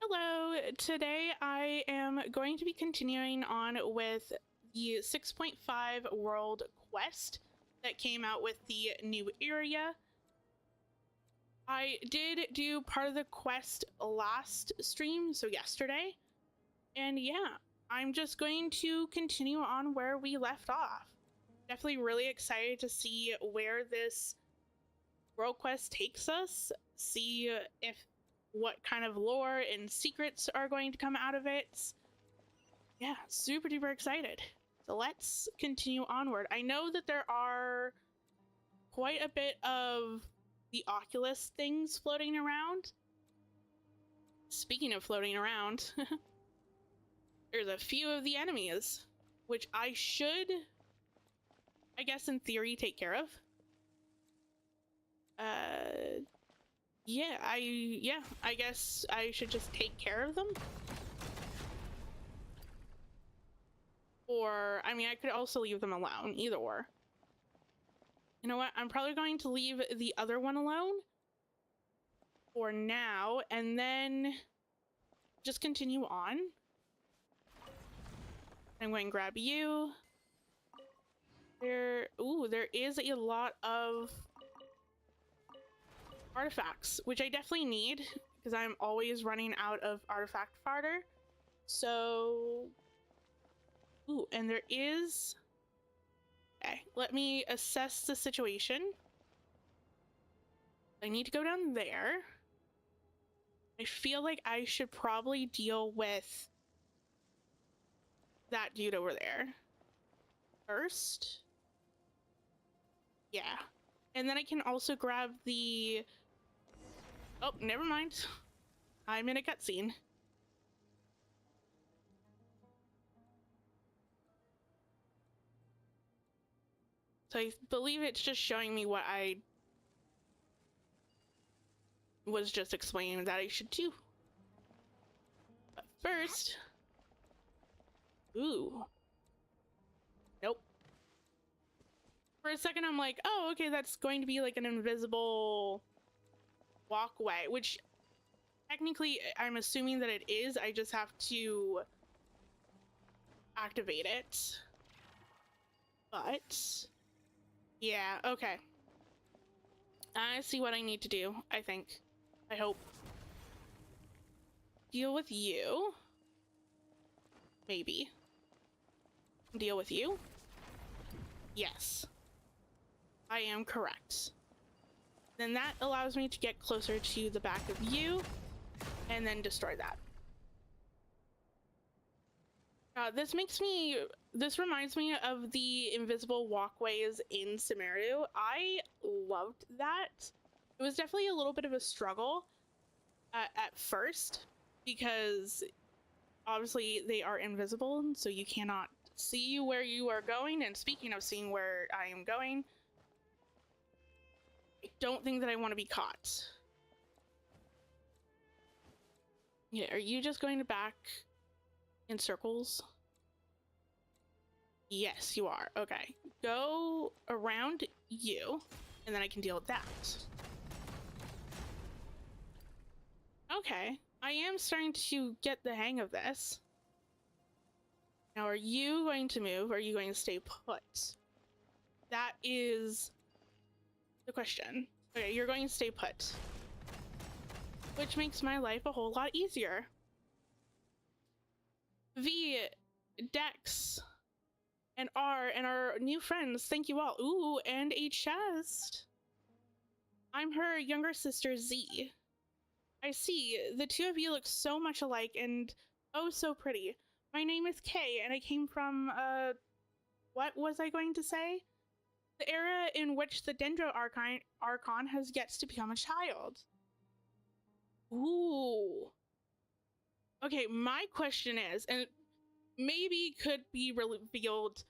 Hello, today I am going to be continuing on with the 6.5 world quest that came out with the new area. I did do part of the quest last stream, so yesterday, and yeah, I'm just going to continue on where we left off. Definitely really excited to see where this world quest takes us, see if what kind of lore and secrets are going to come out of it. Yeah, super duper excited. So let's continue onward. I know that there are quite a bit of the Oculus things floating around. Speaking of floating around, there's a few of the enemies, which I should, I guess in theory, take care of. Yeah, I guess I should just take care of them. Or, I mean, I could also leave them alone, either or. You know what? I'm probably going to leave the other one alone for now, and then just continue on. I'm going to grab you. There is a lot of artifacts, which I definitely need because I'm always running out of artifact fodder. So, and there is, okay, let me assess the situation. I need to go down there. I feel like I should probably deal with that dude over there first. Yeah, and then I can also grab the, oh, never mind. I'm in a cutscene. So I believe it's just showing me what I was just explaining that I should do. But first, nope. For a second, I'm like, oh, okay, that's going to be like an invisible walkway, which technically I'm assuming that it is. I just have to activate it. But yeah, okay. I see what I need to do, I think. I hope. Deal with you. Maybe. Deal with you? Yes. I am correct. Then that allows me to get closer to the back of you and then destroy that. This reminds me of the invisible walkways in Sumeru. I loved that. It was definitely a little bit of a struggle at first because obviously they are invisible, so you cannot see where you are going. And speaking of seeing where I am going, I don't think that I want to be caught. Yeah, are you just going to back in circles? Yes, you are. Okay. Go around you, and then I can deal with that. Okay. I am starting to get the hang of this. Now, are you going to move, or are you going to stay put? That is the question. Okay, you're going to stay put. Which makes my life a whole lot easier. V, Dex, and R, and our new friends, thank you all. Ooh, and a chest. I'm her younger sister, Z. I see, the two of you look so much alike and oh so pretty. My name is Kay, and I came from, what was I going to say? The era in which the Dendro Archon has yet to become a child. Ooh. Okay, my question is, and maybe could be revealed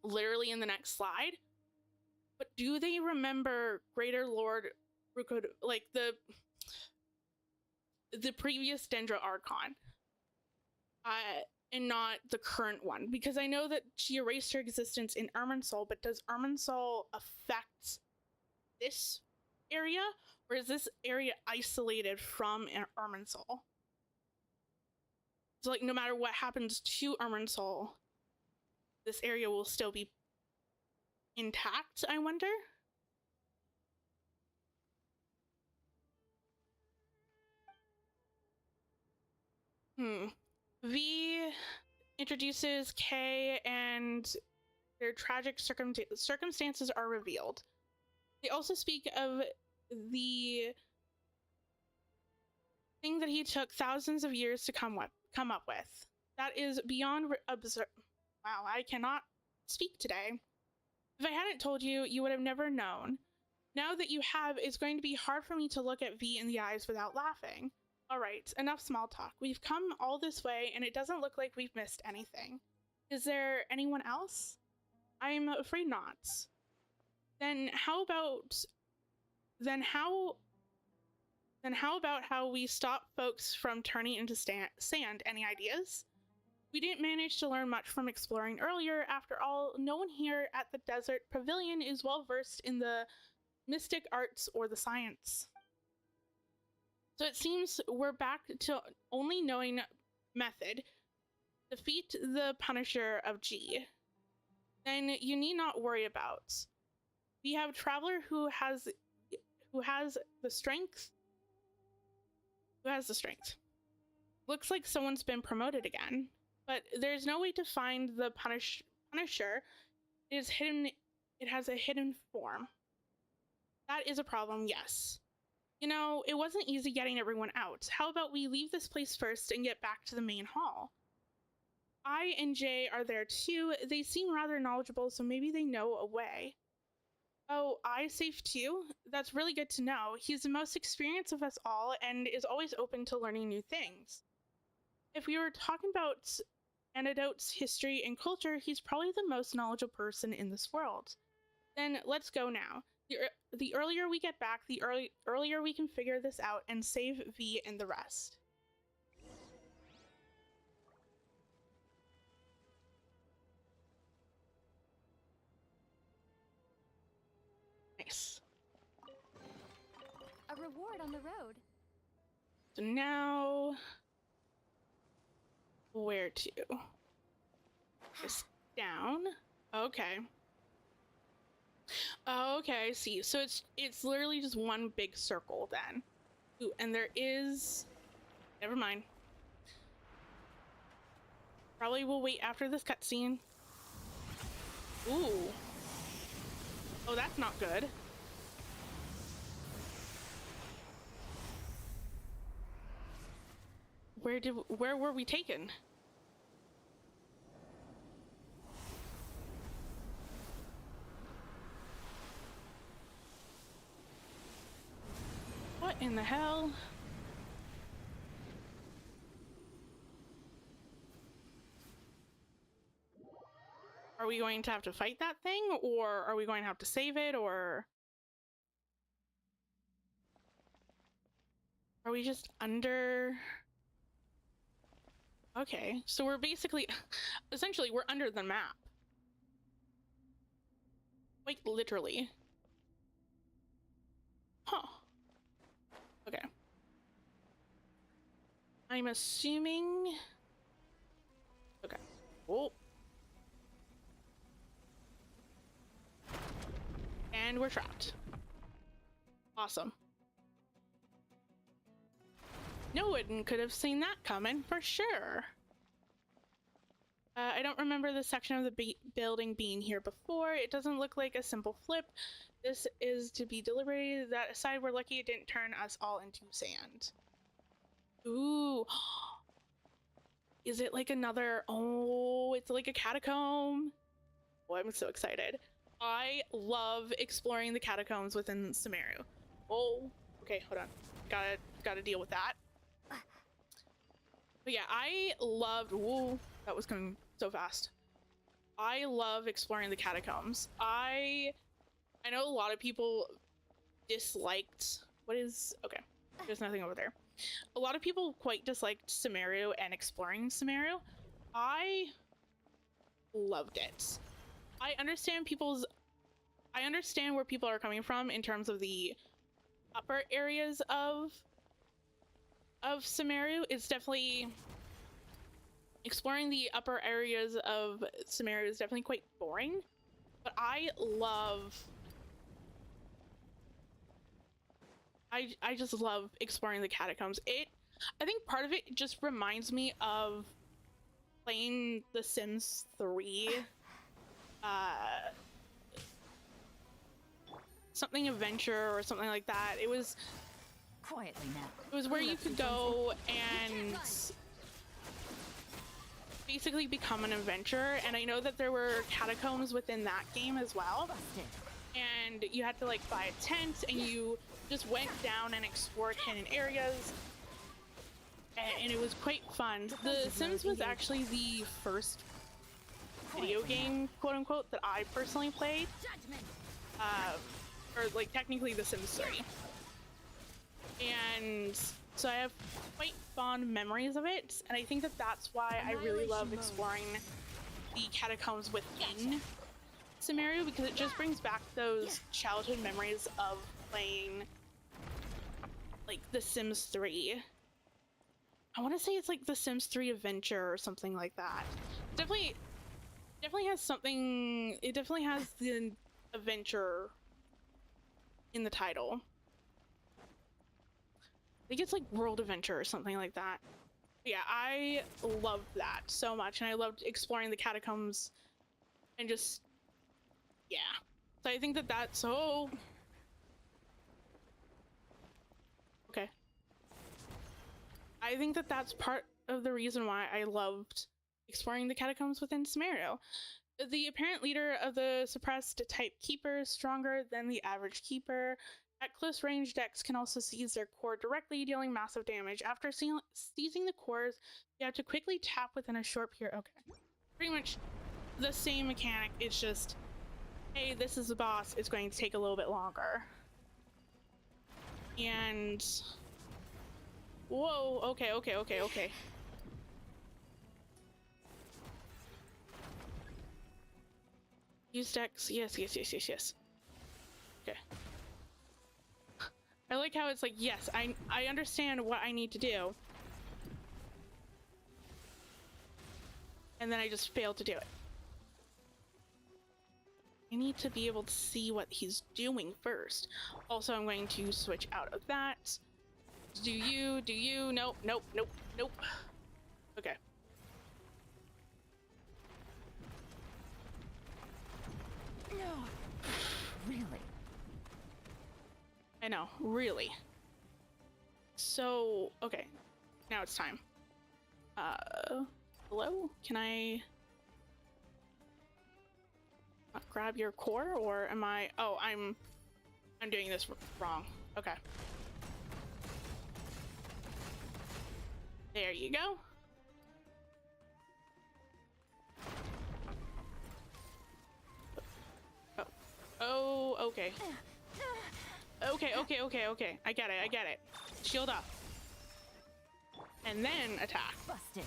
literally in the next slide, but do they remember Greater Lord Rukodo, like the previous Dendro Archon, and not the current one? Because I know that she erased her existence in Irminsul, but does Irminsul affect this area, or is this area isolated from Irminsul? So like no matter what happens to Irminsul, this area will still be intact, I wonder? V introduces K and their tragic circumstances are revealed. They also speak of the thing that he took thousands of years to come up with. That is beyond wow, I cannot speak today. If I hadn't told you, you would have never known. Now that you have, it's going to be hard for me to look at V in the eyes without laughing. All right, enough small talk. We've come all this way, and it doesn't look like we've missed anything. Is there anyone else? I'm afraid not. Then how about how we stop folks from turning into sand? Any ideas? We didn't manage to learn much from exploring earlier. After all, no one here at the Desert Pavilion is well versed in the mystic arts or the science. So it seems we're back to only knowing method. Defeat the Punisher of G. Then you need not worry about. We have a traveler who has the strength. Looks like someone's been promoted again, but there's no way to find the Punisher. It is hidden. It has a hidden form. That is a problem, yes. You know, it wasn't easy getting everyone out. How about we leave this place first and get back to the main hall? I and Jay are there too. They seem rather knowledgeable, so maybe they know a way. Oh, I safe too? That's really good to know. He's the most experienced of us all and is always open to learning new things. If we were talking about antidotes, history, and culture, he's probably the most knowledgeable person in this world. Then let's go now. The earlier we get back, the earlier we can figure this out and save V and the rest. Nice. A reward on the road. So now, where to? Just down. Okay. Okay, I see. So it's literally just one big circle then. Ooh, and there is... Never mind. Probably will wait after this cutscene. Ooh. Oh, that's not good. Where were we taken? What in the hell? Are we going to have to fight that thing, or are we going to have to save it, or are we just under? Okay, so we're basically, essentially, we're under the map. Like, literally. Huh. Okay. I'm assuming... Okay. Oh. And we're trapped. Awesome. No one could have seen that coming, for sure. I don't remember the section of the building being here before. It doesn't look like a simple flip. This is to be deliberated. That aside, we're lucky it didn't turn us all into sand. Ooh. Is it like another... Oh, it's like a catacomb. Oh, I'm so excited. I love exploring the catacombs within Sumeru. Oh, okay, hold on. Gotta deal with that. But yeah, I loved... Whoa, that was coming so fast. I love exploring the catacombs. I know a lot of people disliked... What is... Okay, there's nothing over there. A lot of people quite disliked Sumeru and exploring Sumeru. I loved it. I understand where people are coming from in terms of the upper areas of Sumeru. It's definitely exploring the upper areas of Samaria is definitely quite boring, but I just love exploring the catacombs. I think part of it just reminds me of playing The Sims 3, something adventure or something like that. It was Quietly now. It was where you could go and basically become an adventurer, and I know that there were catacombs within that game as well. Busted. And you had to like buy a tent and you just went down and explored hidden areas, and it was quite fun. The Sims was actually the first video game, quote unquote, that I personally played, or like technically The Sims 3, and so I have quite fond memories of it, and I think that that's why I really love exploring the catacombs within Samaria, because it just brings back those childhood memories of playing like The Sims 3. I want to say it's like The Sims 3 Adventure or something like that. Definitely has something. It definitely has the adventure in the title. I think it's like World Adventure or something like that. But yeah, I loved that so much, and I loved exploring the catacombs and just, yeah. So I think that that's so... Okay. I think that that's part of the reason why I loved exploring the catacombs within Samario. The apparent leader of the suppressed type keeper is stronger than the average keeper. At close range, decks can also seize their core directly, dealing massive damage. After seizing the cores, you have to quickly tap within a short period. Okay. Pretty much the same mechanic. It's just, hey, this is the boss. It's going to take a little bit longer. And... Whoa, okay. Use decks. Yes. Okay. I like how it's like, yes, I understand what I need to do. And then I just fail to do it. I need to be able to see what he's doing first. Also, I'm going to switch out of that. Do you? Nope. Okay. No. Really? I know, really. So, okay. Now it's time. Hello? Can I grab your core, or am I... Oh, I'm doing this wrong. Okay. There you go. Oh, okay. Okay. I get it. Shield up. And then attack. Busted.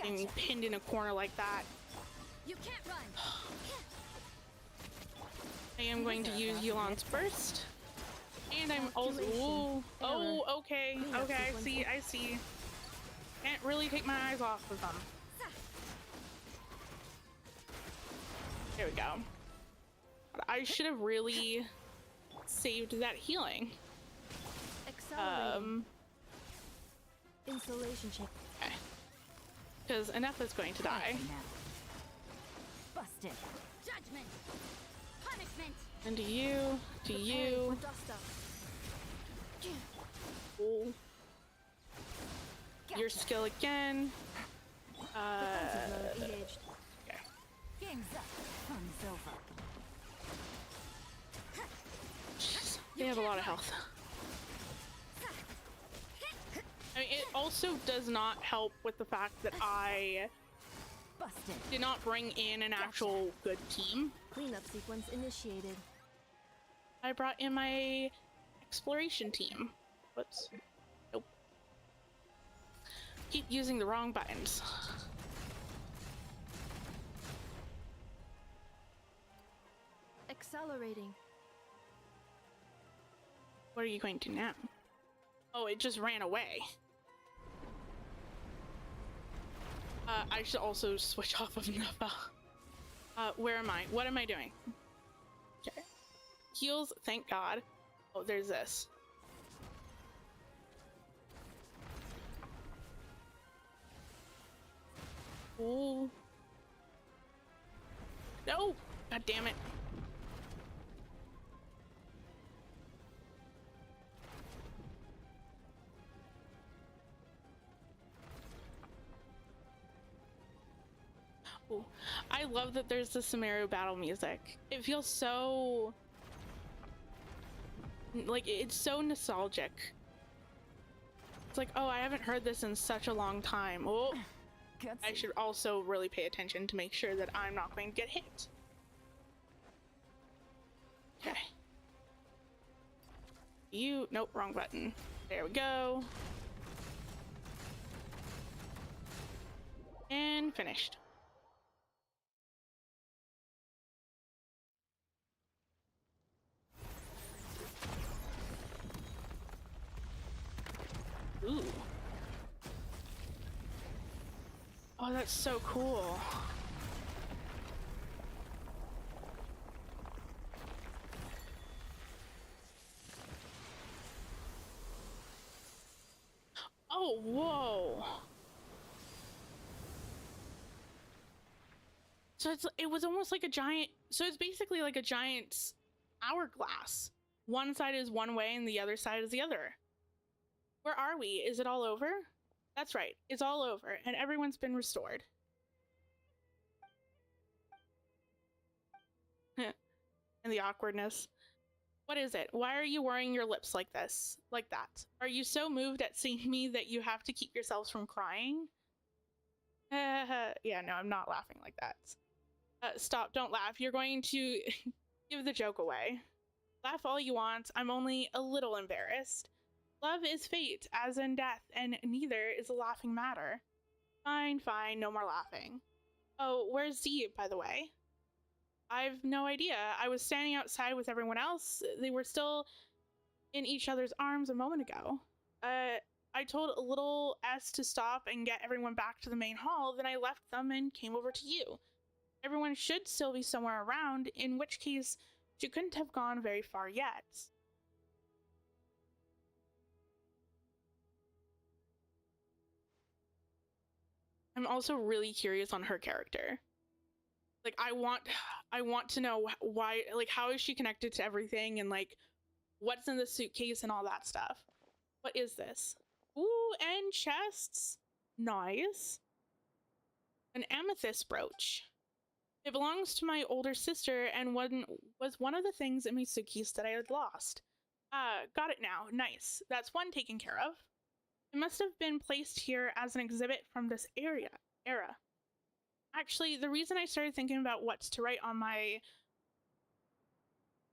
Being pinned in a corner like that. You can't run. I am going to use Yulan's burst. And I'm also... Ooh, oh, okay, I see. Can't really take my eyes off of them. There we go. I should have really saved that healing. Insulation check. Okay. Because enough is going to die. Busted. Judgment. Punishment. And do you. Oh. Your skill again. Okay. Game's up. Fun's over. They have a lot of health. I mean, it also does not help with the fact that I did not bring in an actual good team. Cleanup sequence initiated. I brought in my exploration team. Whoops. Nope. Keep using the wrong buttons. Accelerating. What are you going to now? Oh, it just ran away. I should also switch off of Nova. Where am I? What am I doing? Okay. Heals, thank God. Oh, there's this. Oh. No! God damn it. Ooh. I love that there's the Sumeru battle music. It feels so... like, it's so nostalgic. It's like, oh, I haven't heard this in such a long time. Oh, I should also really pay attention to make sure that I'm not going to get hit. Okay. You, nope, wrong button. There we go. And finished. Ooh. Oh, that's so cool. Oh, whoa. So it was almost like a giant, so it's basically like a giant hourglass. One side is one way and the other side is the other. Where are we? Is it all over? That's right, it's all over and everyone's been restored. And the awkwardness. What is it? Why are you worrying your lips like this? Like that? Are you so moved at seeing me that you have to keep yourselves from crying? Yeah, no, I'm not laughing like that. Stop, don't laugh. You're going to give the joke away. Laugh all you want. I'm only a little embarrassed. Love is fate, as in death, and neither is a laughing matter. Fine, fine, no more laughing. Oh, where's Zee, by the way? I've no idea. I was standing outside with everyone else. They were still in each other's arms a moment ago. I told a little S to stop and get everyone back to the main hall, then I left them and came over to you. Everyone should still be somewhere around, in which case she couldn't have gone very far yet. I'm also really curious on her character. Like, I want to know why, like, how is she connected to everything and, like, what's in the suitcase and all that stuff. What is this? Ooh, and chests. Nice. An amethyst brooch. It belongs to my older sister and was one of the things in my suitcase that I had lost. Got it now. Nice. That's one taken care of. It must have been placed here as an exhibit from this era. Actually, the reason I started thinking about what to write on my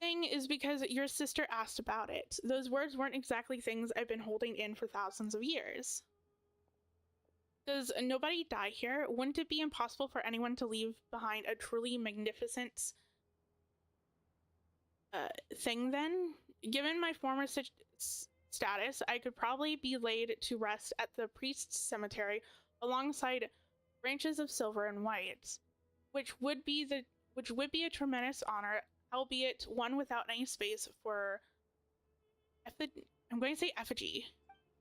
thing is because your sister asked about it. Those words weren't exactly things I've been holding in for thousands of years. Does nobody die here? Wouldn't it be impossible for anyone to leave behind a truly magnificent thing then? Given my former status, I could probably be laid to rest at the priest's cemetery alongside branches of silver and white, which would be a tremendous honor, albeit one without any space for I'm going to say effigy.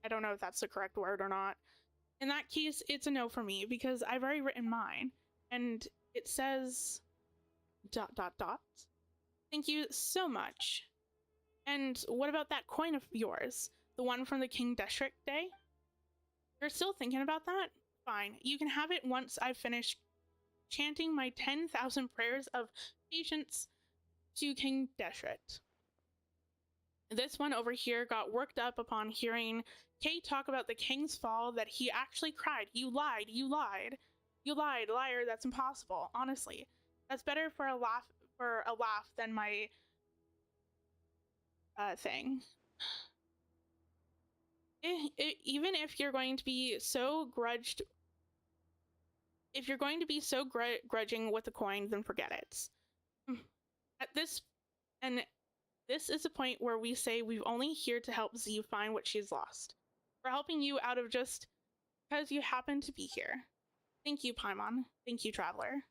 I don't know if that's the correct word or not. In that case, it's a no for me because I've already written mine, and it says ... Thank you so much. And what about that coin of yours? The one from the King District Day? You're still thinking about that? Fine. You can have it once I've finished chanting my 10,000 prayers of patience to King District. This one over here got worked up upon hearing Kay talk about the king's fall that he actually cried. You lied, you lied. You lied, liar, that's impossible. Honestly. That's better for a laugh than my thing. Even if you're going to be so grudging with the coin, then forget it. This is a point where we say we've only here to help Zee find what she's lost. We're helping you out of just because you happen to be here. Thank you, Paimon. Thank you, Traveler.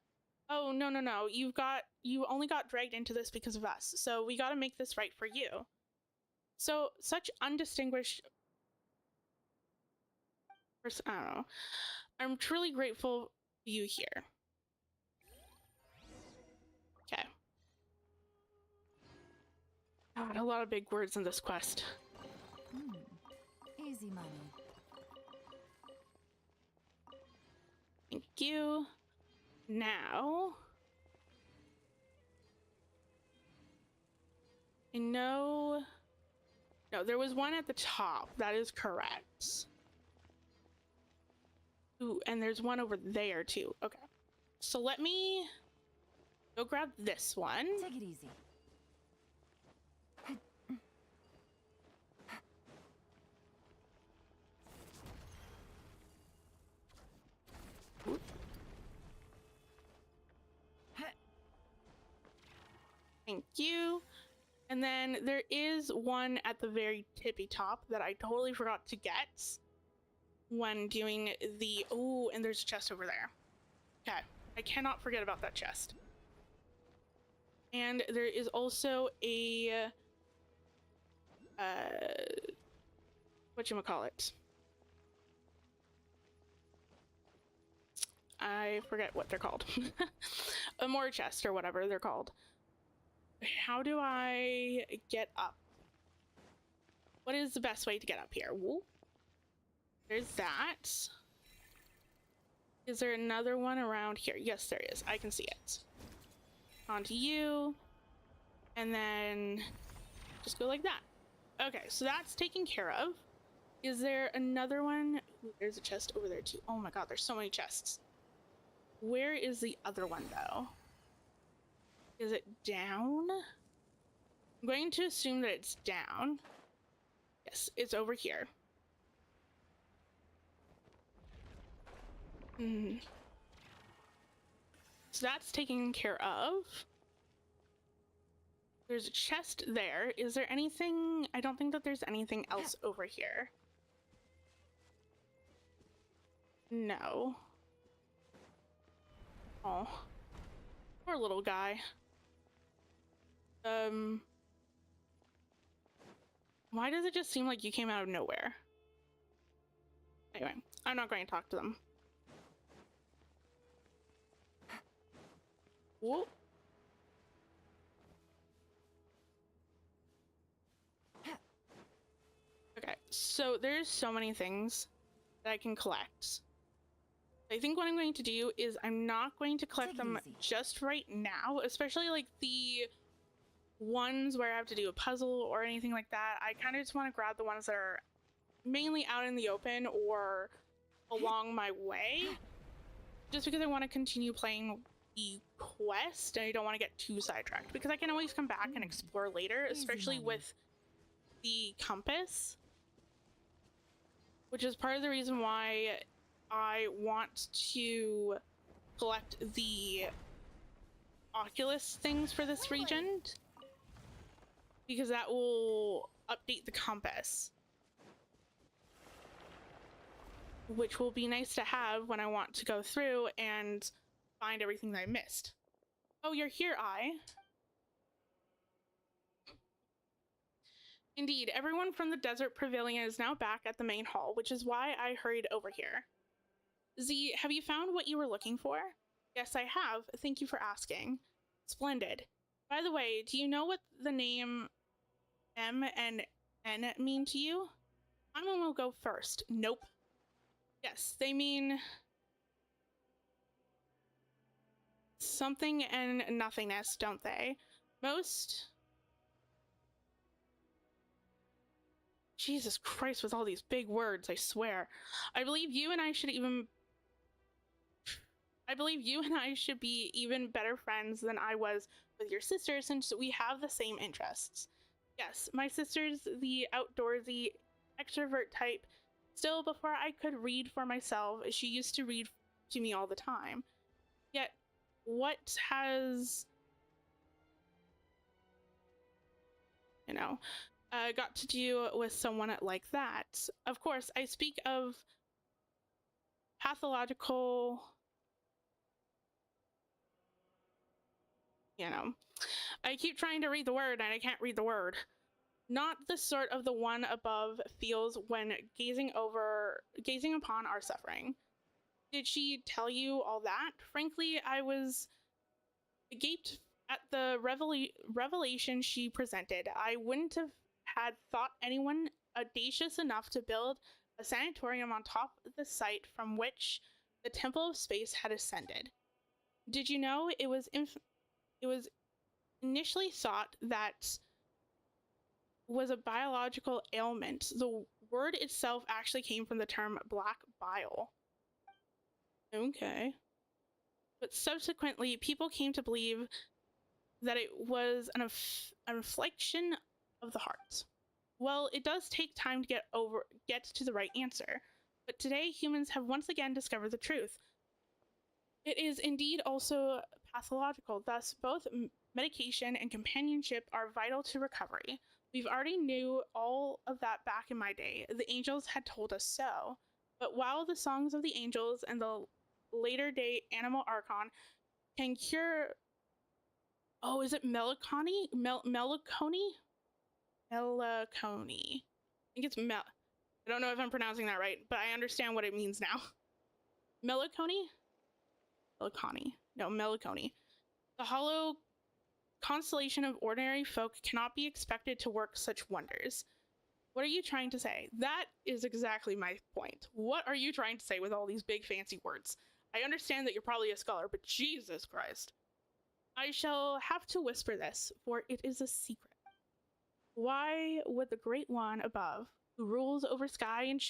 Oh, no, no, no. You only got dragged into this because of us. So we got to make this right for you. So such undistinguished person, I don't know. I'm truly grateful for you here. Okay. God, a lot of big words in this quest. Easy money. Thank you. Now, I know. No, there was one at the top. That is correct. Ooh, and there's one over there too. Okay. So let me go grab this one. Take it easy. Thank you. And then there is one at the very tippy top that I totally forgot to get when doing the... Oh, and there's a chest over there. Okay. I cannot forget about that chest. And there is also a... whatchamacallit? I forget what they're called. A more chest or whatever they're called. How do I get up? What is the best way to get up here? Whoa. There's that. Is there another one around here? Yes, there is. I can see it. Onto you. And then just go like that. Okay, so that's taken care of. Is there another one? Ooh, there's a chest over there too. Oh my god, there's so many chests. Where is the other one though? Is it down? I'm going to assume that it's down. Yes, it's over here. So that's taken care of. There's a chest there. Is there anything? I don't think that there's anything else over here. No. Oh. Poor little guy. Why does it just seem like you came out of nowhere? Anyway, I'm not going to talk to them. Whoa. Okay, so there's so many things that I can collect. I think what I'm going to do is I'm not going to collect them just right now, especially like the ones where I have to do a puzzle or anything like that. I kind of just want to grab the ones that are mainly out in the open or along my way, just because I want to continue playing the quest and I don't want to get too sidetracked, because I can always come back and explore later, especially with the compass, which is part of the reason why I want to collect the Oculus things for this region, because that will update the compass, which will be nice to have when I want to go through and find everything that I missed. Oh, you're here, I. Indeed, everyone from the Desert Pavilion is now back at the main hall, which is why I hurried over here. Z, have you found what you were looking for? Yes, I have. Thank you for asking. Splendid. By the way, do you know what the name M and N mean to you? Paimon will go first. Nope. Yes, they mean something and nothingness, don't they? Most... Jesus Christ, with all these big words, I swear. I believe you and I should be even better friends than I was with your sister, since we have the same interests. Yes, my sister's the outdoorsy extrovert type. Still, before I could read for myself, she used to read to me all the time. Yet, what has, got to do with someone like that? Of course, I speak of pathological you know, I keep trying to read the word and I can't read the word. Not the sort of the one above feels when gazing upon our suffering. Did she tell you all that? Frankly, I was gaped at the revelation she presented. I wouldn't have had thought anyone audacious enough to build a sanatorium on top of the site from which the Temple of Space had ascended. Did you know it was initially thought that was a biological ailment? The word itself actually came from the term black bile. Okay. But subsequently, people came to believe that it was an affliction of the heart. Well, it does take time to get to the right answer, but today humans have once again discovered the truth. It is indeed also pathological, thus both medication and companionship are vital to recovery. We've already knew all of that back in my day. The angels had told us so. But while the songs of the angels and the later day animal archon can cure... Oh, is it melancholy? Melancholy? Melancholy. I think it's I don't know if I'm pronouncing that right, but I understand what it means now. Melancholy? Melancholy. No, melancholy. The hollow constellation of ordinary folk cannot be expected to work such wonders. What are you trying to say? That is exactly my point. What are you trying to say with all these big fancy words? I understand that you're probably a scholar, but Jesus Christ. I shall have to whisper this, for it is a secret. Why would the Great One above, who rules over sky and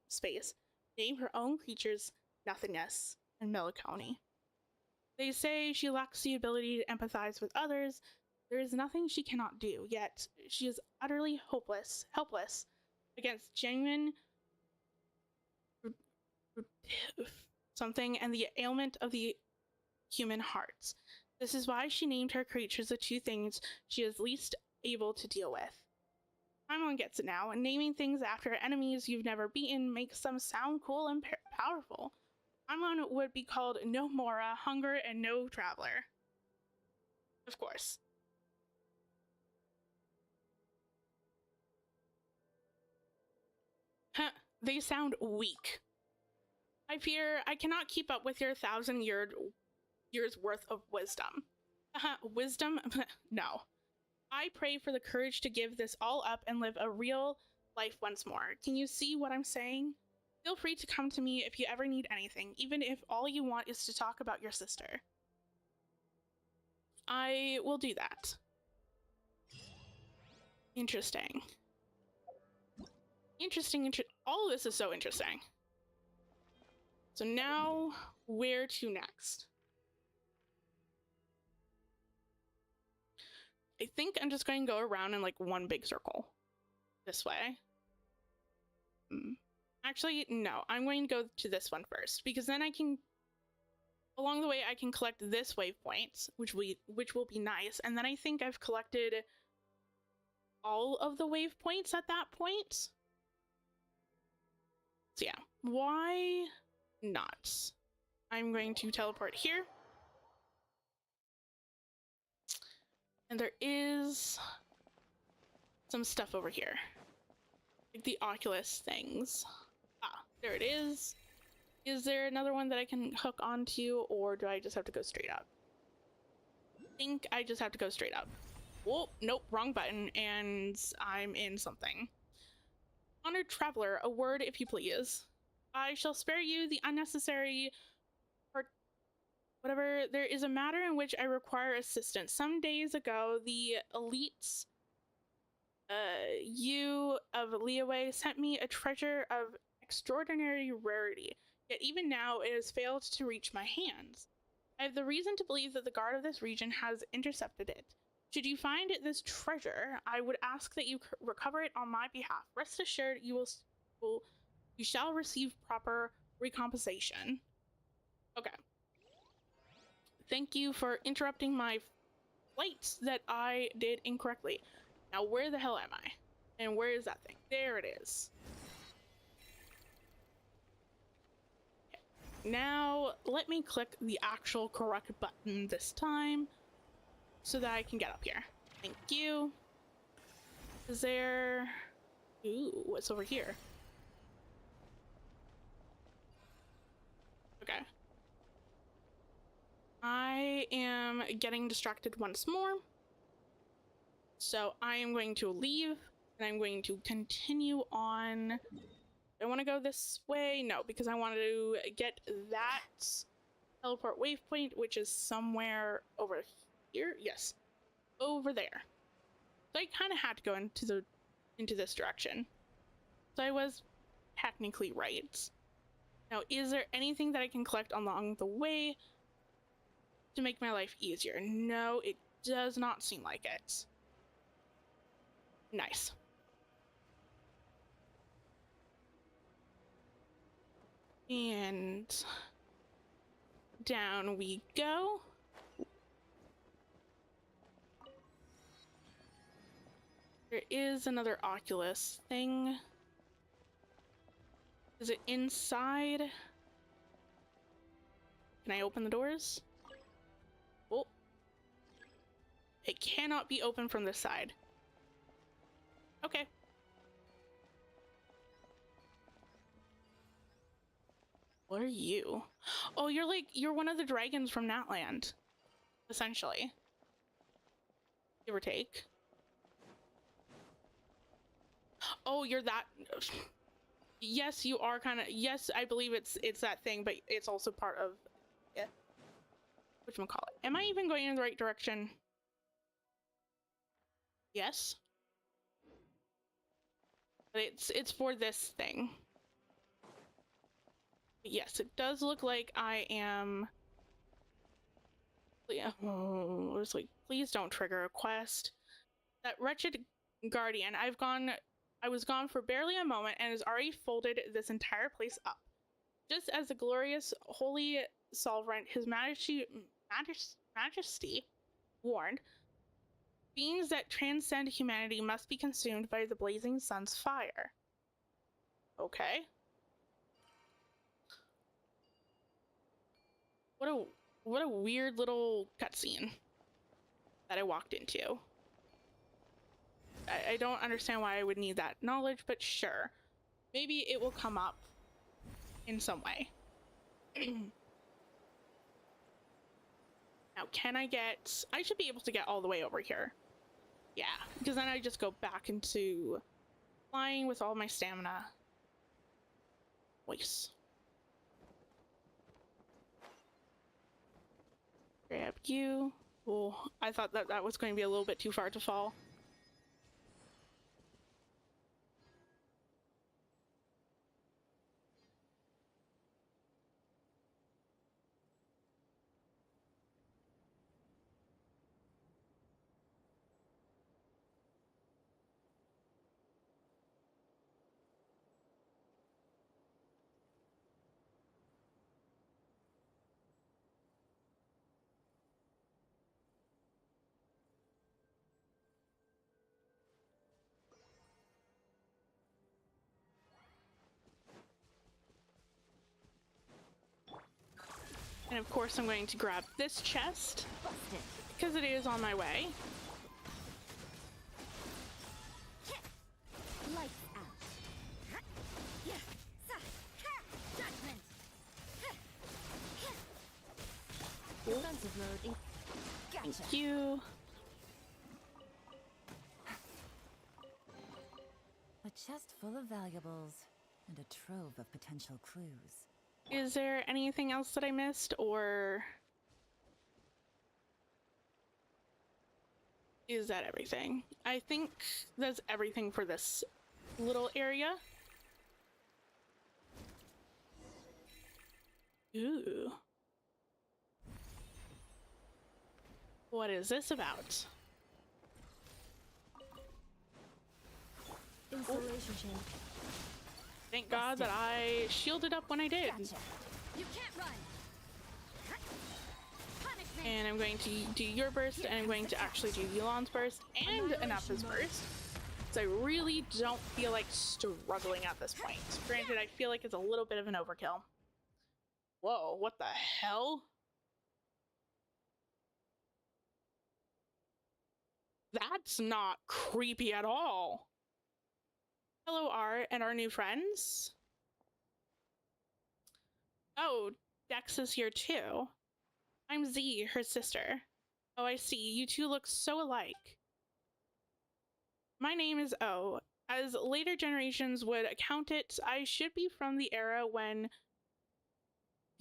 space, name her own creatures nothingness and melancholy? They say she lacks the ability to empathize with others. There is nothing she cannot do, yet she is utterly helpless against genuine something and the ailment of the human hearts. This is why she named her creatures the two things she is least able to deal with. Paimon gets it now, and naming things after enemies you've never beaten makes them sound cool and powerful. Paimon would be called No Mora, Hunger, and No Traveler. Of course. Huh, they sound weak. I fear I cannot keep up with your 1,000 years worth of wisdom. Wisdom? No. I pray for the courage to give this all up and live a real life once more. Can you see what I'm saying? Feel free to come to me if you ever need anything, even if all you want is to talk about your sister. I will do that. Interesting. All of this is so interesting. So now, where to next? I think I'm just going to go around in like one big circle. This way. Actually, no. I'm going to go to this one first, because then I can... Along the way, I can collect this waypoint, which will be nice, and then I think I've collected all of the waypoints at that point. So yeah, why not? I'm going to teleport here. And there is some stuff over here. Like the Oculus things. Ah, there it is. Is there another one that I can hook onto, or do I just have to go straight up? I think I just have to go straight up. Whoa, nope, wrong button, and I'm in something. Honored traveler, a word if you please. I shall spare you the unnecessary whatever. There is a matter in which I require assistance. Some days ago, the elites you of Leeway sent me a treasure of extraordinary rarity, yet even now it has failed to reach my hands. I have the reason to believe that the guard of this region has intercepted it. Should you find this treasure, I would ask that you recover it on my behalf. Rest assured, you shall receive proper recompensation. Okay. Thank you for interrupting my flight that I did incorrectly. Now, where the hell am I? And where is that thing? There it is. Okay. Now, let me click the actual correct button this time. so that I can get up here. Thank you. Is there... Ooh, what's over here? Okay. I am getting distracted once more. So I am going to leave and I'm going to continue on. I want to go this way. No, because I want to get that teleport waypoint, which is somewhere over here. Yes, over there. So I kind of had to go into this direction. So I was technically right. Now, is there anything that I can collect along the way to make my life easier? No, it does not seem like it. Nice. And down we go. There is another Oculus thing. Is it inside? Can I open the doors? Oh. It cannot be opened from this side. Okay. What are you? Oh, you're one of the dragons from Natland, essentially. Give or take. Oh, you're that. Yes, you are kind of. Yes, I believe it's that thing, but it's also part of. Yeah. Whatchamacallit. Am I even going in the right direction? Yes. But it's for this thing. But yes, it does look like I am. Yeah. Oh, it's like, please don't trigger a quest. That wretched guardian. I was gone for barely a moment and has already folded this entire place up. Just as the glorious holy sovereign, his majesty warned, beings that transcend humanity must be consumed by the blazing sun's fire. Okay. What a weird little cutscene that I walked into. I don't understand why I would need that knowledge, but sure. Maybe it will come up in some way. Now, can I get... I should be able to get all the way over here. Yeah, because then I just go back into flying with all my stamina. Voice. Grab you. Oh, I thought that was going to be a little bit too far to fall. And of course I'm going to grab this chest, because it is on my way. Lights out. Judgment. Defensive mode. Gotcha. Thank you. A chest full of valuables and a trove of potential clues. Is there anything else that I missed, or is that everything? I think that's everything for this little area. Ooh. What is this about? Installation chain. Thank God that I shielded up when I did. Gotcha. You can't run. Punishment. And I'm going to do your burst, and I'm going to actually do Yulon's burst and Anapa's burst. So I really don't feel like struggling at this point. Granted, I feel like it's a little bit of an overkill. Whoa, what the hell? That's not creepy at all. Hello, R, and our new friends. Oh, Dex is here too. I'm Z, her sister. Oh, I see. You two look so alike. My name is O. As later generations would account it, I should be from the era when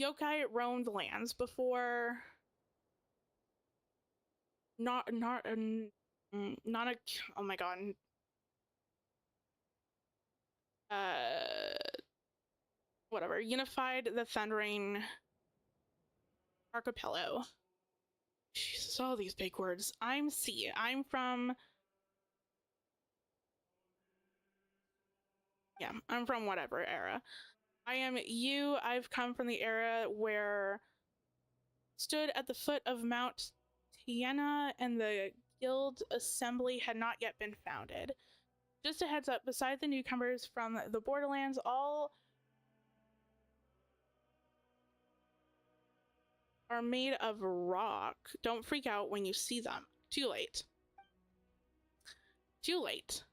yokai roamed lands before not a oh my god. Whatever. Unified the Thundering Archipelago. Jesus, all these big words. I'm C. I'm from whatever era. I am U. I've come from the era where stood at the foot of Mount Tiana and the guild assembly had not yet been founded. Just a heads up, beside the newcomers from the Borderlands, all are made of rock. Don't freak out when you see them. Too late. Too late.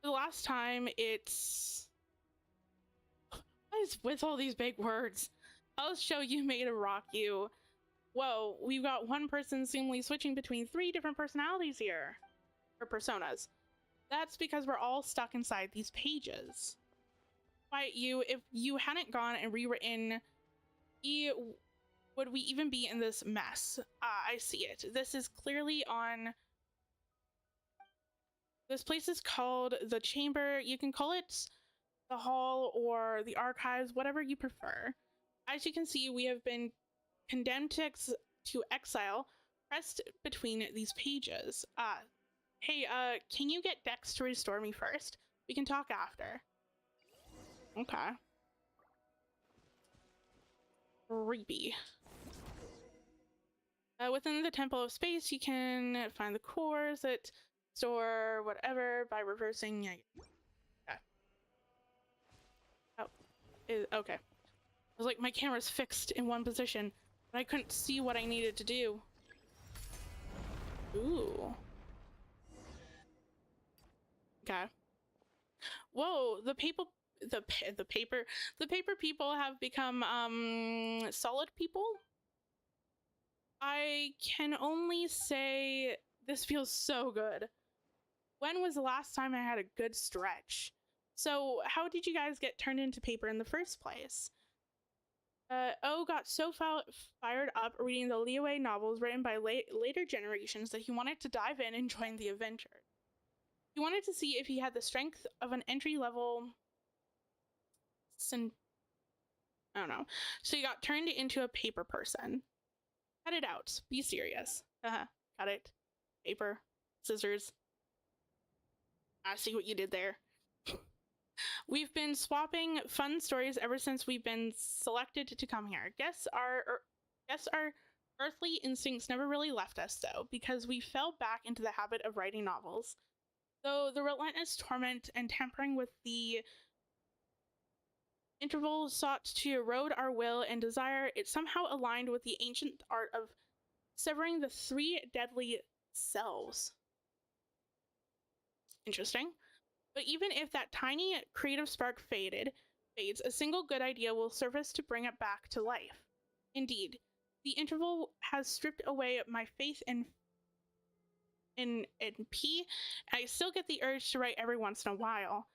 The last time it's... What is with all these big words? I'll show you made of rock, you. Whoa, we've got one person seemingly switching between 3 different personalities here. Or personas. That's because we're all stuck inside these pages. Why, you, if you hadn't gone and rewritten would we even be in this mess? I see it. This is clearly on... This place is called the Chamber. You can call it the Hall or the Archives, whatever you prefer. As you can see, we have been condemned to exile, pressed between these pages. Hey, can you get Dex to restore me first? We can talk after. Okay. Creepy. Within the Temple of Space, you can find the cores that store whatever by reversing. Yeah. Okay. Oh, okay. I was like, my camera's fixed in one position, but I couldn't see what I needed to do. Ooh. Okay. Whoa, the paper people have become solid people. I can only say this feels so good. When was the last time I had a good stretch? So how did you guys get turned into paper in the first place? O got so fired up reading the Liyue novels written by later generations that he wanted to dive in and join the adventure. He wanted to see if he had the strength of an entry-level... I don't know. So he got turned into a paper person. Cut it out. Be serious. Cut it. Paper. Scissors. I see what you did there. We've been swapping fun stories ever since we've been selected to come here. Guess our earthly instincts never really left us, though, because we fell back into the habit of writing novels. Though the relentless torment and tampering with the intervals sought to erode our will and desire, it somehow aligned with the ancient art of severing the 3 deadly selves. Interesting. But even if that tiny creative spark fades, a single good idea will surface to bring it back to life. Indeed, the interval has stripped away my faith in P, and I still get the urge to write every once in a while.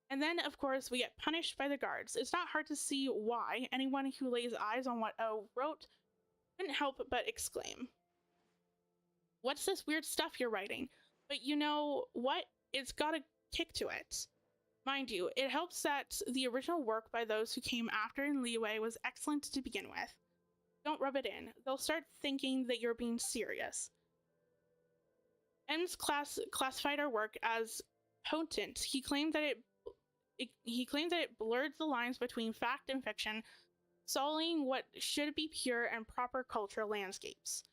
And then, of course, we get punished by the guards. It's not hard to see why anyone who lays eyes on what O wrote couldn't help but exclaim, "What's this weird stuff you're writing?" But you know what? It's got a kick to it. Mind you, it helps that the original work by those who came after in Liyue was excellent to begin with. Don't rub it in. They'll start thinking that you're being serious. M's classified our work as potent. He claimed that it blurred the lines between fact and fiction, sullying what should be pure and proper cultural landscapes.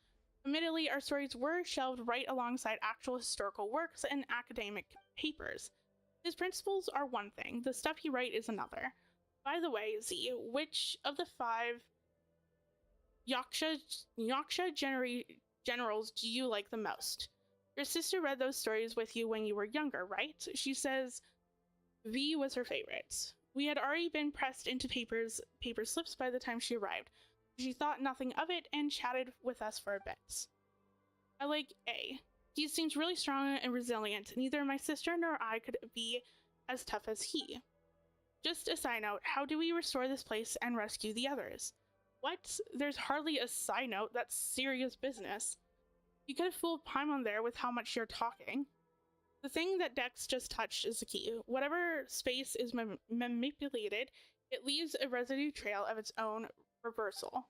Admittedly, our stories were shelved right alongside actual historical works and academic papers. His principles are one thing, the stuff he writes is another. By the way, Z, which of the 5 Yaksha generals do you like the most? Your sister read those stories with you when you were younger, right? She says V was her favorite. We had already been pressed into paper slips by the time she arrived. She thought nothing of it and chatted with us for a bit. I like A. He seems really strong and resilient. Neither my sister nor I could be as tough as he. Just a side note, how do we restore this place and rescue the others? What? There's hardly a side note. That's serious business. You could have fooled Paimon there with how much you're talking. The thing that Dex just touched is the key. Whatever space is manipulated, it leaves a residue trail of its own reversal.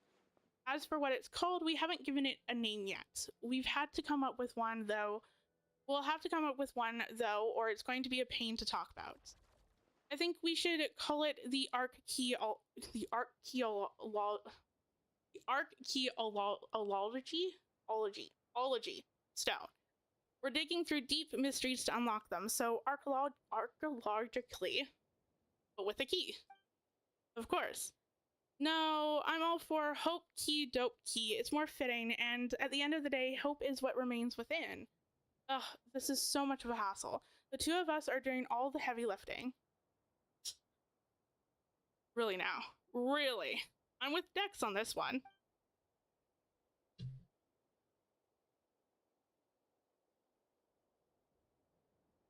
As for what it's called, we haven't given it a name yet. We've had to come up with one, though. We'll have to come up with one, though, or it's going to be a pain to talk about. I think we should call it the archaeology stone. We're digging through deep mysteries to unlock them, so archaeologically, but with a key. Of course. No, I'm all for hope key, dope key. It's more fitting, and at the end of the day, hope is what remains within. Ugh, this is so much of a hassle. The two of us are doing all the heavy lifting. Really now. Really. I'm with Dex on this one.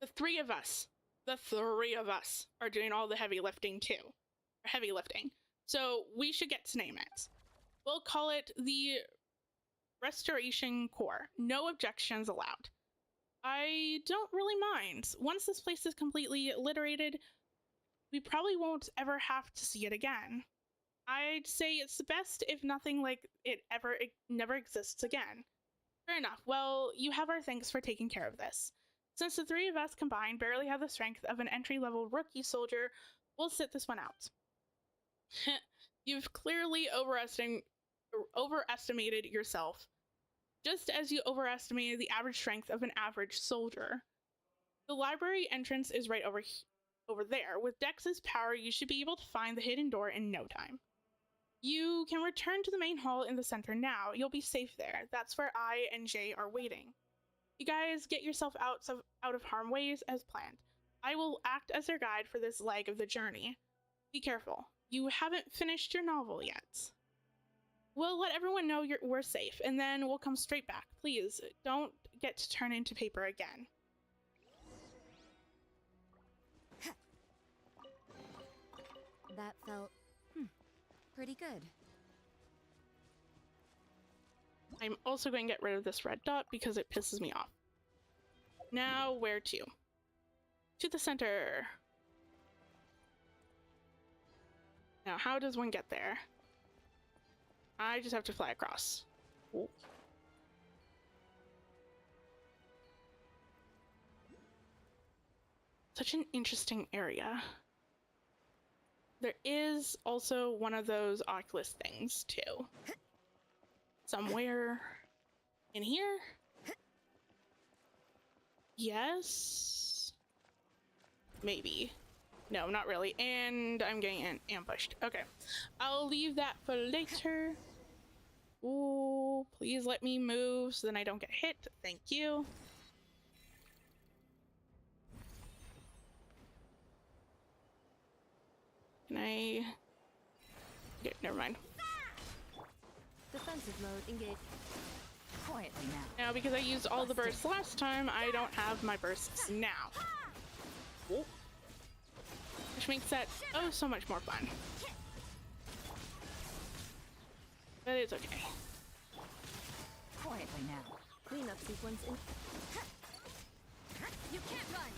The three of us are doing all the heavy lifting too. Or heavy lifting. So we should get to name it. We'll call it the Restoration Corps. No objections allowed. I don't really mind. Once this place is completely obliterated, we probably won't ever have to see it again. I'd say it's best if nothing like it never exists again. Fair enough. Well, you have our thanks for taking care of this. Since the three of us combined barely have the strength of an entry-level rookie soldier, we'll sit this one out. You've clearly overestimated yourself, just as you overestimated the average strength of an average soldier. The library entrance is right over there. With Dex's power, you should be able to find the hidden door in no time. You can return to the main hall in the center now. You'll be safe there. That's where I and Jay are waiting. You guys get yourself out of harm's way as planned. I will act as your guide for this leg of the journey. Be careful. You haven't finished your novel yet. We'll let everyone know we're safe, and then we'll come straight back. Please, don't get to turn into paper again. That felt pretty good. I'm also going to get rid of this red dot because it pisses me off. Now, where to? To the center. Now, how does one get there? I just have to fly across. Ooh. Such an interesting area. There is also one of those Oculus things, too. Somewhere in here? Yes? Maybe. No, not really. And I'm getting ambushed. Okay. I'll leave that for later. Ooh, please let me move so then I don't get hit. Thank you. Can I... Okay, never mind. Defensive mode engaged. Quietly now. Now, because I used all the bursts last time, I don't have my bursts now. Ooh. Which makes that oh so much more fun. But it's okay. Quietly now. Cleanup sequence in. You can't run.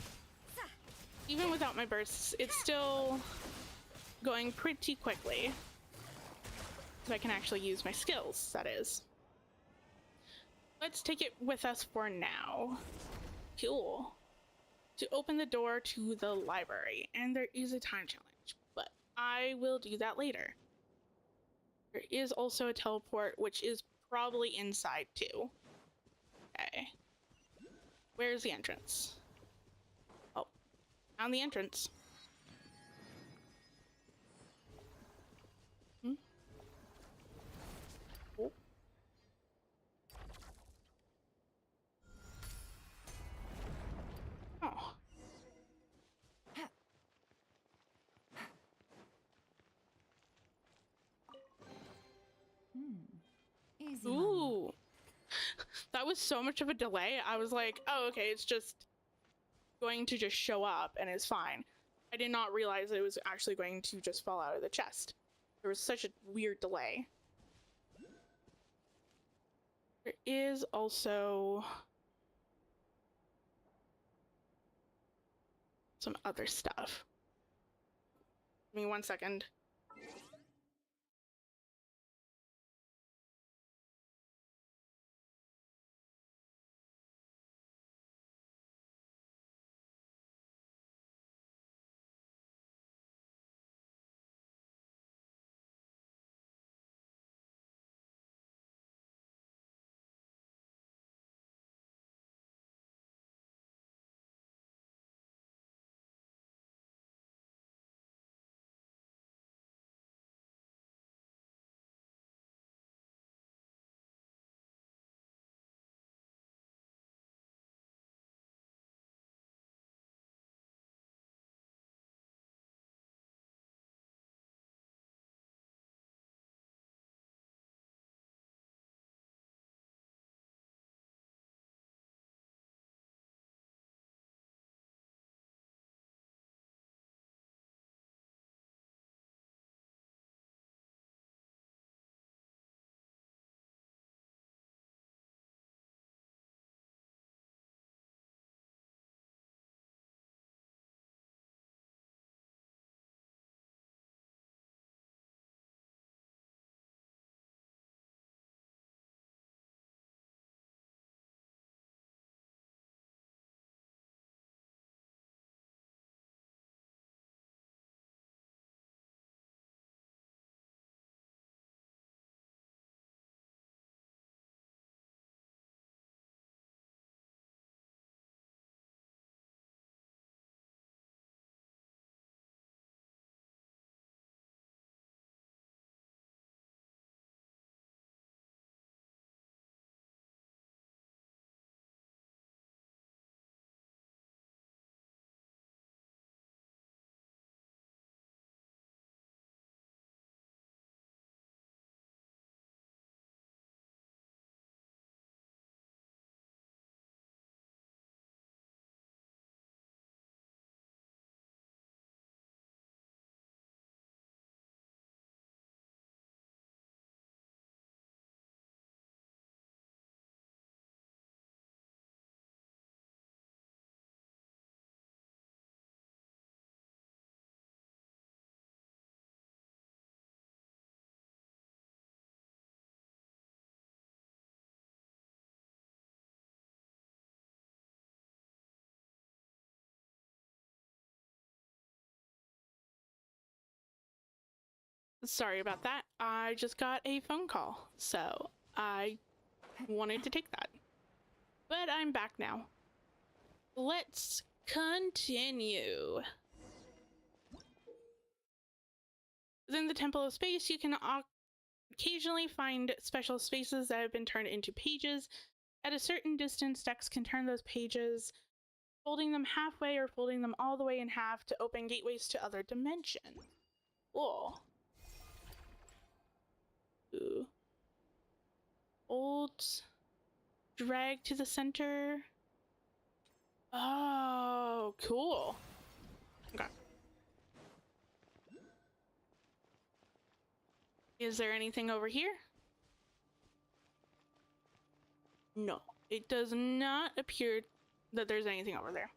Even without my bursts, it's still going pretty quickly. So I can actually use my skills, that is. Let's take it with us for now. Cool. To open the door to the library, and there is a time challenge, but I will do that later. There is also a teleport, which is probably inside too. Okay. Where's the entrance? Oh, found the entrance. Easy money. Ooh. That was so much of a delay. I was like, oh, okay, it's just going to just show up and it's fine. I did not realize it was actually going to just fall out of the chest. There was such a weird delay. There is also some other stuff. Give me 1 second. Sorry about that. I just got a phone call, so I wanted to take that. But I'm back now. Let's continue. Within the Temple of Space, you can occasionally find special spaces that have been turned into pages. At a certain distance, decks can turn those pages, folding them halfway or folding them all the way in half to open gateways to other dimensions. Cool. Ooh. Old drag to the center. Oh, cool. Okay. Is there anything over here? No, it does not appear that there's anything over there.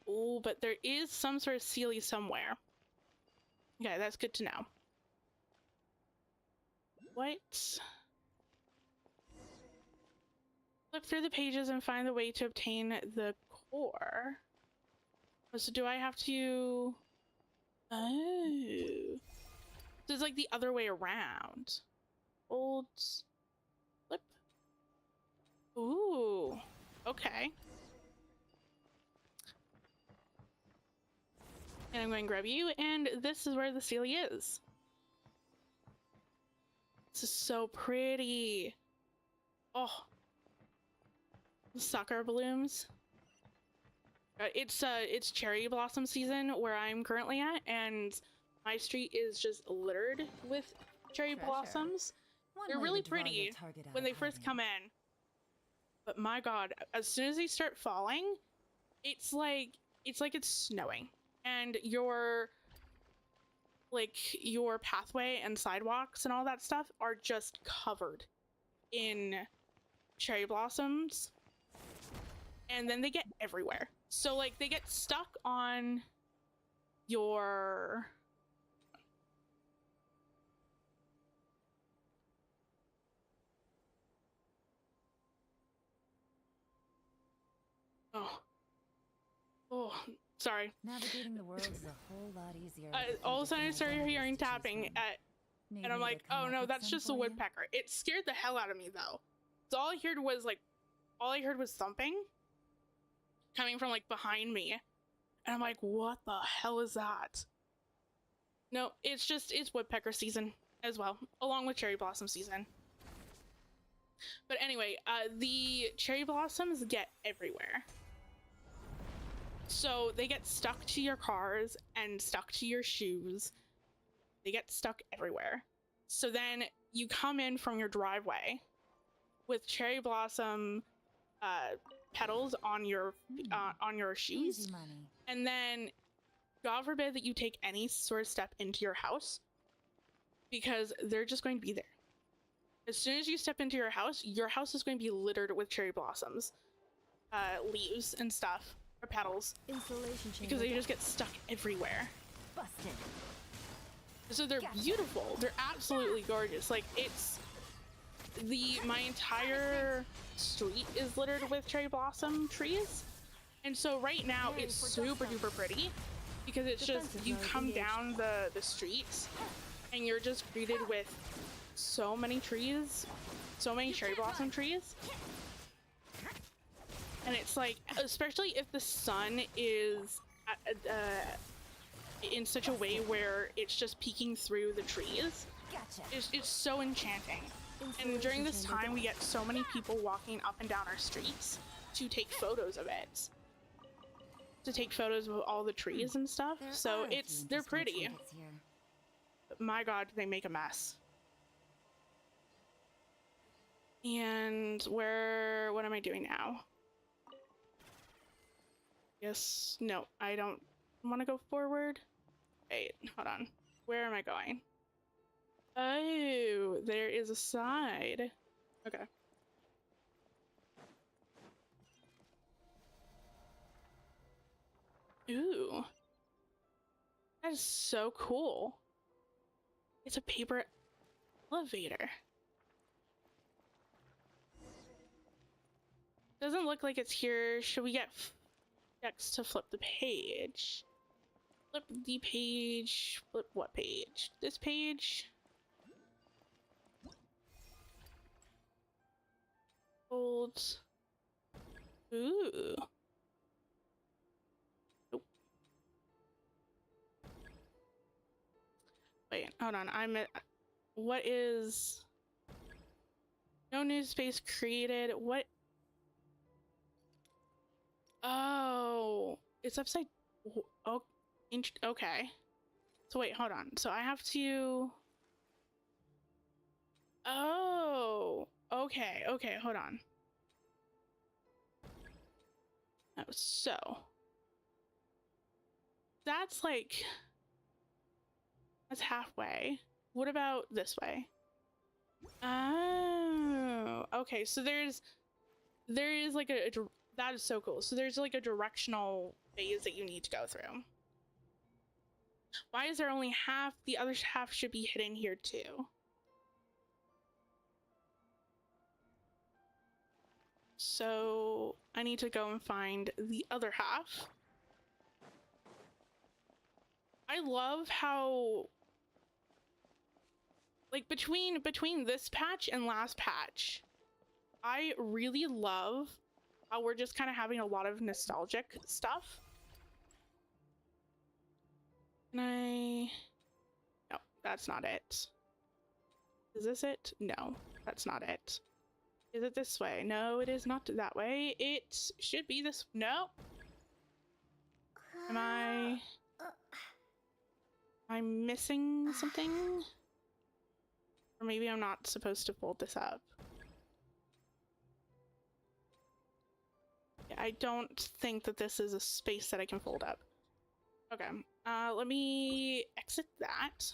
Oh, but there is some sort of Sealy somewhere. Okay, that's good to know. What? Flip through the pages and find the way to obtain the core. So do I have to... Oh. So it's like the other way around. Hold. Flip. Ooh. Okay. And I'm going to grab you, and this is where the Sealy is. This is so pretty. Oh. The soccer blooms. It's cherry blossom season where I'm currently at, and my street is just littered with cherry blossoms. One They're way really to draw your pretty target out when of they first hiding. come in. But my god, as soon as they start falling, it's like it's snowing. And your pathway and sidewalks and all that stuff are just covered in cherry blossoms. And then they get everywhere. So like they get stuck on your oh, sorry. Navigating the world is a whole lot easier. All of a sudden I started hearing tapping and I'm like, oh no, that's just a woodpecker. It scared the hell out of me though. So all I heard was thumping coming from like behind me. And I'm like, what the hell is that? No, it's woodpecker season as well, along with cherry blossom season. But anyway, the cherry blossoms get everywhere. So they get stuck to your cars and stuck to your shoes. They get stuck everywhere. So then you come in from your driveway with cherry blossom petals on your shoes. Easy money. And then God forbid that you take any sort of step into your house, because they're just going to be there. As soon as you step into your house is going to be littered with cherry blossoms, leaves and stuff, or petals, because they just get stuck everywhere. Busted. So they're beautiful. They're absolutely gorgeous. Like my entire street is littered with cherry blossom trees. And so right now it's super duper pretty, because it's just, you come down the streets and you're just greeted with so many trees, so many cherry blossom trees. And it's like, especially if the sun is in such a way where it's just peeking through the trees, it's so enchanting. And during this time we get so many people walking up and down our streets to take photos of it, to take photos of all the trees and stuff. So they're pretty, but my god, they make a mess. And what am I doing now? Yes, no, I don't want to go forward. Wait, hold on. Where am I going? Oh, there is a side. Okay. Ooh. That is so cool. It's a paper elevator. Doesn't look like it's here. Should we get X to flip the page? Flip the page. Flip what page? This page? Hold. Ooh. Nope. Wait, hold on. What is... No new space created. What? Oh, it's upside. Oh, okay. So wait, hold on. So I have to. Oh, okay, hold on. Oh, so that's halfway. What about this way? Oh, okay. So there is like that is so cool. So there's like a directional phase that you need to go through. Why is there only half? The other half should be hidden here too. So I need to go and find the other half. I love how, like, between this patch and last patch, I really love how we're just kind of having a lot of nostalgic stuff. No, that's not it. Is this it? No, that's not it. Is it this way? No, it is not that way. It should be this. No. Am I missing something? Or maybe I'm not supposed to fold this up. Yeah, I don't think that this is a space that I can fold up. Okay, let me exit that.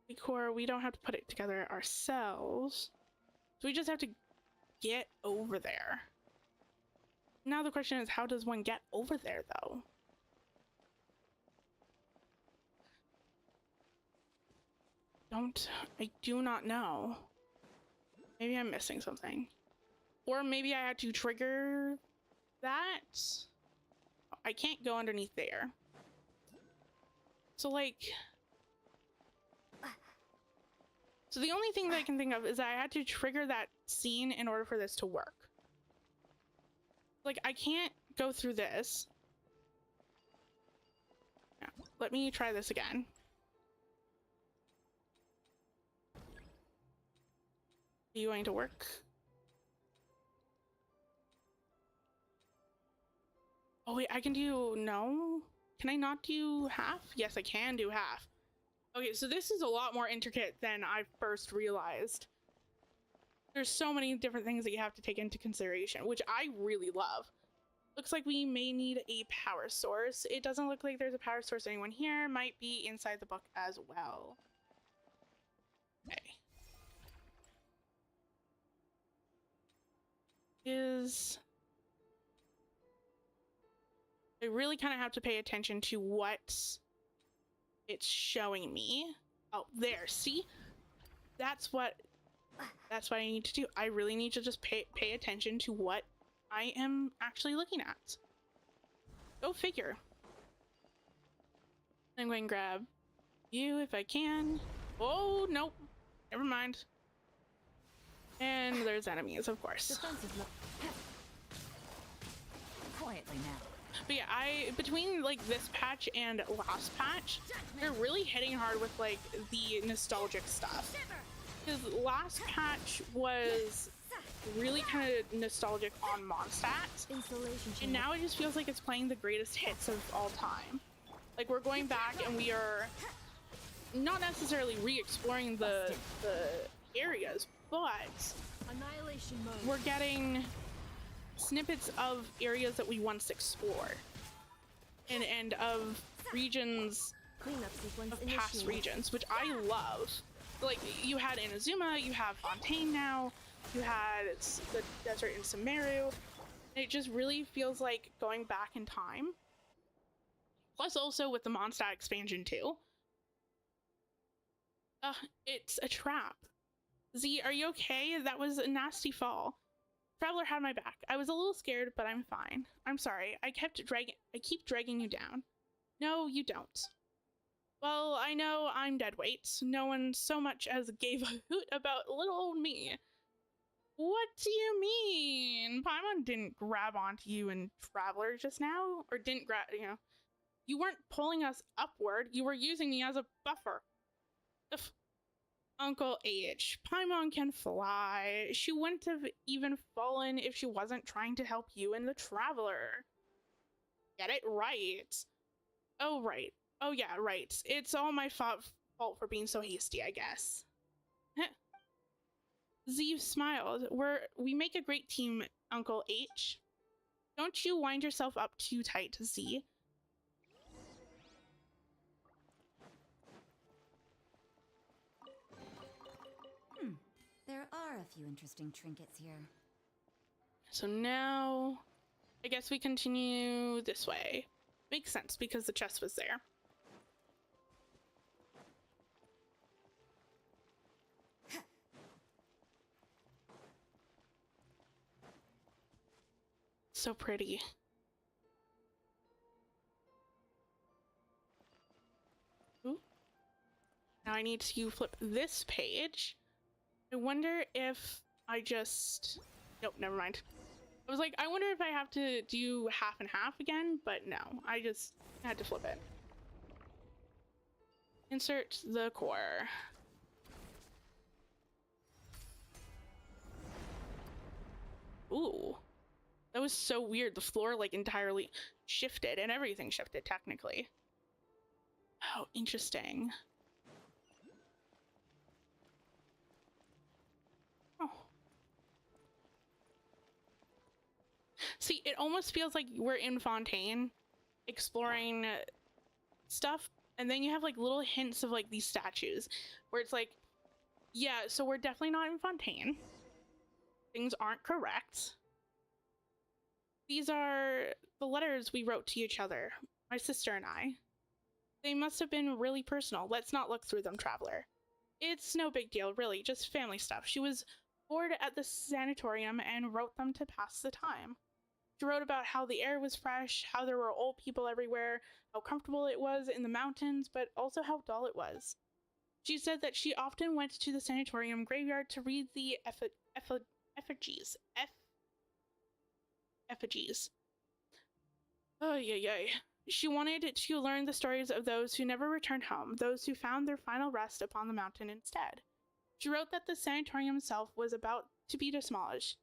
Decor, we don't have to put it together ourselves. So we just have to get over there. Now the question is, how does one get over there, though? I do not know. Maybe I'm missing something. Or maybe I had to trigger that. I can't go underneath there. So like... So the only thing that I can think of is that I had to trigger that scene in order for this to work. Like, I can't go through this. Yeah, let me try this again. Are you going to work? Oh wait, I can do... No? Can I not do half? Yes, I can do half. Okay, so this is a lot more intricate than I first realized. There's so many different things that you have to take into consideration, which I really love. Looks like we may need a power source. It doesn't look like there's a power source anyone here. Might be inside the book as well. Okay. I really kind of have to pay attention to what it's showing me. Oh, there, see? That's what I need to do. I really need to just pay attention to what I am actually looking at. Go figure. I'm going to grab you if I can. Oh, nope. Never mind. And there's enemies, of course. Quietly now. But yeah, between like this patch and last patch, they're really hitting hard with like the nostalgic stuff. Because last patch was really kind of nostalgic on Mondstadt, and now it just feels like it's playing the greatest hits of all time. Like, we're going back and we are not necessarily re-exploring the areas, but we're getting snippets of areas that we once explored, and of regions, of past regions, which I love. Like, you had Inazuma, you have Fontaine now, you had the desert in Sumeru, and it just really feels like going back in time. Plus also with the Mondstadt expansion too. It's a trap. Z, are you okay? That was a nasty fall. Traveler had my back. I was a little scared, but I'm fine. I'm sorry. I keep dragging you down. No, you don't. Well, I know I'm dead weight. No one so much as gave a hoot about little old me. What do you mean? Paimon didn't grab onto you and Traveler just now? Or didn't grab, you know. You weren't pulling us upward. You were using me as a buffer. Ugh. Uncle H. Paimon can fly. She wouldn't have even fallen if she wasn't trying to help you and the Traveler. Get it right. Oh, right. Oh, yeah, right. It's all my fault for being so hasty, I guess. Z smiled. We make a great team, Uncle H. Don't you wind yourself up too tight, Z. There are a few interesting trinkets here. So now, I guess we continue this way. Makes sense because the chest was there. So pretty. Ooh. Now I need to flip this page. I wonder if I just... Nope, never mind. I was like, I wonder if I have to do half and half again, but no, I just had to flip it. Insert the core. Ooh. That was so weird. The floor like entirely shifted and everything shifted technically. Oh, interesting. Oh. See, it almost feels like we're in Fontaine exploring stuff, and then you have like little hints of like these statues where it's like, yeah, so we're definitely not in Fontaine. Things aren't correct. These are the letters we wrote to each other, my sister and I. They must have been really personal. Let's not look through them, Traveler. It's no big deal, really, just family stuff. She was bored at the sanatorium and wrote them to pass the time. She wrote about how the air was fresh, how there were old people everywhere, how comfortable it was in the mountains, but also how dull it was. She said that she often went to the sanatorium graveyard to read the effigies. Effigies. Oh, yeah. She wanted to learn the stories of those who never returned home, those who found their final rest upon the mountain instead. She wrote that the sanatorium itself was about to be demolished.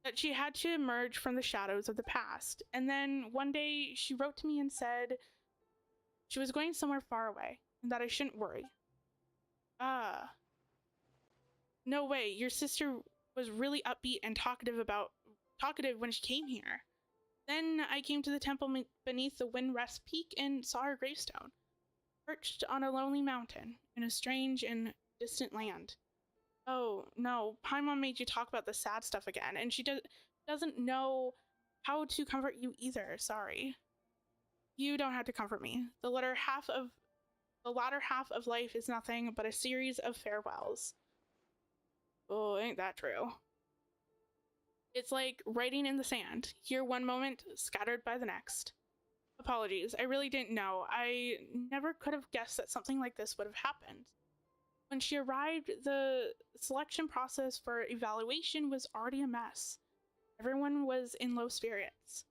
That she had to emerge from the shadows of the past. And then one day she wrote to me and said she was going somewhere far away and that I shouldn't worry. No way. Your sister was really upbeat and talkative when she came here. Then I came to the temple beneath the Windrest Peak and saw her gravestone, perched on a lonely mountain in a strange and distant land. Oh, no, Paimon made you talk about the sad stuff again, and she doesn't know how to comfort you either, sorry. You don't have to comfort me. The latter half of life is nothing but a series of farewells. Oh, ain't that true? It's like writing in the sand, here one moment, scattered by the next. Apologies, I really didn't know. I never could have guessed that something like this would have happened. When she arrived, the selection process for evaluation was already a mess. Everyone was in low spirits.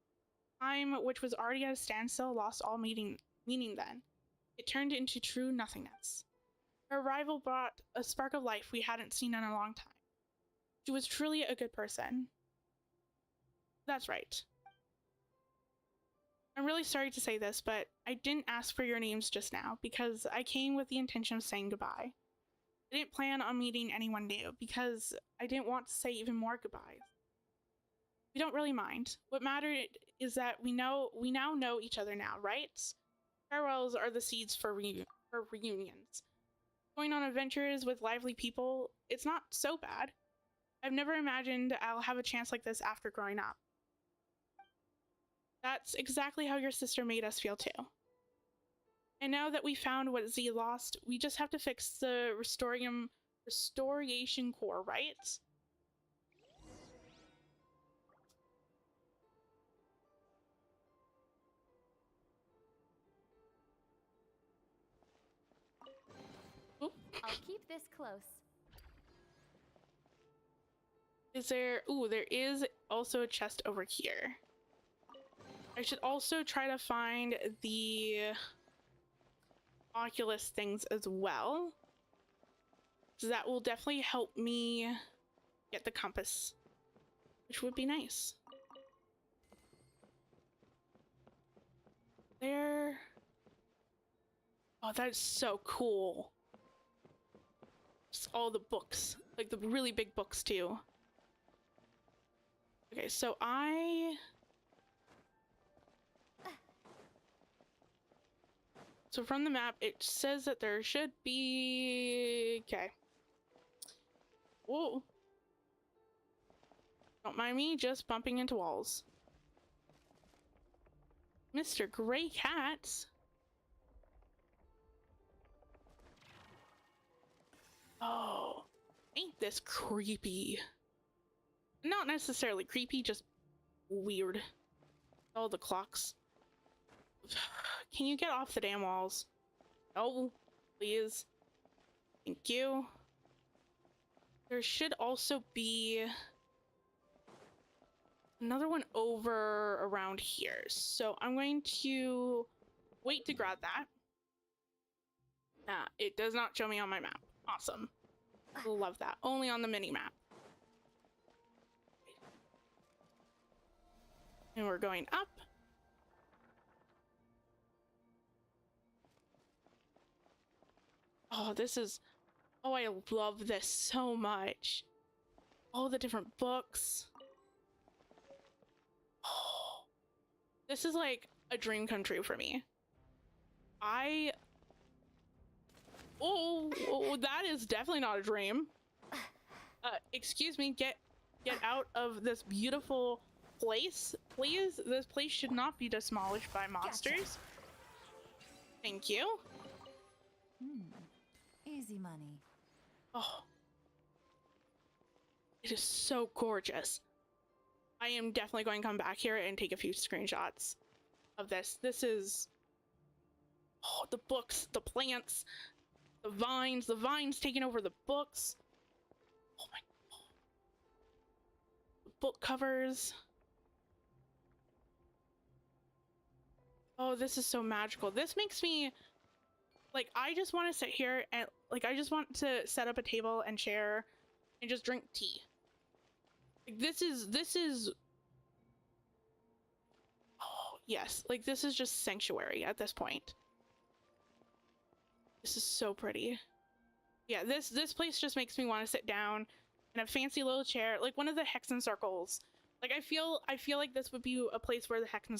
Time, which was already at a standstill, lost all meaning then. It turned into true nothingness. Her arrival brought a spark of life we hadn't seen in a long time. She was truly a good person. That's right. I'm really sorry to say this, but I didn't ask for your names just now because I came with the intention of saying goodbye. I didn't plan on meeting anyone new because I didn't want to say even more goodbyes. We don't really mind. What mattered is that we now know each other now, right? Farewells are the seeds for reunions. Going on adventures with lively people, it's not so bad. I've never imagined I'll have a chance like this after growing up. That's exactly how your sister made us feel too. And now that we found what Z lost, we just have to fix the restoration core, right? Oop. I'll keep this close. Is there... Ooh, there is also a chest over here. I should also try to find the Oculus things as well. So that will definitely help me get the compass, which would be nice. There. Oh, that's so cool. Just all the books, like the really big books too. Okay, so So from the map, it says that there should be... Okay. Whoa. Don't mind me just bumping into walls. Mr. Gray Cat. Oh, ain't this creepy? Not necessarily creepy, just weird. All the clocks. Can you get off the damn walls? Oh, please. Thank you. There should also be another one over around here. So I'm going to wait to grab that. It does not show me on my map. Awesome. Love that. Only on the mini map. And we're going up. Oh, this is... Oh, I love this so much. All the different books. Oh, this is like a dream come true for me. Oh, that is definitely not a dream. Excuse me, get out of this beautiful place, please. This place should not be demolished by monsters. Gotcha. Thank you. Easy money. Oh, it is so gorgeous. I am definitely going to come back here and take a few screenshots of this. This is... Oh, the books, the plants, the vines taking over the books. Oh my... Oh. The book covers. Oh, this is so magical. This makes me... Like, I just want to sit here and... Like, I just want to set up a table and chair and just drink tea. Like, this is... Oh, yes. Like, this is just sanctuary at this point. This is so pretty. Yeah, this place just makes me want to sit down in a fancy little chair, like one of the Hexen circles. Like, I feel like this would be a place where the Hexen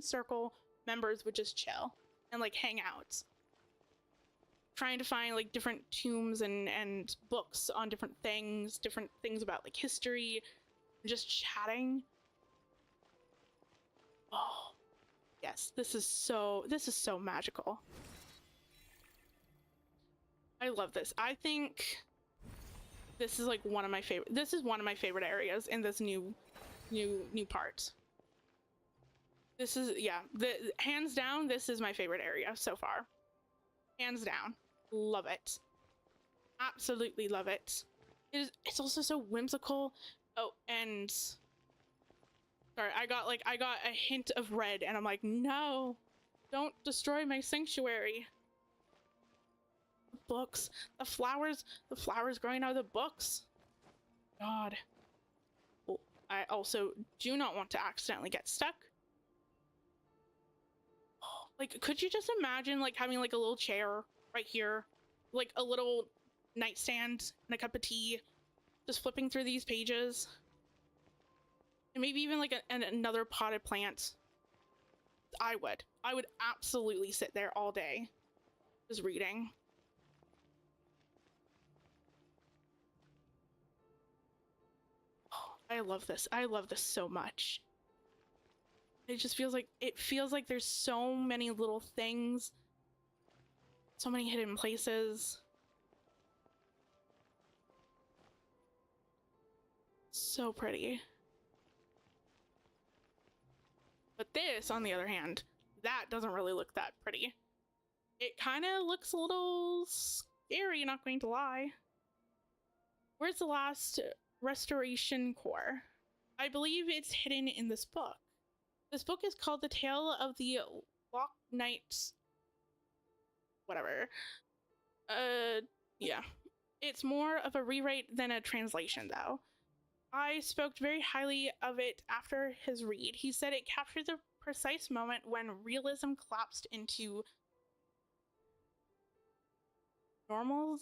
circle members would just chill and like hang out, trying to find like different tombs and books on different things about like history, just chatting. Oh, yes, this is so magical. I love this. I think this is like one of my favorite areas in this new part. This is, yeah, hands down, this is my favorite area so far. Hands down. Love it. Absolutely love it. It's also so whimsical. Oh, and sorry, I got a hint of red and I'm like, no, don't destroy my sanctuary. The books, the flowers growing out of the books. God. Oh, I also do not want to accidentally get stuck. Oh, like, could you just imagine like having like a little chair right here, like a little nightstand and a cup of tea, just flipping through these pages, and maybe even like another potted plant. I would absolutely sit there all day just reading. Oh, I love this so much. It just feels like there's so many little things, so many hidden places. So pretty. But this, on the other hand, that doesn't really look that pretty. It kind of looks a little scary, not going to lie. Where's the last restoration core? I believe it's hidden in this book. This book is called The Tale of the Lock Knights. Whatever. Yeah. It's more of a rewrite than a translation, though. I spoke very highly of it after his read. He said it captured the precise moment when realism collapsed into normalism?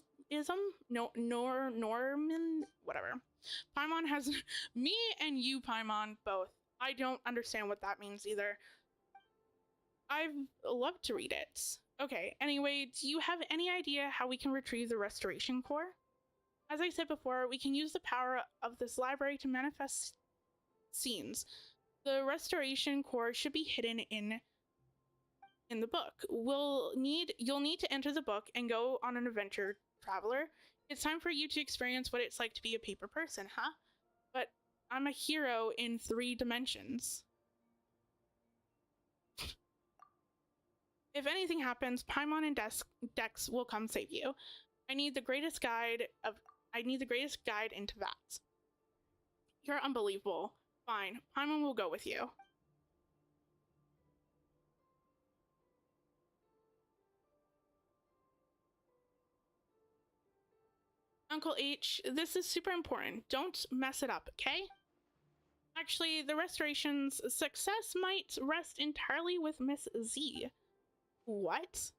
Norman? Whatever. Paimon has... Me and you, Paimon, both. I don't understand what that means either. I'd love to read it. Okay, anyway, do you have any idea how we can retrieve the restoration core? As I said before, we can use the power of this library to manifest scenes. The restoration core should be hidden in the book. You'll need to enter the book and go on an adventure, traveler. It's time for you to experience what it's like to be a paper person, huh? But I'm a hero in 3 dimensions. If anything happens, Paimon and Dex will come save you. I need the greatest guide into that. You're unbelievable. Fine, Paimon will go with you. Uncle H, this is super important. Don't mess it up, okay? Actually, the restoration's success might rest entirely with Miss Z. What?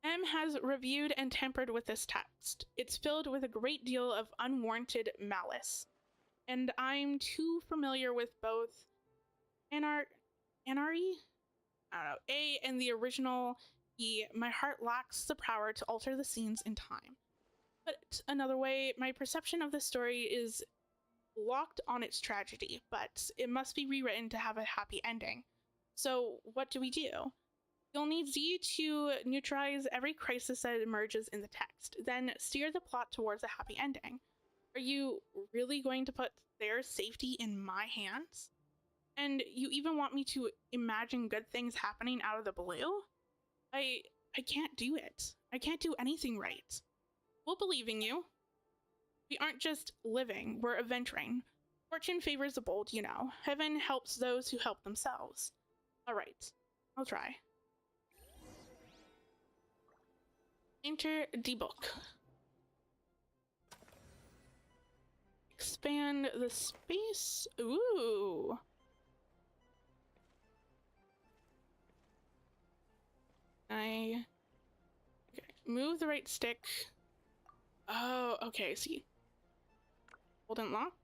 M has reviewed and tampered with this text. It's filled with a great deal of unwarranted malice. And I'm too familiar with both NRE? I don't know, A and the original E. My heart lacks the power to alter the scenes in time. But another way, my perception of the story is locked on its tragedy, but it must be rewritten to have a happy ending. So what do we do? You'll need Z to neutralize every crisis that emerges in the text, then steer the plot towards a happy ending. Are you really going to put their safety in my hands? And you even want me to imagine good things happening out of the blue? I can't do it. I can't do anything right. We'll believe in you. We aren't just living, we're adventuring. Fortune favors the bold, you know. Heaven helps those who help themselves. Alright, I'll try. Enter the book. Expand the space. Ooh. Okay. Move the right stick. Oh, okay, see. Hold and lock.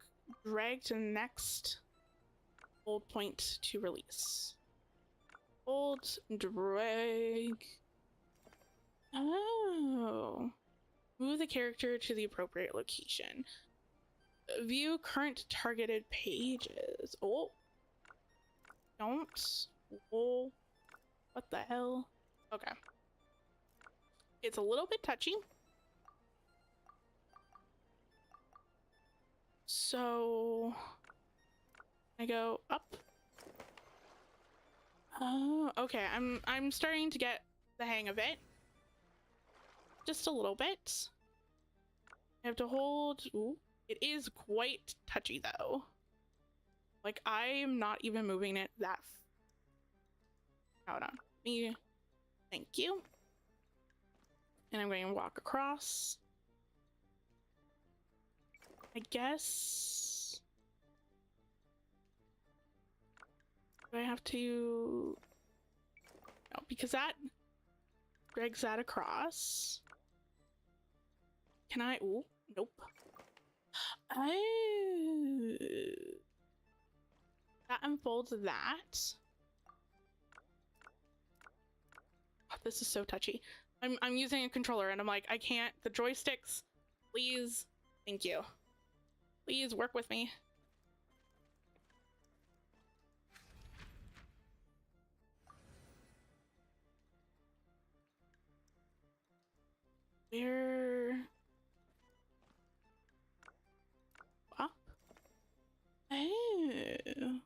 Drag to the next. Hold point to release. Hold, drag. Oh. Move the character to the appropriate location. View current targeted pages. Oh. Don't. Oh. What the hell? Okay. It's a little bit touchy. So I go up. Oh, okay. I'm starting to get the hang of it. Just a little bit. I have to hold. Ooh, it is quite touchy though. Like I'm not even moving it that. Hold on. Me. Thank you. And I'm going to walk across. I guess. Do I have to? No, because that drags that across. Can I? Ooh, nope. Oh. That unfolds that. Oh, this is so touchy. I'm using a controller and I'm like, I can't. The joysticks, please. Thank you. Please work with me. Where? Up? Oh.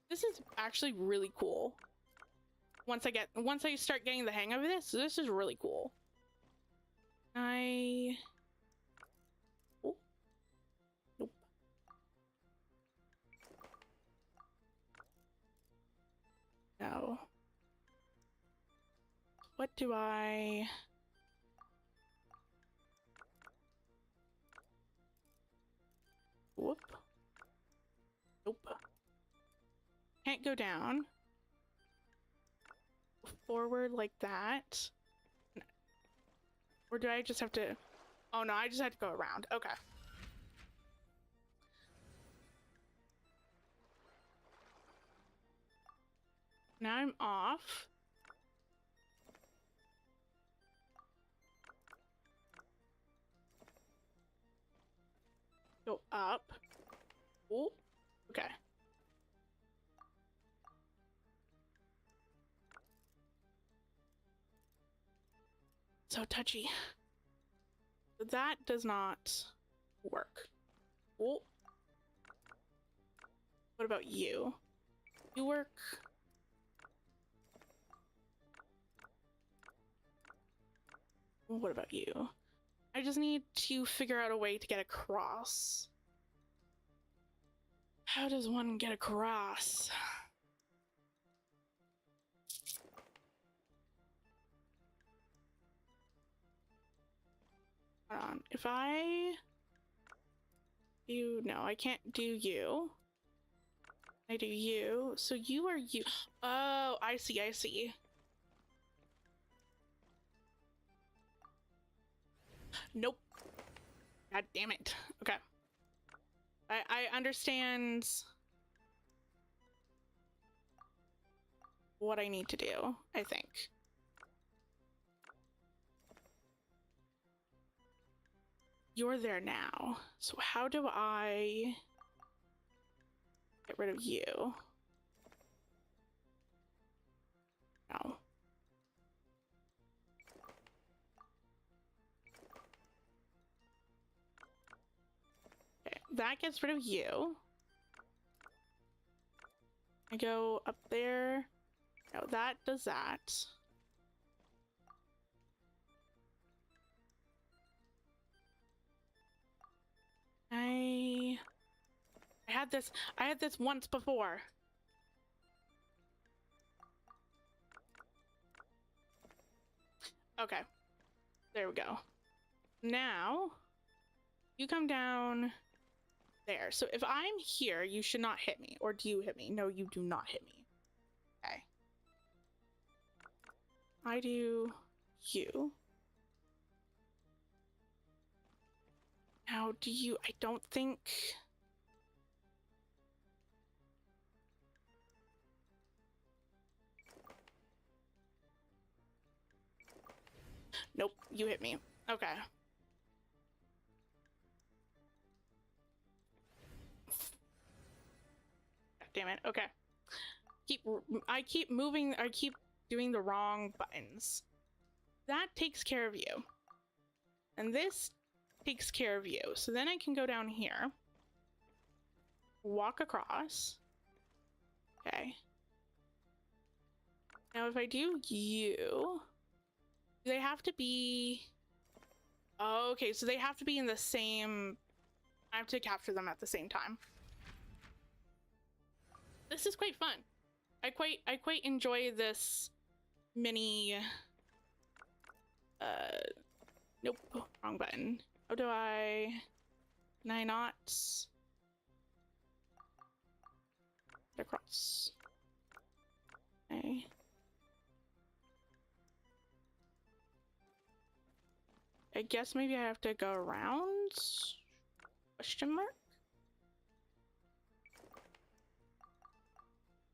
This is actually really cool. Once I start getting the hang of this is really cool. Oh. Nope. No. What do I... Whoop. Nope. Can't go down. Forward like that. Or do I just have to... Oh no, I just have to go around. Okay. Now I'm off. Go up. Oh, okay. So touchy. That does not work. Oh. What about you? You work? What about you? I just need to figure out a way to get across. How does one get across? Hold on. If I You, no, I can't do you. I do you. So you are you. Oh, I see, I see. Nope. God damn it. Okay. I understand what I need to do, I think. You're there now. So how do I get rid of you? No. Okay, that gets rid of you. I go up there. No, that does that. I had this once before. Okay. There we go. Now you come down there. So if I'm here, you should not hit me. Or do you hit me? No, you do not hit me. Okay. I do you. Now do you, I don't think. Nope, you hit me. Okay. God damn it. Okay. I keep moving, I keep doing the wrong buttons. That takes care of you. And this takes care of you. So then I can go down here. Walk across. Okay. Now if I do you, they have to be... Oh, okay, so they have to be in the same... I have to capture them at the same time. This is quite fun. I quite enjoy this mini... Nope, wrong button. How do I... Can I not... Get across. Okay. I guess maybe I have to go around? Question mark?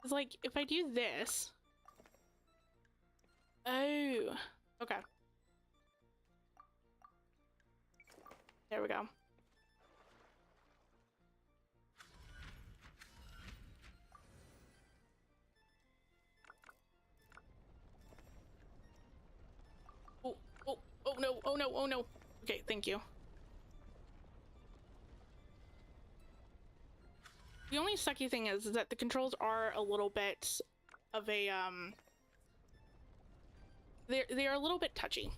It's like, if I do this... Oh, okay. There we go. Oh, oh, oh no, oh no, oh no. Okay, thank you. The only sucky thing is that the controls are a little bit of a, they are a little bit touchy.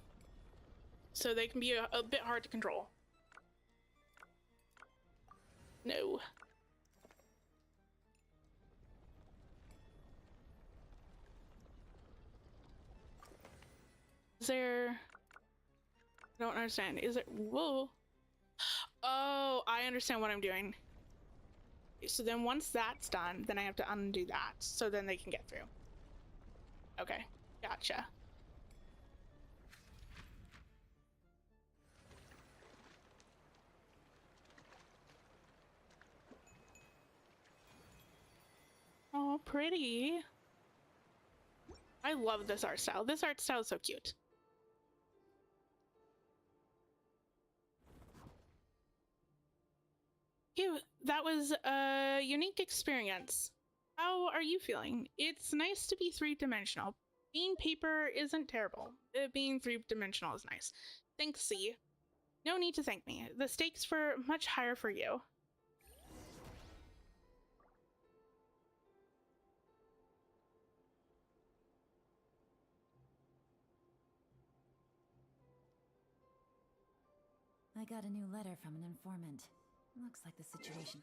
So they can be a bit hard to control. No. Is there... I don't understand. Is it... Whoa. Oh, I understand what I'm doing. So then once that's done, then I have to undo that. So then they can get through. Okay. Gotcha. Oh, pretty. I love this art style. This art style is so cute. Phew, that was a unique experience. How are you feeling? It's nice to be three-dimensional. Being paper isn't terrible. Being three-dimensional is nice. Thanks, C. No need to thank me. The stakes were much higher for you. I got a new letter from an informant. Looks like the situation.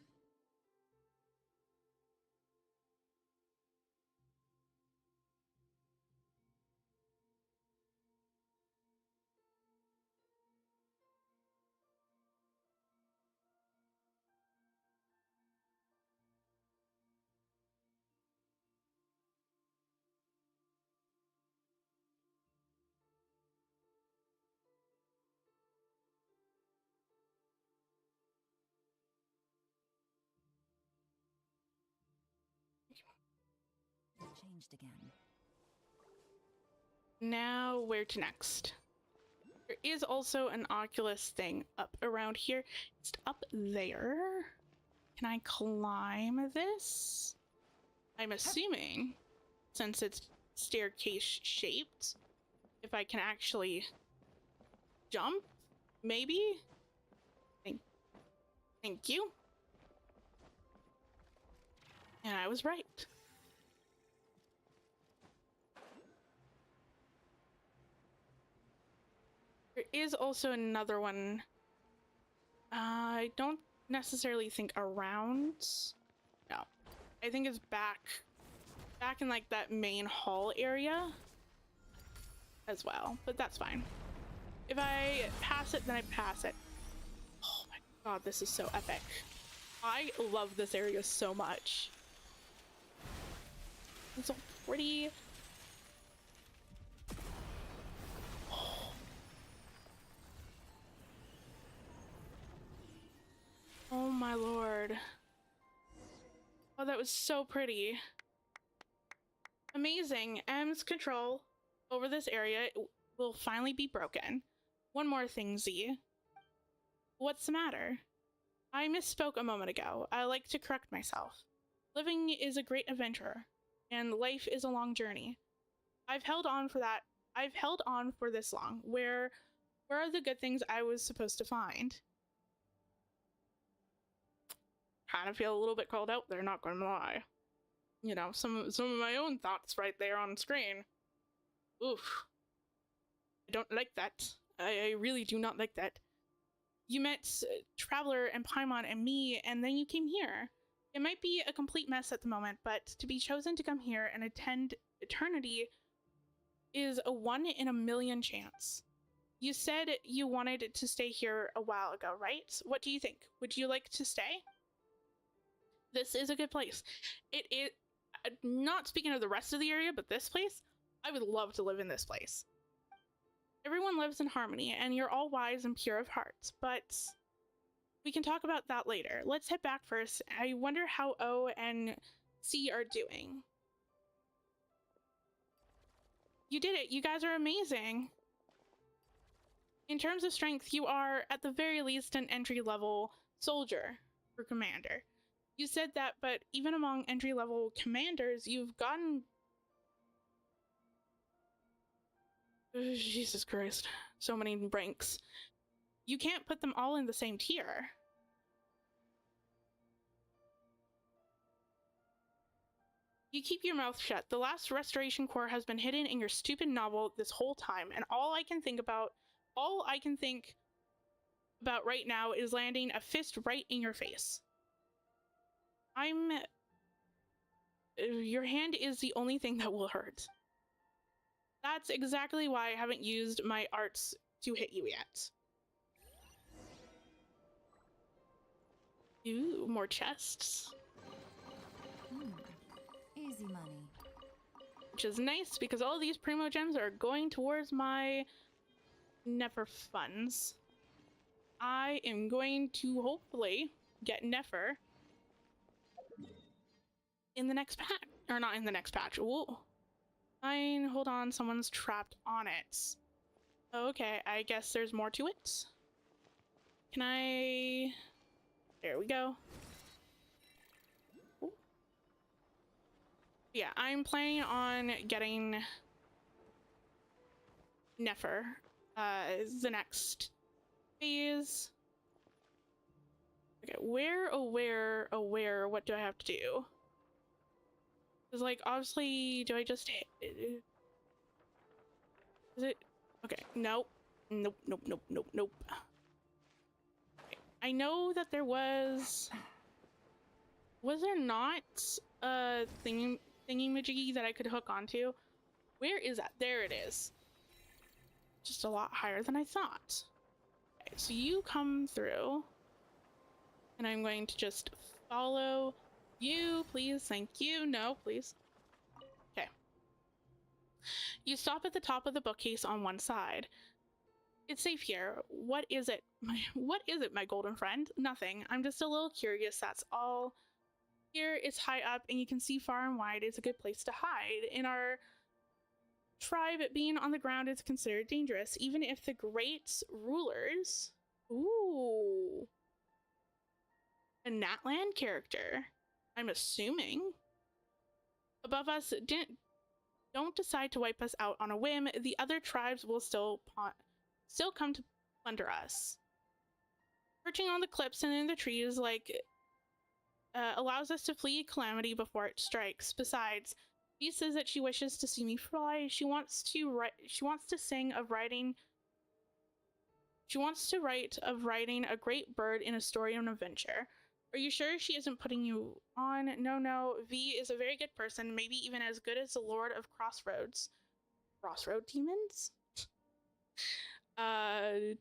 changed again. Now, where to next? There is also an Oculus thing up around here. It's up there. Can I climb this? I'm assuming, since it's staircase shaped, if I can actually jump, maybe? Thank you. And I was right. There is also another one. I don't necessarily think around. No. I think it's back in like that main hall area as well, but that's fine. If I pass it, then I pass it. Oh my god, this is so epic. I love this area so much. It's so pretty. Oh my lord. Oh, that was so pretty. Amazing. M's control over this area will finally be broken. One more thing, Z. What's the matter? I misspoke a moment ago. I like to correct myself. Living is a great adventure, and life is a long journey. I've held on for that. I've held on for this long. Where are the good things I was supposed to find? Kind of feel a little bit called out there, not gonna lie. You know, some of my own thoughts right there on screen. Oof. I don't like that. I really do not like that. You met Traveler and Paimon and me, and then you came here. It might be a complete mess at the moment, but to be chosen to come here and attend eternity is a 1 in a million chance. You said you wanted to stay here a while ago, right? What do you think? Would you like to stay? This is a good place. It is, not speaking of the rest of the area, but this place, I would love to live in this place. Everyone lives in harmony, and you're all wise and pure of heart, but we can talk about that later. Let's head back first. I wonder how O and C are doing. You did it. You guys are amazing. In terms of strength, you are, at the very least, an entry-level soldier or commander. You said that, but even among entry-level commanders, you've gotten... Jesus Christ. So many ranks. You can't put them all in the same tier. You keep your mouth shut. The last Restoration Corps has been hidden in your stupid novel this whole time, and all I can think about right now is landing a fist right in your face. Your hand is the only thing that will hurt. That's exactly why I haven't used my arts to hit you yet. Ooh, more chests. Easy money. Which is nice because all these Primo Gems are going towards my Nefer funds. I am going to hopefully get Nefer in the next patch. Or not in the next patch. Whoa. Fine, hold on, someone's trapped on it. Okay, I guess there's more to it. Can I... There we go. Ooh. Yeah, I'm planning on getting Nefer the next phase. Okay, where, what do I have to do? Because, like, obviously, do I just hit... Is it... Okay, nope. Nope, nope, nope, nope, nope. Okay. I know that there was... Was there not a thingy-majiggy that I could hook onto? Where is that? There it is. Just a lot higher than I thought. Okay, so you come through. And I'm going to just follow... You, please, thank you. No, please. Okay. You stop at the top of the bookcase on one side. It's safe here. What is it? What is it, my golden friend? Nothing. I'm just a little curious, that's all. Here it's high up and you can see far and wide. It's a good place to hide. In our tribe, being on the ground is considered dangerous, even if the great rulers. Ooh. A Natland character, I'm assuming. Above us, don't decide to wipe us out on a whim. The other tribes will still come to plunder us. Perching on the cliffs and in the trees, allows us to flee calamity before it strikes. Besides, she says that she wishes to see me fly. She wants to write of riding a great bird in a story of an adventure. Are you sure she isn't putting you on? No. V is a very good person, maybe even as good as the Lord of Crossroads. Crossroad demons?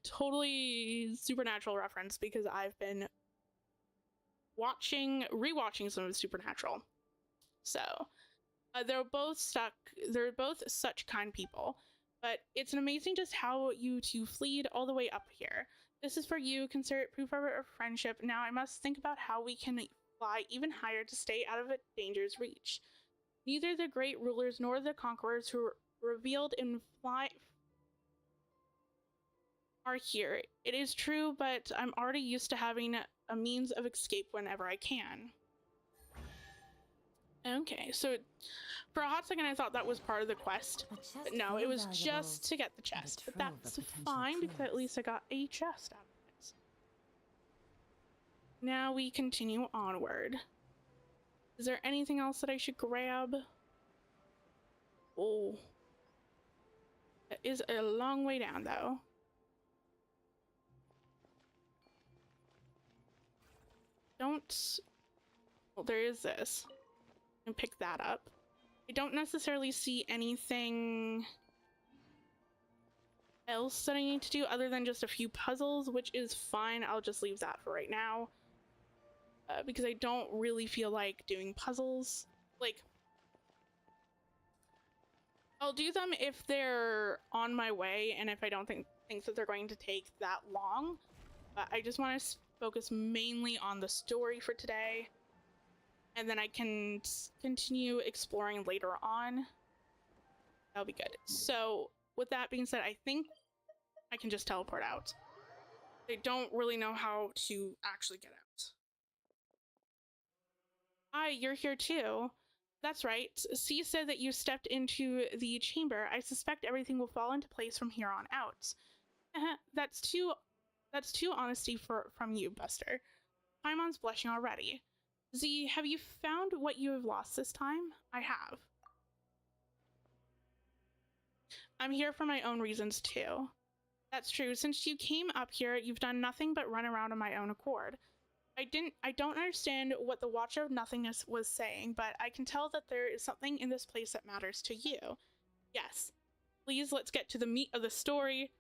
Totally supernatural reference because I've been rewatching some of Supernatural. So, they're both such kind people, but it's amazing just how you two fleed all the way up here. This is for you, consider it proof of our friendship. Now I must think about how we can fly even higher to stay out of a danger's reach. Neither the great rulers nor the conquerors who revealed in fly are here. It is true, but I'm already used to having a means of escape whenever I can. Okay, so for a hot second I thought that was part of the quest, but no, it was just to get the chest, but that's fine because at least I got a chest out of it. Now we continue onward. Is there anything else that I should grab? Oh, that is a long way down though. Well, there is this. And pick that up. I don't necessarily see anything else that I need to do other than just a few puzzles, which is fine. I'll just leave that for right now. Because I don't really feel like doing puzzles. Like, I'll do them if they're on my way and if I don't think that they're going to take that long. But I just want to focus mainly on the story for today. And then I can continue exploring later on. That'll be good. So with that being said, I think I can just teleport out. I don't really know how to actually get out. Hi, you're here too. That's right. C said that you stepped into the chamber. I suspect everything will fall into place from here on out. That's too honesty from you, Buster. Paimon's blushing already. Z, have you found what you have lost this time? I have. I'm here for my own reasons too. That's true. Since you came up here, you've done nothing but run around on my own accord. I don't understand what the Watcher of Nothingness was saying, but I can tell that there is something in this place that matters to you. Yes. Please, let's get to the meat of the story.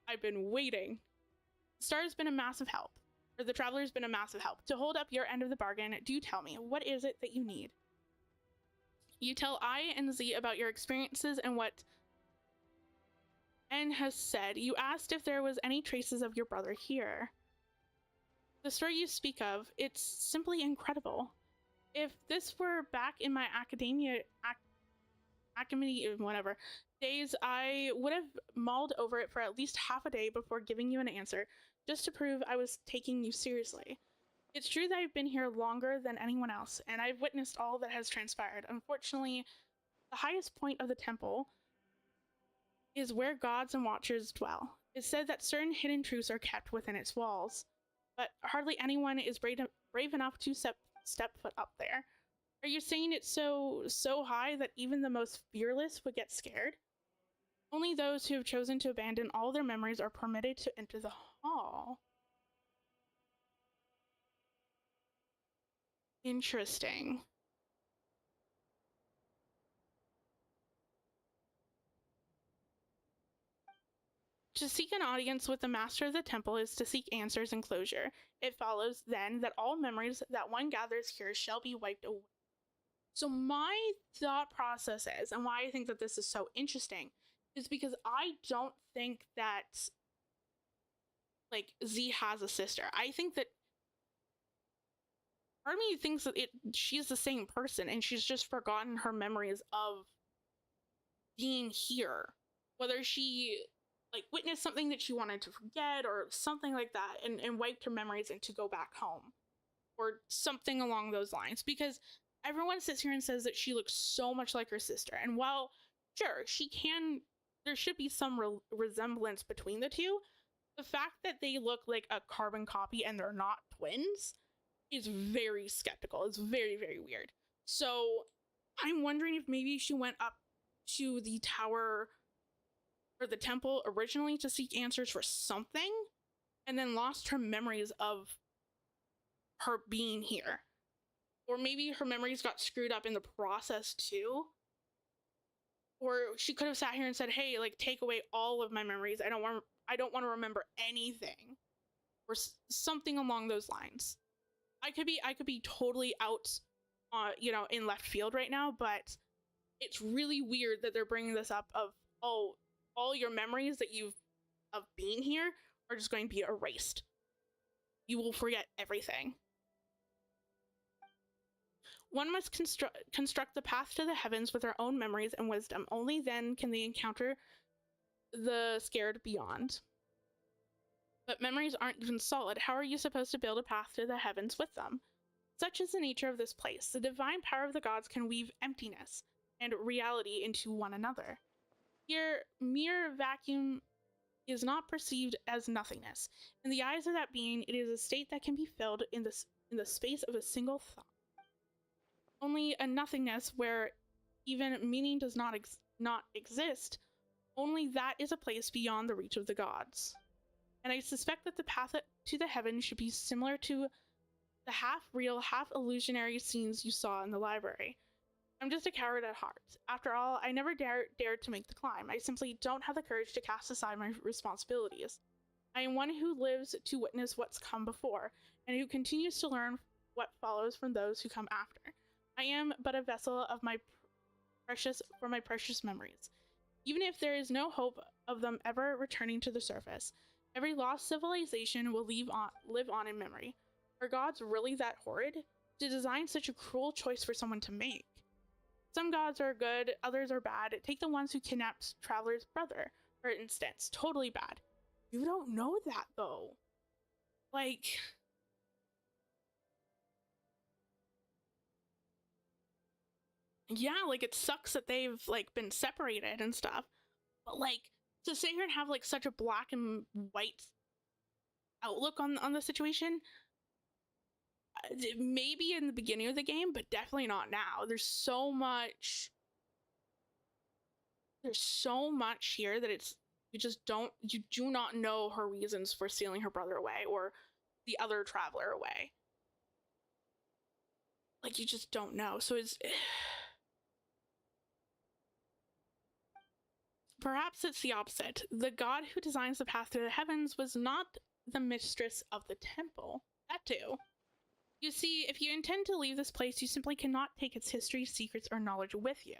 I've been waiting. The Star's been a massive help. Or the Traveler's been a massive help. To hold up your end of the bargain, do tell me, what is it that you need? You tell I and Z about your experiences and what N has said. You asked if there was any traces of your brother here. The story you speak of, it's simply incredible. If this were back in my academia days, I would have mulled over it for at least half a day before giving you an answer, just to prove I was taking you seriously. It's true that I've been here longer than anyone else, and I've witnessed all that has transpired. Unfortunately, the highest point of the temple is where gods and watchers dwell. It's said that certain hidden truths are kept within its walls, but hardly anyone is brave enough to step foot up there. Are you saying it's so high that even the most fearless would get scared? Only those who have chosen to abandon all their memories are permitted to enter the hall. Interesting. To seek an audience with the master of the temple is to seek answers and closure. It follows, then, that all memories that one gathers here shall be wiped away. So my thought process is, and why I think that this is so interesting, is because I don't think that, like, Z has a sister. I think that part of me thinks that she's the same person and she's just forgotten her memories of being here. Whether she like witnessed something that she wanted to forget or something like that and wiped her memories and to go back home. Or something along those lines. Because everyone sits here and says that she looks so much like her sister. And while, sure, there should be some resemblance between the two, the fact that they look like a carbon copy and they're not twins is very skeptical. It's very, very weird. So I'm wondering if maybe she went up to the tower or the temple originally to seek answers for something and then lost her memories of her being here. Or maybe her memories got screwed up in the process too. Or she could have sat here and said, hey, like, take away all of my memories. I don't want to remember anything. Or something along those lines. I could be totally out, in left field right now, but it's really weird that they're bringing this up of, oh, all your memories that you've of being here are just going to be erased. You will forget everything. One must construct the path to the heavens with their own memories and wisdom. Only then can they encounter the scared beyond. But memories aren't even solid. How are you supposed to build a path to the heavens with them? Such is the nature of this place. The divine power of the gods can weave emptiness and reality into one another. Here, mere vacuum is not perceived as nothingness. In the eyes of that being, it is a state that can be filled in the space of a single thought. Only a nothingness where even meaning does not exist, only that is a place beyond the reach of the gods. And I suspect that the path to the heavens should be similar to the half-real, half-illusionary scenes you saw in the library. I'm just a coward at heart. After all, I never dared to make the climb. I simply don't have the courage to cast aside my responsibilities. I am one who lives to witness what's come before, and who continues to learn what follows from those who come after. I am but a vessel of my precious memories. Even if there is no hope of them ever returning to the surface, every lost civilization will live on in memory. Are gods really that horrid? To design such a cruel choice for someone to make? Some gods are good, others are bad. Take the ones who kidnapped Traveler's brother, for instance. Totally bad. You don't know that, though. Like... yeah, like, it sucks that they've, like, been separated and stuff. But, like, to sit here and have, like, such a black and white outlook on the situation, maybe in the beginning of the game, but definitely not now. There's so much here that you do not know her reasons for stealing her brother away or the other traveler away. Like, you just don't know. So perhaps it's the opposite. The god who designs the path to the heavens was not the mistress of the temple. That too. You see, if you intend to leave this place, you simply cannot take its history, secrets, or knowledge with you.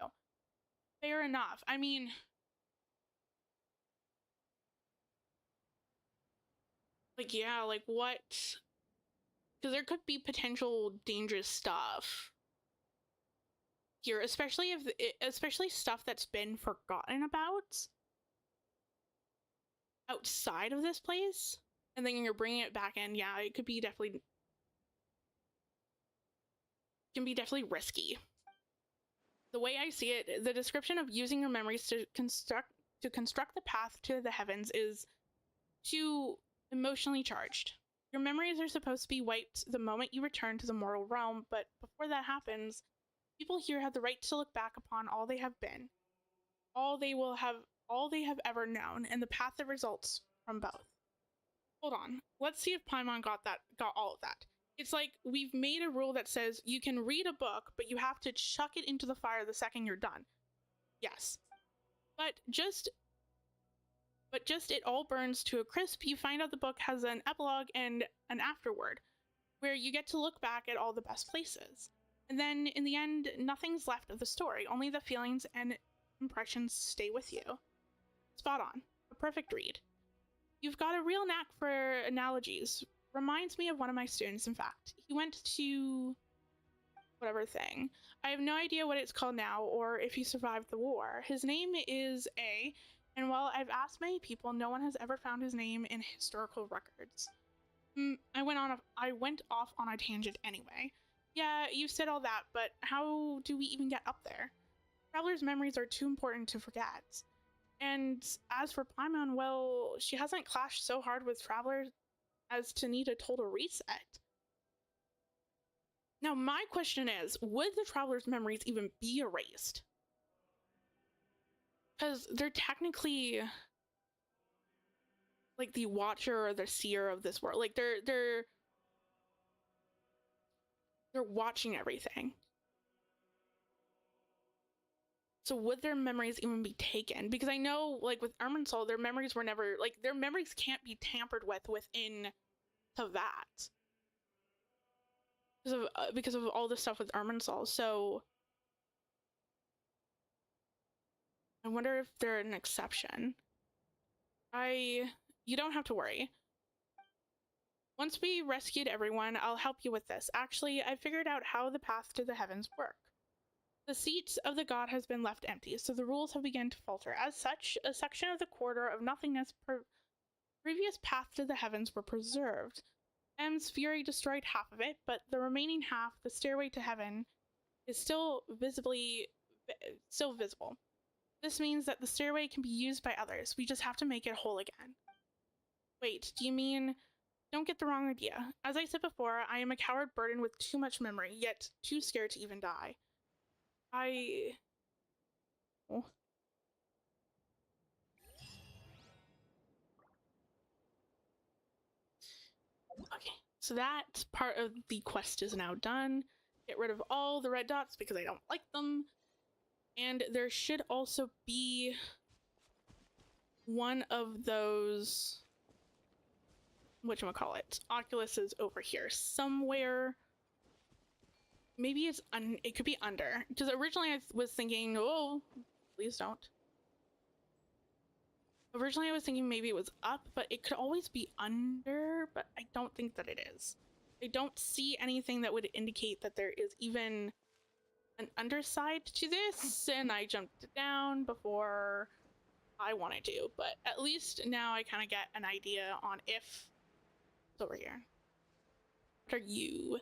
Fair enough. I mean... like, yeah, like, what? Because there could be potential dangerous stuff here, especially stuff that's been forgotten about outside of this place, and then you're bringing it back in. Yeah, it could be definitely risky. The way I see it, the description of using your memories to construct the path to the heavens is too emotionally charged. Your memories are supposed to be wiped the moment you return to the mortal realm, but before that happens, people here have the right to look back upon all they have been, all they have ever known, and the path that results from both. Hold on, let's see if Paimon got all of that. It's like we've made a rule that says you can read a book, but you have to chuck it into the fire the second you're done. Yes. But just it all burns to a crisp. You find out the book has an epilogue and an afterword, where you get to look back at all the best places. And then, in the end, nothing's left of the story. Only the feelings and impressions stay with you. Spot on. A perfect read. You've got a real knack for analogies. reminds me of one of my students, in fact. He went to whatever thing. I have no idea what it's called now or if he survived the war. His name is A, and while I've asked many people, no one has ever found his name in historical records. I went off on a tangent anyway. Yeah, you said all that, but how do we even get up there? Traveler's memories are too important to forget. And as for Paimon, well, she hasn't clashed so hard with Traveler as to need a total reset. Now, my question is, would the Traveler's memories even be erased? Because they're technically like the watcher or the seer of this world. Like they're watching everything. So would their memories even be taken? Because I know, like with Irminsul, their memories were never, like, their memories can't be tampered with within Teyvat. Because of all the stuff with Irminsul. So I wonder if they're an exception. You don't have to worry. Once we rescued everyone, I'll help you with this. Actually, I figured out how the path to the heavens work. The seat of the god has been left empty, so the rules have begun to falter. As such, a section of the corridor of nothingness previous path to the heavens were preserved. M's fury destroyed half of it, but the remaining half, the stairway to heaven, is still visible. This means that the stairway can be used by others. We just have to make it whole again. Wait, do you mean... Don't get the wrong idea. As I said before, I am a coward burdened with too much memory, yet too scared to even die. Oh. Okay, so that part of the quest is now done. Get rid of all the red dots because I don't like them. And there should also be one of those... whatchamacallit, Oculuses over here somewhere. Maybe it's it could be under, because originally I was thinking, oh, please don't. Originally I was thinking maybe it was up, but it could always be under, but I don't think that it is. I don't see anything that would indicate that there is even an underside to this, and I jumped it down before I wanted to, but at least now I kind of get an idea on if it's over here. What are you?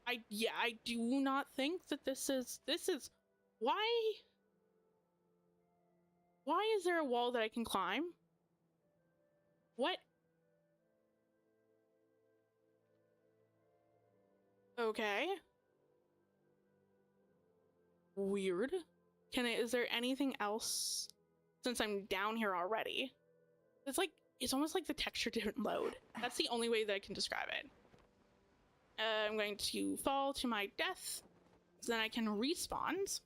I do not think that this is why is there a wall that I can climb? What? Okay. Weird. Is there anything else since I'm down here already? It's almost like the texture didn't load. That's the only way that I can describe it. I'm going to fall to my death, so then I can respawn.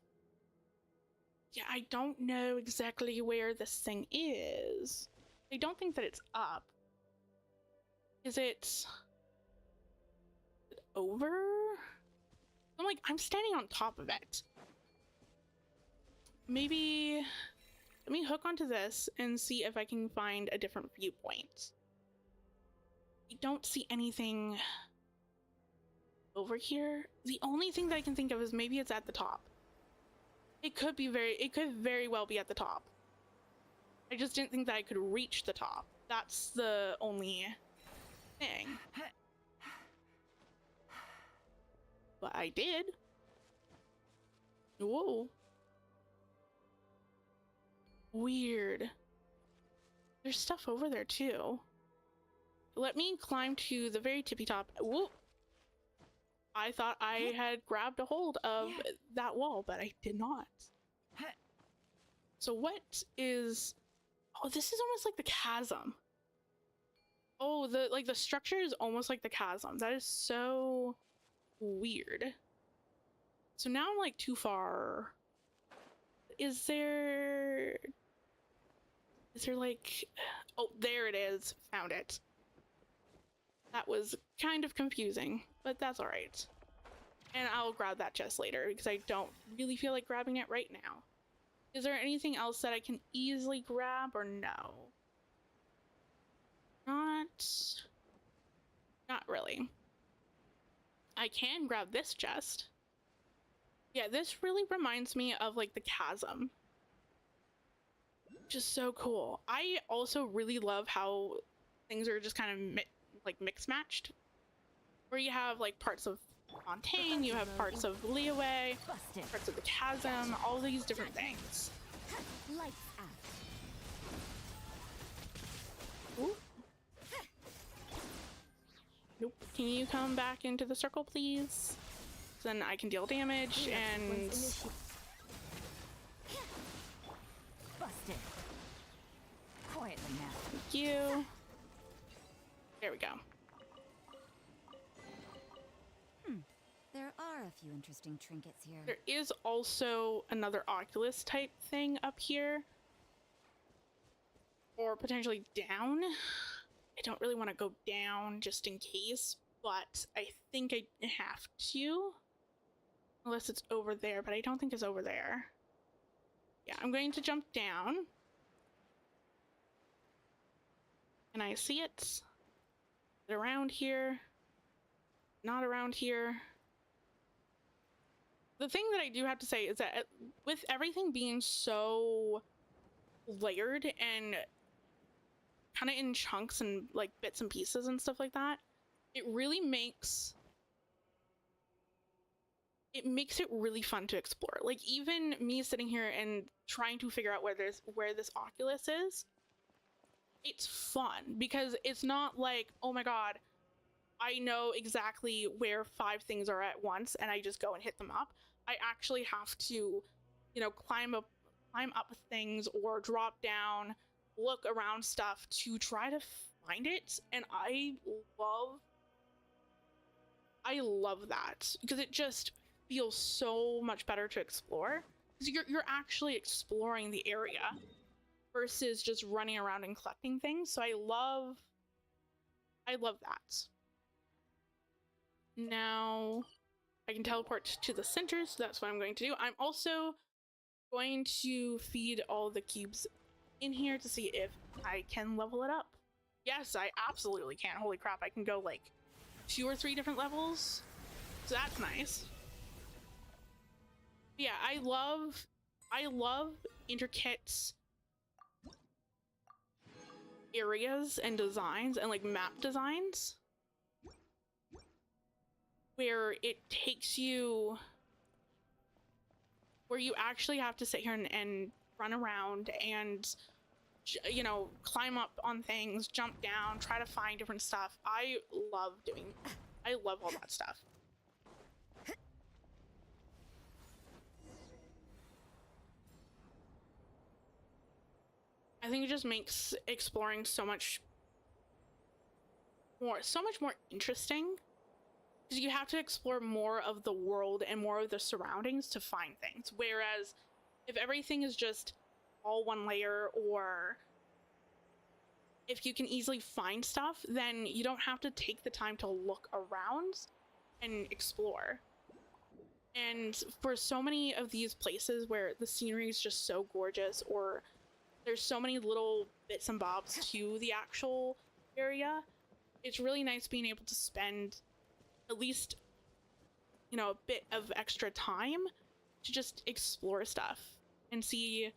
Yeah, I don't know exactly where this thing is. I don't think that it's up. Is it over? I'm standing on top of it. Maybe let me hook onto this and see if I can find a different viewpoint. I don't see anything over here. The only thing that I can think of is maybe it's at the top. It could very well be at the top. I just didn't think that I could reach the top. That's the only thing. But I did. Whoa. Weird. There's stuff over there too. Let me climb to the very tippy top. Whoa. I thought I had grabbed a hold of that wall, but I did not. So what is... Oh, this is almost like the chasm. Oh, the structure is almost like the chasm. That is so weird. So now I'm too far. Is there oh, there it is. Found it. That was kind of confusing, but that's all right. And I'll grab that chest later because I don't really feel like grabbing it right now. Is there anything else that I can easily grab or no? Not. Not really. I can grab this chest. Yeah, this really reminds me of like the chasm. Just so cool. I also really love how things are just kind of like mix matched, where you have like parts of Fontaine, you have parts of Leeway, parts of the chasm, all these different things. Lights out. Ooh. Nope. Can you come back into the circle, please? Then I can deal damage and... Busted. Quietly now. Thank you. There we go. There are a few interesting trinkets here. There is also another Oculus type thing up here. Or potentially down. I don't really want to go down just in case, but I think I have to. Unless it's over there, but I don't think it's over there. Yeah, I'm going to jump down. Can I see it? Is it around here? Not around here. The thing that I do have to say is that with everything being so layered and kind of in chunks and like bits and pieces and stuff like that, it really makes it really fun to explore. Like even me sitting here and trying to figure out where this Oculus is, it's fun because it's not like, oh my god, I know exactly where 5 things are at once and I just go and hit them up. I actually have to, you know, climb up things or drop down, look around stuff to try to find it, and I love that because it just feels so much better to explore because you're actually exploring the area versus just running around and collecting things. So I love that. Now I can teleport to the center, so that's what I'm going to do. I'm also going to feed all the cubes in here to see if I can level it up. Yes, I absolutely can. Holy crap, I can go like 2 or 3 different levels. So that's nice. Yeah, I love intricate areas and designs and like map designs where it takes you, where you actually have to sit here and run around and, you know, climb up on things, jump down, try to find different stuff. I love all that stuff. I think it just makes exploring so much more interesting because you have to explore more of the world and more of the surroundings to find things. Whereas if everything is just all one layer, or if you can easily find stuff, then you don't have to take the time to look around and explore. And for so many of these places where the scenery is just so gorgeous, or there's so many little bits and bobs to the actual area, it's really nice being able to spend at least, you know, a bit of extra time to just explore stuff and see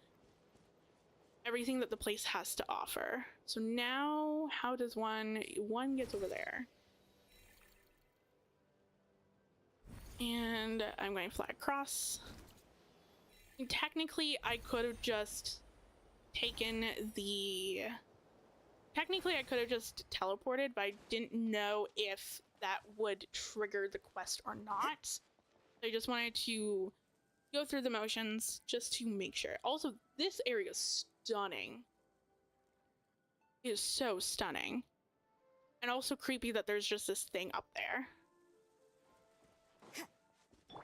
everything that the place has to offer. So now, how does one gets over there? And I'm going to fly across. And technically, I could have just teleported, but I didn't know if that would trigger the quest or not. So I just wanted to go through the motions just to make sure. Also, this area is stunning. It is so stunning. And also creepy that there's just this thing up there. Are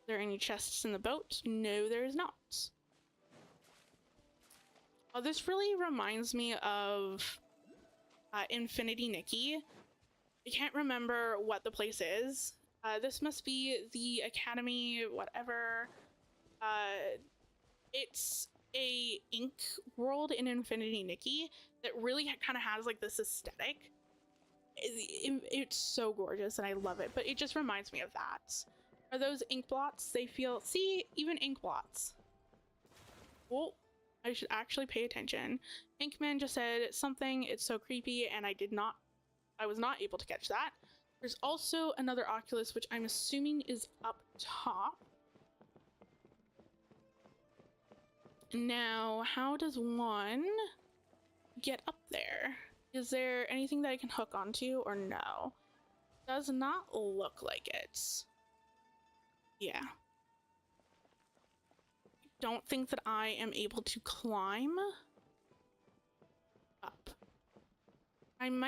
there any chests in the boat? No, there is not. Oh, this really reminds me of Infinity Nikki. I can't remember what the place is. This must be the Academy, whatever. It's a ink world in Infinity Nikki that really kind of has like this aesthetic It's so gorgeous and I love it, but it just reminds me of that. Are those ink blots? They feel, see, even ink blots. Oh, I should actually pay attention. Inkman just said something, it's so creepy, and I was not able to catch that. There's also another Oculus, which I'm assuming is up top. Now, how does one get up there? Is there anything that I can hook onto or no? Does not look like it. Yeah. Don't think that I am able to climb up. Am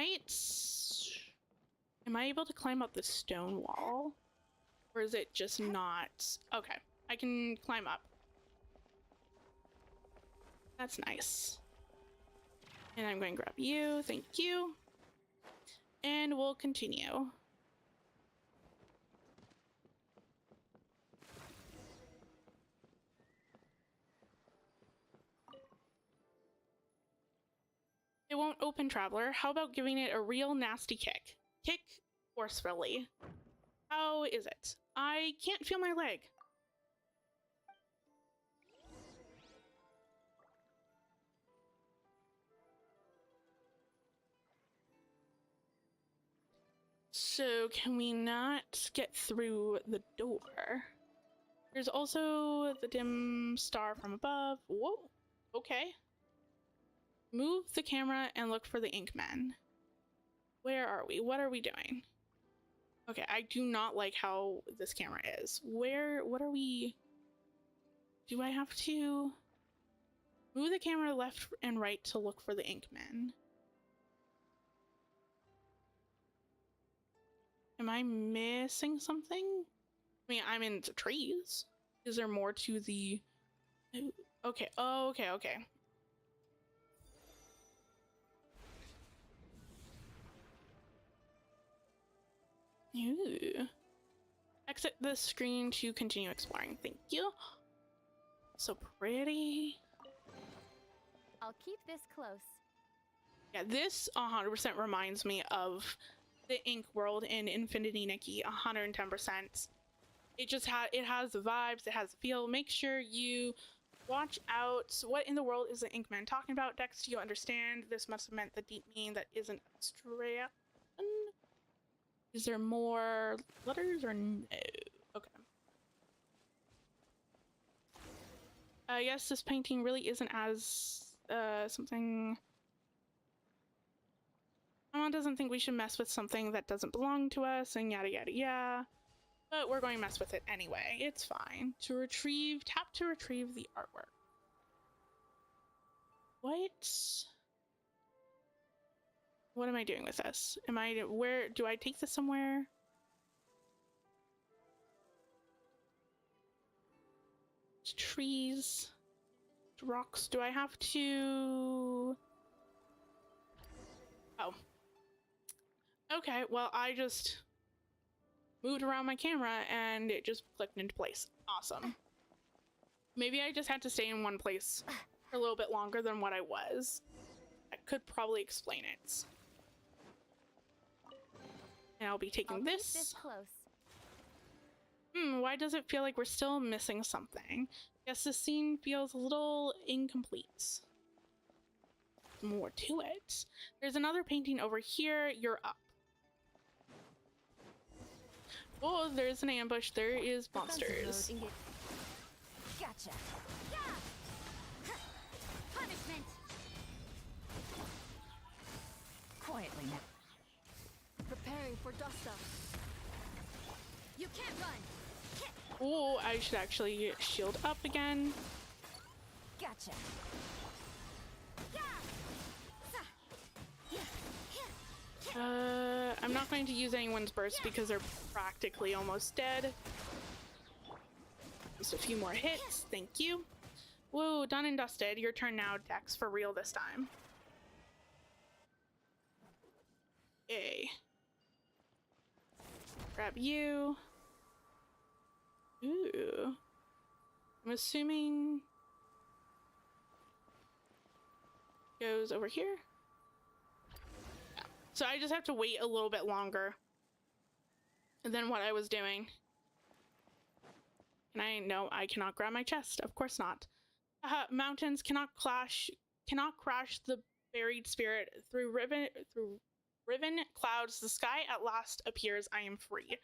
I able to climb up the stone wall? Or is it just not? Okay, I can climb up. That's nice. And I'm going to grab you, thank you. And we'll continue. It won't open, Traveler. How about giving it a real nasty kick? Kick forcefully. How is it? I can't feel my leg. So can we not get through the door? There's also the dim star from above. Whoa, okay. Move the camera and look for the Inkman. Where are we? What are we doing? Okay, I do not like how this camera is. What are we? Do I have to move the camera left and right to look for the Inkman? Am I missing something? I mean, I'm in the trees. Is there more to the... Okay, oh, okay, okay. Ooh. Exit the screen to continue exploring. Thank you. So pretty. I'll keep this close. Yeah, this 100% reminds me of the Ink world in Infinity Nikki. 110%. It has the vibes, it has the feel. Make sure you watch out. What in the world is the Inkman talking about? Dex, do you understand? This must have meant the deep meaning that isn't abstract. Is there more letters or no? Okay. I guess this painting really isn't as something. Someone doesn't think we should mess with something that doesn't belong to us and yada yada yada. But we're going to mess with it anyway. It's fine. Tap to retrieve the artwork. What am I doing with this? Where do I take this somewhere? Trees, rocks. Do I have to? Oh. Okay, well, I just moved around my camera and it just clicked into place. Awesome. Maybe I just had to stay in one place for a little bit longer than what I was. I could probably explain it. And I'll be taking this. Keep this close. Why does it feel like we're still missing something? Guess this scene feels a little incomplete. More to it. There's another painting over here. You're up. Oh, there's an ambush. There is monsters. Gotcha. Punishment. Quietly now. Preparing for dust-up. You can't run. Oh, I should actually shield up again. Gotcha. I'm not going to use anyone's burst because they're practically almost dead. Just a few more hits, thank you. Whoa, done and dusted. Your turn now, Dex, for real this time. Yay. Grab you. Ooh. I'm assuming goes over here. Yeah. So I just have to wait a little bit longer than what I was doing. And I know I cannot grab my chest. Of course not. Mountains cannot crash the buried spirit through riven clouds. The sky at last appears. I am free.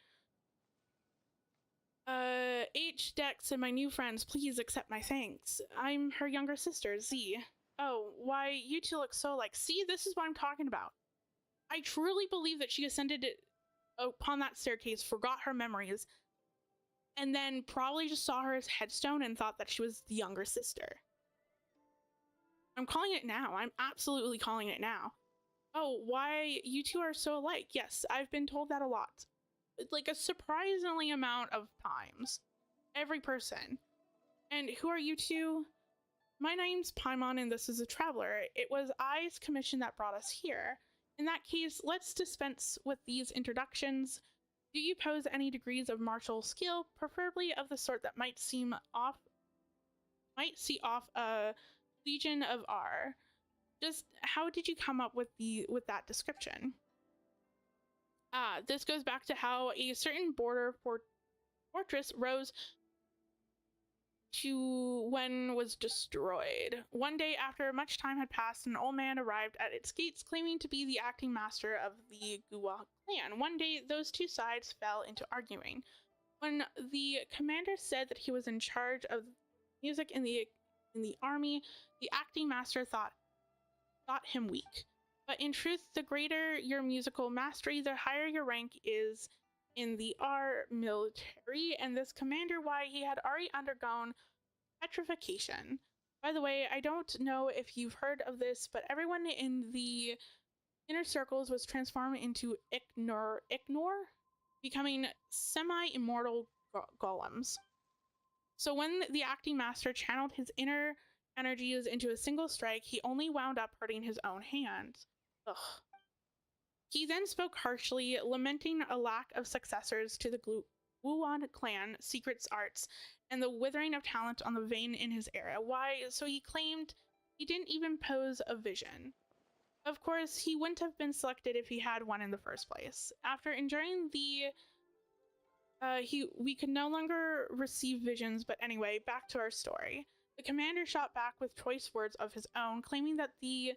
H. Dex and my new friends, please accept my thanks. I'm her younger sister, Z. Oh, why, you two look so like. See, this is what I'm talking about. I truly believe that she ascended upon that staircase, forgot her memories, and then probably just saw her as headstone and thought that she was the younger sister. I'm calling it now. I'm absolutely calling it now. Oh, why you two are so alike. Yes, I've been told that a lot. Like a surprisingly amount of times. Every person. And who are you two? My name's Paimon and this is a traveler. It was I's commission that brought us here. In that case, let's dispense with these introductions. Do you pose any degrees of martial skill, preferably of the sort that might see off a Legion of R? Just how did you come up with that description? This goes back to how a certain border fortress rose to when was destroyed. One day after much time had passed, an old man arrived at its gates claiming to be the acting master of the Gua clan. One day those two sides fell into arguing. When the commander said that he was in charge of music in the army, the acting master thought him weak. But in truth, the greater your musical mastery, the higher your rank is in the R military, and this commander, why, he had already undergone petrification. By the way, I don't know if you've heard of this, but everyone in the inner circles was transformed into Ignor, becoming semi-immortal golems. So when the acting master channeled his inner energies into a single strike, he only wound up hurting his own hand. Ugh. He then spoke harshly, lamenting a lack of successors to the Wuan clan secrets arts and the withering of talent on the vein in his era. Why? So he claimed he didn't even pose a vision. Of course, he wouldn't have been selected if he had one in the first place. After enduring we could no longer receive visions, but anyway, back to our story. The commander shot back with choice words of his own, claiming that the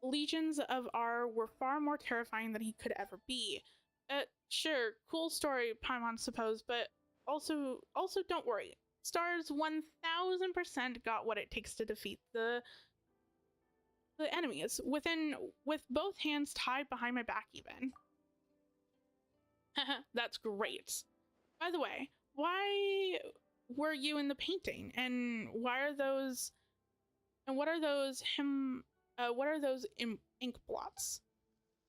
legions of R were far more terrifying than he could ever be. Sure, cool story, Paimon suppose, but also don't worry. Stars 1000% got what it takes to defeat the enemies, with both hands tied behind my back even. That's great. By the way, why were you in the painting? And what are those ink blots?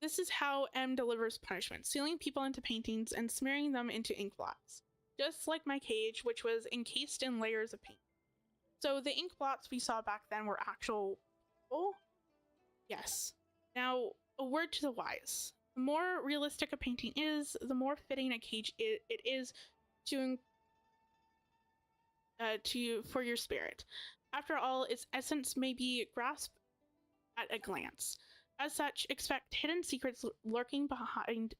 This is how M delivers punishment, sealing people into paintings and smearing them into ink blots. Just like my cage, which was encased in layers of paint. So the ink blots we saw back then were actual people? Yes. Now, a word to the wise. The more realistic a painting is, the more fitting a cage it is for your spirit. After all, its essence may be grasped at a glance. As such, expect hidden secrets lurking behind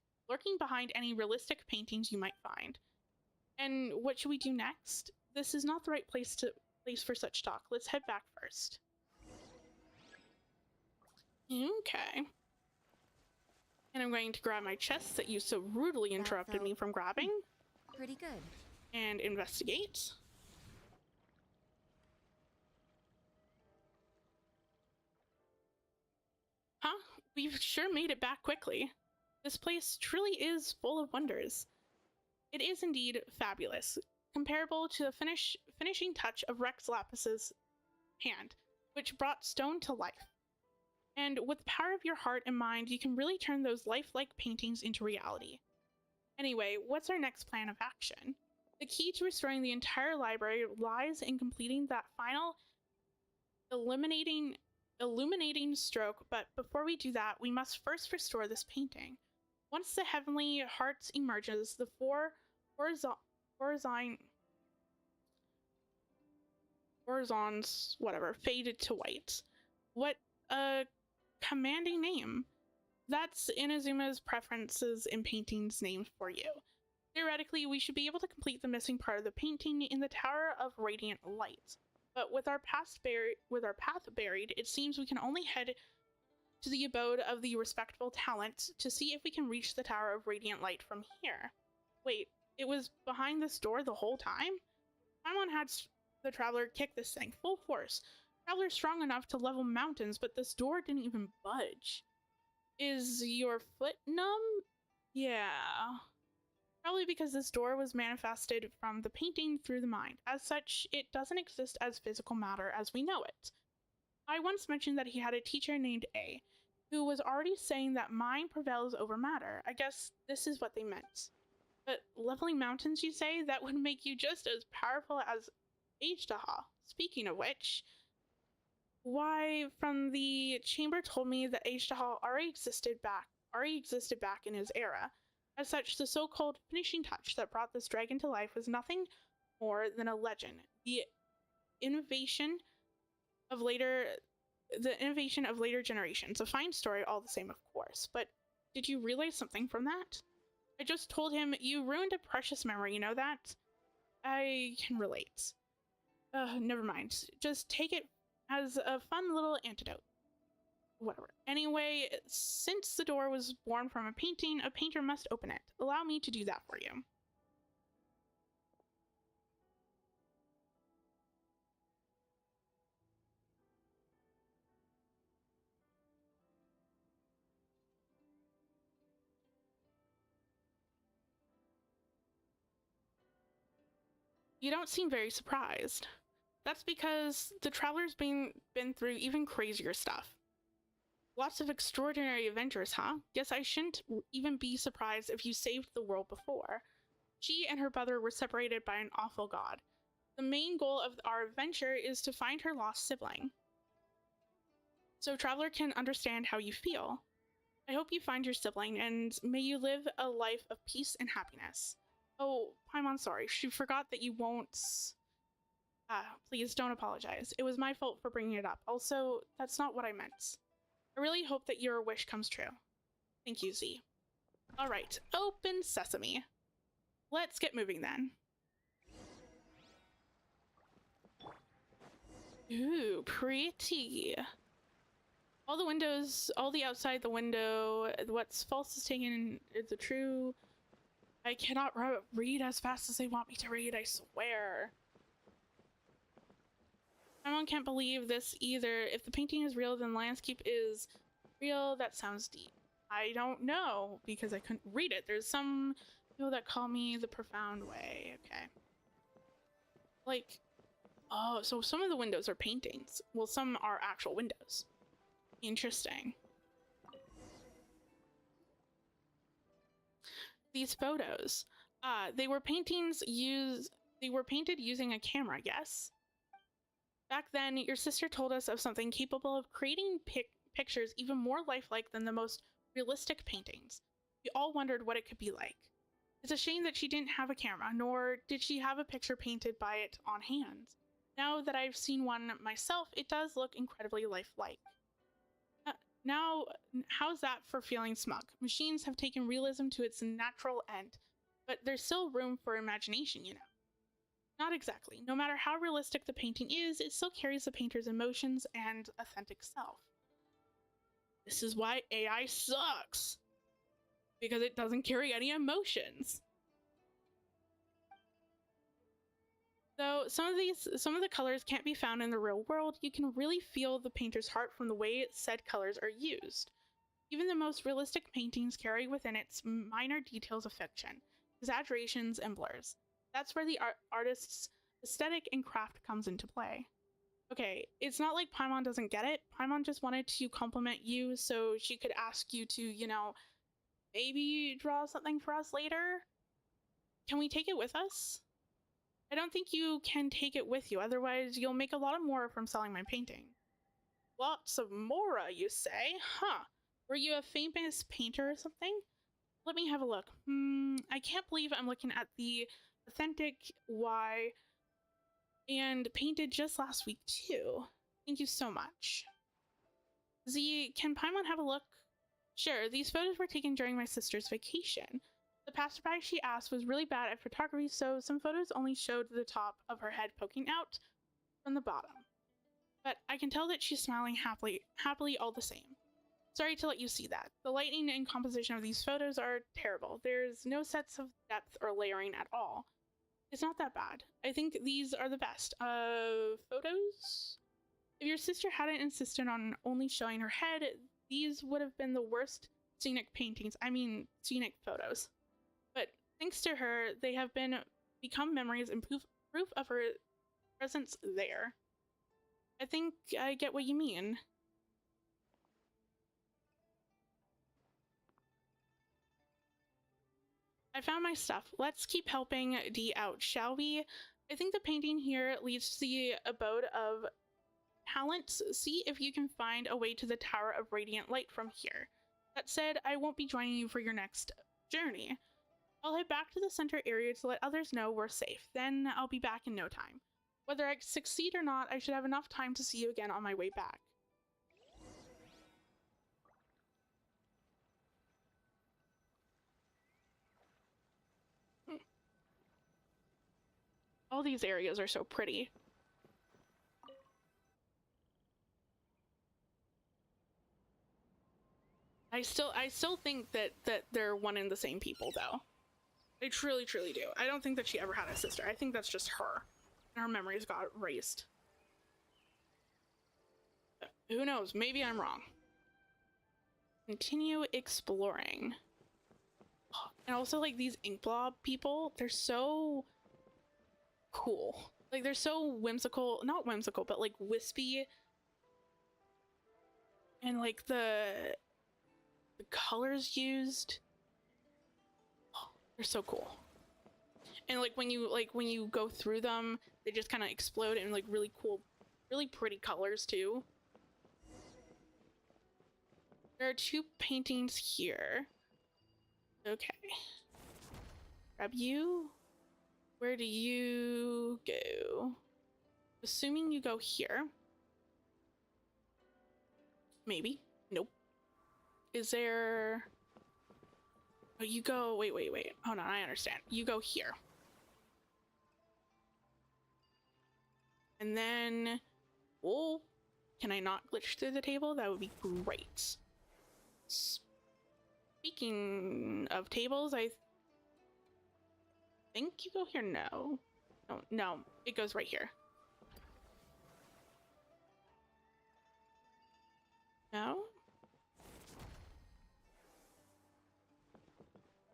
any realistic paintings you might find. And what should we do next? This is not the right place for such talk. Let's head back first. Okay. And I'm going to grab my chest that you so rudely interrupted me from grabbing. Pretty good. And investigate. Huh? We've sure made it back quickly. This place truly is full of wonders. It is indeed fabulous, comparable to the finishing touch of Rex Lapis's hand, which brought stone to life. And with the power of your heart and mind, you can really turn those lifelike paintings into reality. Anyway, what's our next plan of action? The key to restoring the entire library lies in completing that final illuminating stroke, but before we do that, we must first restore this painting. Once the heavenly heart emerges, the four horizons, whatever, faded to white. What a commanding name. That's Inazuma's preferences in paintings named for you. Theoretically, we should be able to complete the missing part of the painting in the Tower of Radiant Light. But with our path buried, it seems we can only head to the abode of the respectable talent to see if we can reach the Tower of Radiant Light from here. Wait, it was behind this door the whole time? Paimon had the Traveler kick this thing full force. Traveler's strong enough to level mountains, but this door didn't even budge. Is your foot numb? Yeah. Probably because this door was manifested from the painting through the mind. As such, it doesn't exist as physical matter as we know it. I once mentioned that he had a teacher named A, who was already saying that mind prevails over matter. I guess this is what they meant. But leveling mountains, you say? That would make you just as powerful as H-Daha. Speaking of which, why, from the chamber told me that H-Daha already existed back in his era. As such, the so-called finishing touch that brought this dragon to life was nothing more than a legend. The innovation of later generations. A fine story all the same, of course. But did you realize something from that? I just told him you ruined a precious memory, you know that? I can relate. Never mind. Just take it as a fun little antidote. Whatever. Anyway, since the door was born from a painter must open it. Allow me to do that for you. You don't seem very surprised. That's because the Traveler's been through even crazier stuff. Lots of extraordinary adventures, huh? Guess I shouldn't even be surprised if you saved the world before. She and her brother were separated by an awful god. The main goal of our adventure is to find her lost sibling. So Traveler can understand how you feel. I hope you find your sibling, and may you live a life of peace and happiness. Oh, Paimon, sorry. She forgot that you won't... please don't apologize. It was my fault for bringing it up. Also, that's not what I meant. I really hope that your wish comes true. Thank you, Z. Alright, open sesame. Let's get moving then. Ooh, pretty. All the windows, all the outside the window, what's false is taken is the true. I cannot read as fast as they want me to read, I swear. Someone can't believe this either. If the painting is real, then the landscape is real. That sounds deep. I don't know, because I couldn't read it. There's some people that call me the profound way. Okay. Like, oh, so some of the windows are paintings. Well, some are actual windows. Interesting. These photos. They were painted using a camera, yes? Back then, your sister told us of something capable of creating pictures even more lifelike than the most realistic paintings. We all wondered what it could be like. It's a shame that she didn't have a camera, nor did she have a picture painted by it on hand. Now that I've seen one myself, it does look incredibly lifelike. Now, how's that for feeling smug? Machines have taken realism to its natural end, but there's still room for imagination, you know. Not exactly. No matter how realistic the painting is, it still carries the painter's emotions and authentic self. This is why AI sucks. Because it doesn't carry any emotions. Though some of the colors can't be found in the real world, you can really feel the painter's heart from the way said colors are used. Even the most realistic paintings carry within it minor details of fiction, exaggerations, and blurs. That's where the artist's aesthetic and craft comes into play. Okay, it's not like Paimon doesn't get it. Paimon just wanted to compliment you so she could ask you to, you know, maybe draw something for us later? Can we take it with us? I don't think you can take it with you, otherwise you'll make a lot of Mora from selling my painting. Lots of Mora, you say? Huh. Were you a famous painter or something? Let me have a look. I can't believe I'm looking at the authentic Y and painted just last week too. Thank you so much. Z, can Paimon have a look? Sure, these photos were taken during my sister's vacation. The passerby she asked was really bad at photography, so some photos only showed the top of her head poking out from the bottom. But I can tell that she's smiling happily all the same. Sorry to let you see that. The lighting and composition of these photos are terrible. There's no sense of depth or layering at all. It's not that bad. I think these are the best. Photos? If your sister hadn't insisted on only showing her head, these would have been the worst scenic photos. But thanks to her, they have become memories and proof of her presence there. I think I get what you mean. I found my stuff. Let's keep helping Dee out, shall we? I think the painting here leads to the abode of talents. See if you can find a way to the Tower of Radiant Light from here. That said, I won't be joining you for your next journey. I'll head back to the center area to let others know we're safe. Then I'll be back in no time. Whether I succeed or not, I should have enough time to see you again on my way back. All these areas are so pretty. I still think that they're one and the same people, though. I truly do. I don't think that she ever had a sister. I think that's just her. And her memories got erased. But who knows? Maybe I'm wrong. Continue exploring. And also, like, these ink blob people, they're so cool. Like, they're so whimsical. Not whimsical, but, like, wispy. And, like, the colors used, they're so cool. And like when you go through them, they just kind of explode in like really cool, really pretty colors too. There are 2 paintings here. Okay, grab you. Where do you go? Assuming you go here. Maybe. Nope. Is there... Oh, you go... Wait. Hold on, I understand. You go here. And then... Oh, can I not glitch through the table? That would be great. Speaking of tables, I think you go here. No. No, it goes right here. No?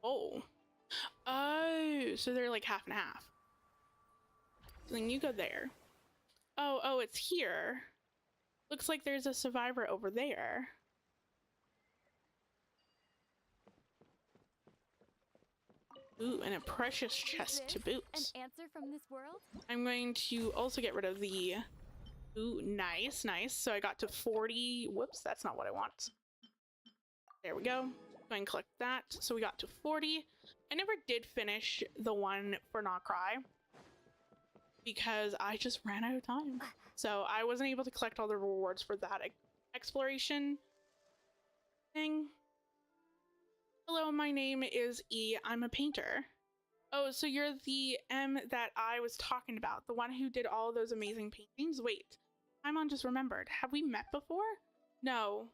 Oh. Oh, so they're like half and half. So then you go there. Oh, it's here. Looks like there's a survivor over there. Ooh, and a precious chest to boot. An answer from this world? I'm going to also get rid of the... Ooh, nice. So I got to 40. Whoops, that's not what I want. There we go. Go ahead and click that. So we got to 40. I never did finish the one for Not Cry because I just ran out of time. So I wasn't able to collect all the rewards for that exploration thing. Hello, my name is E. I'm a painter. Oh, so you're the M that I was talking about, the one who did all those amazing paintings? Wait, Paimon just remembered. Have we met before? No.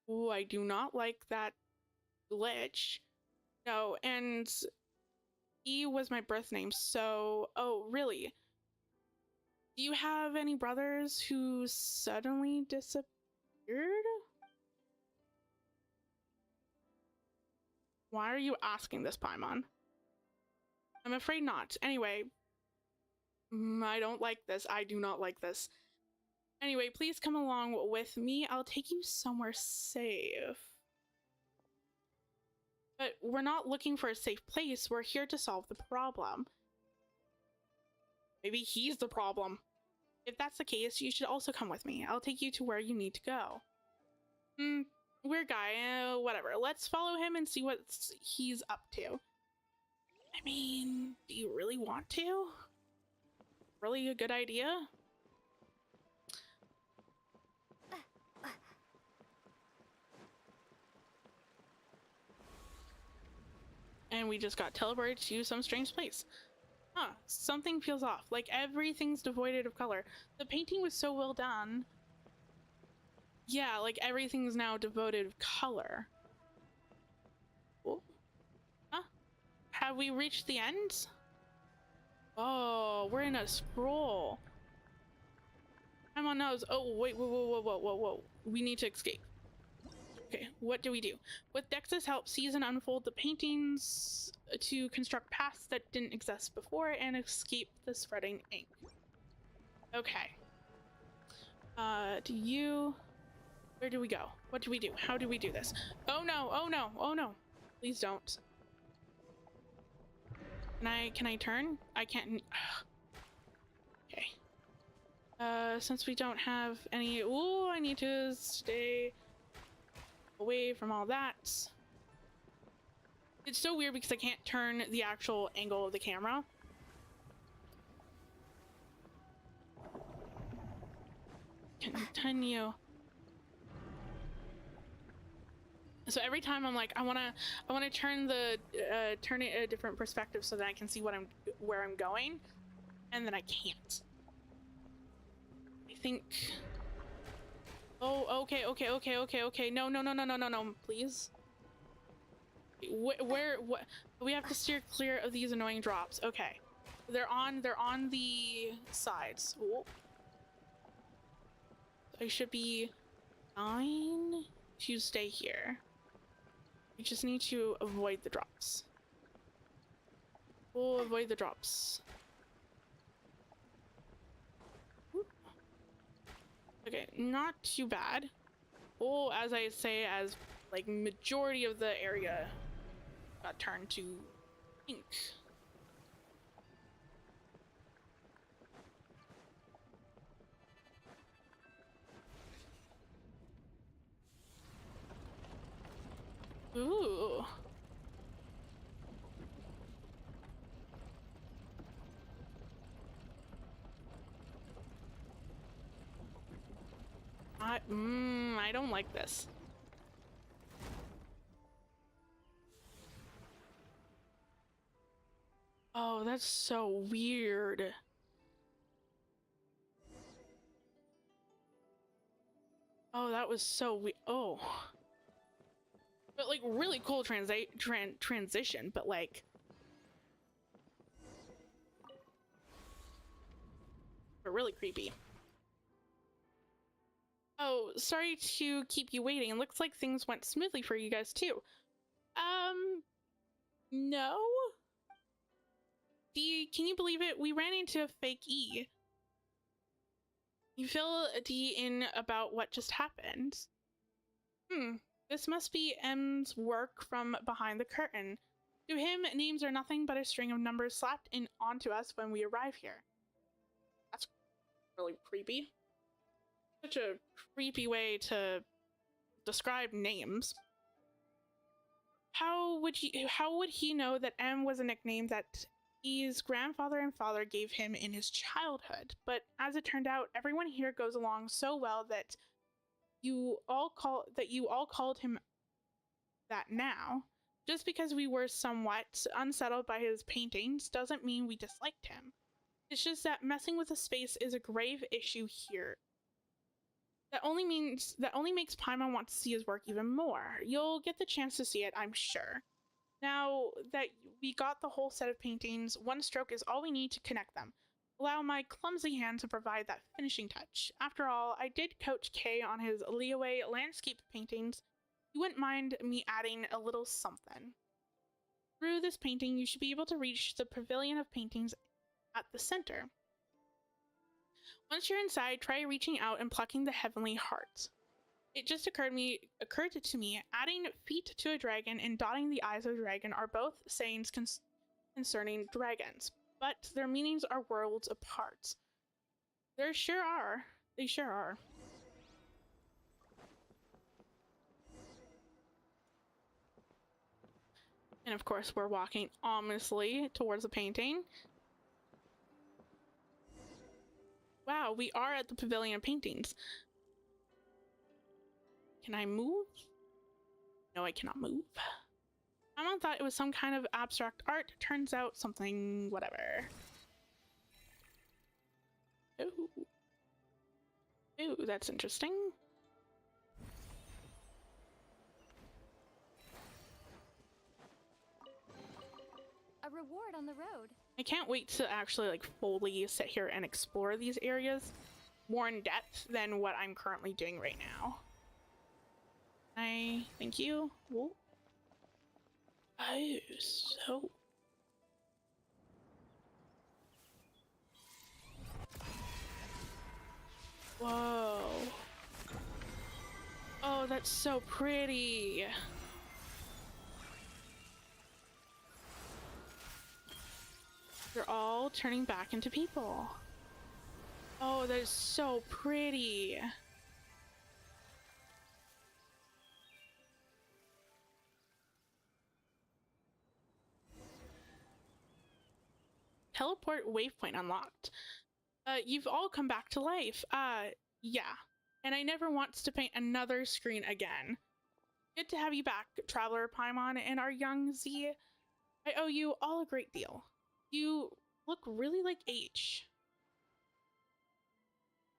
Oh, I do not like that glitch. No, and E was my birth name, so... Oh, really? Do you have any brothers who suddenly disappeared? Why are you asking this, Paimon? I'm afraid not. Anyway, I don't like this. I do not like this. Anyway, please come along with me. I'll take you somewhere safe. But we're not looking for a safe place. We're here to solve the problem. Maybe he's the problem. If that's the case, you should also come with me. I'll take you to where you need to go. Weird guy, whatever. Let's follow him and see what he's up to. I mean, do you really want to? Really a good idea? And we just got teleported to some strange place. Huh, something feels off. Like everything's devoid of color. The painting was so well done. Yeah, like everything's now devoid of color. Oh. Huh? Have we reached the end? Oh, we're in a scroll. I'm on nose. Oh, wait, whoa. We need to escape. Okay, what do we do? With Dex's help, seize and unfold the paintings to construct paths that didn't exist before and escape the spreading ink. Okay. Where do we go? What do we do? How do we do this? Oh no, oh no, oh no. Please don't. Can I turn? I can't. Okay. Since we don't have any, ooh, I need to stay away from all that. It's so weird because I can't turn the actual angle of the camera. Continue. So every time I'm like, I wanna turn it a different perspective so that I can see where I'm going, and then I can't. I think. Oh, okay. No, please. What? We have to steer clear of these annoying drops. Okay, they're on the sides. Oh. I should be fine to stay here. We just need to avoid the drops. We'll avoid the drops. Okay, not too bad. Oh, as I say, as like majority of the area got turned to pink. Ooh. I don't like this. Oh, that's so weird. Oh, that was so weird. Oh. But like really cool transition, but like really creepy. Oh, sorry to keep you waiting. It looks like things went smoothly for you guys too. No? Can you believe it? We ran into a fake E. You fill D in about what just happened. This must be M's work from behind the curtain. To him, names are nothing but a string of numbers slapped in onto us when we arrive here. That's really creepy. Such a creepy way to describe names. How would he know that M was a nickname that his grandfather and father gave him in his childhood? But as it turned out, everyone here goes along so well that you all called him that now. Just because we were somewhat unsettled by his paintings doesn't mean we disliked him. It's just that messing with the space is a grave issue here. That only makes Paimon want to see his work even more. You'll get the chance to see it, I'm sure. Now that we got the whole set of paintings, one stroke is all we need to connect them. Allow my clumsy hand to provide that finishing touch. After all, I did coach Kay on his Leeway landscape paintings. You wouldn't mind me adding a little something. Through this painting, you should be able to reach the pavilion of paintings at the center. Once you're inside, try reaching out and plucking the heavenly heart. It just occurred to me, adding feet to a dragon and dotting the eyes of a dragon are both sayings concerning dragons, but their meanings are worlds apart. They sure are. And of course, we're walking ominously towards the painting. Wow, we are at the pavilion of paintings. Can I move? No, I cannot move. Mom thought it was some kind of abstract art. Turns out something whatever. Ooh. Ooh, that's interesting. A reward on the road. I can't wait to actually like fully sit here and explore these areas more in depth than what I'm currently doing right now. Thank you. Ooh. Oh, so. Whoa. Oh, that's so pretty. They're all turning back into people. Oh, that is so pretty. Teleport waypoint unlocked. You've all come back to life. Yeah. And I never want to paint another screen again. Good to have you back, Traveler Paimon and our young Z. I owe you all a great deal. You look really like H.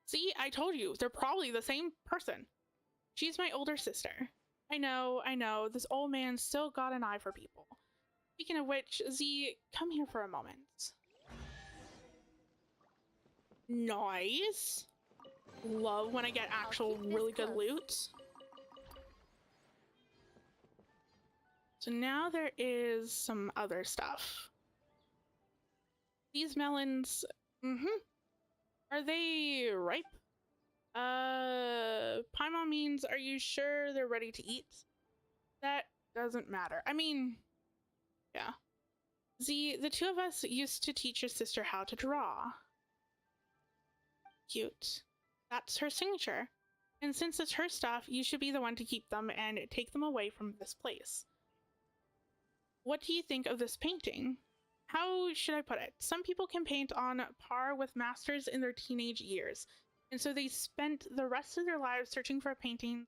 See, I told you, they're probably the same person. She's my older sister. I know, this old man's still got an eye for people. Speaking of which, Z, come here for a moment. Nice. Love when I get actual really good loot. So now there is some other stuff. These melons, are they ripe? Paimon means, are you sure they're ready to eat? That doesn't matter. I mean, yeah. Z, the two of us used to teach your sister how to draw. Cute. That's her signature. And since it's her stuff, you should be the one to keep them and take them away from this place. What do you think of this painting? How should I put it? Some people can paint on par with masters in their teenage years, and so they spent the rest of their lives searching for a painting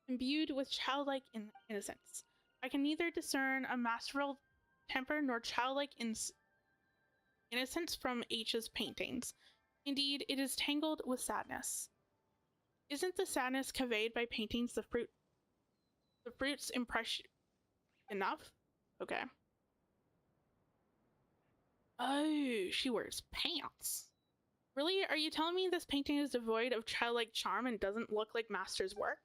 imbued with childlike innocence. I can neither discern a masterful temper nor childlike innocence from H's paintings. Indeed, it is tangled with sadness. Isn't the sadness conveyed by paintings the fruit's impression enough? Okay. Oh, she wears pants. Really? Are you telling me this painting is devoid of childlike charm and doesn't look like master's work?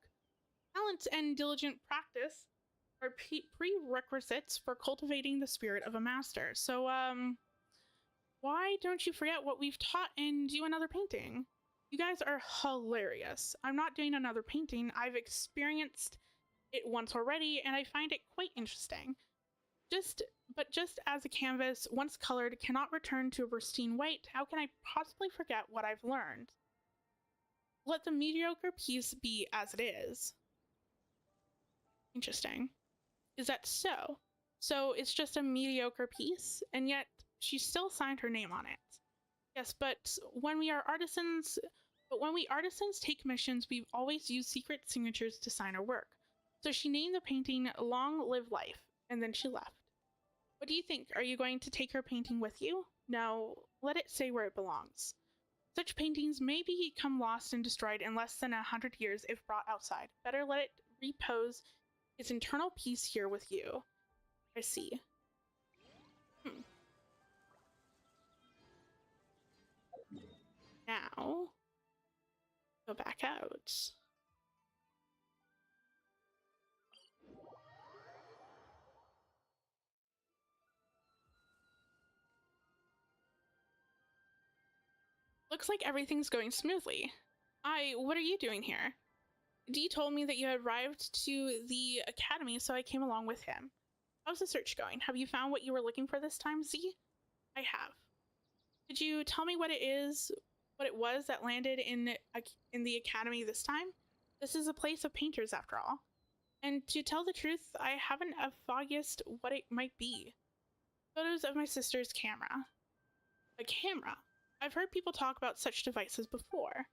Talent and diligent practice are prerequisites for cultivating the spirit of a master. So, why don't you forget what we've taught and do another painting? You guys are hilarious. I'm not doing another painting. I've experienced it once already, and I find it quite interesting. But just as a canvas, once colored, cannot return to a pristine white, how can I possibly forget what I've learned? Let the mediocre piece be as it is. Interesting. Is that so? So it's just a mediocre piece, and yet she still signed her name on it. Yes, but when we artisans take commissions, we've always used secret signatures to sign our work. So she named the painting Long Live Life, and then she left. What do you think? Are you going to take her painting with you? No, let it stay where it belongs. Such paintings may become lost and destroyed in less than 100 years if brought outside. Better let it repose its internal peace here with you. I see. Now, go back out. Looks like everything's going smoothly. What are you doing here? Dee told me that you had arrived to the academy, so I came along with him. How's the search going? Have you found what you were looking for this time, Z? I have. Could you tell me what it was that landed in the academy this time? This is a place of painters, after all. And to tell the truth, I haven't a foggiest what it might be. Photos of my sister's camera. A camera? I've heard people talk about such devices before.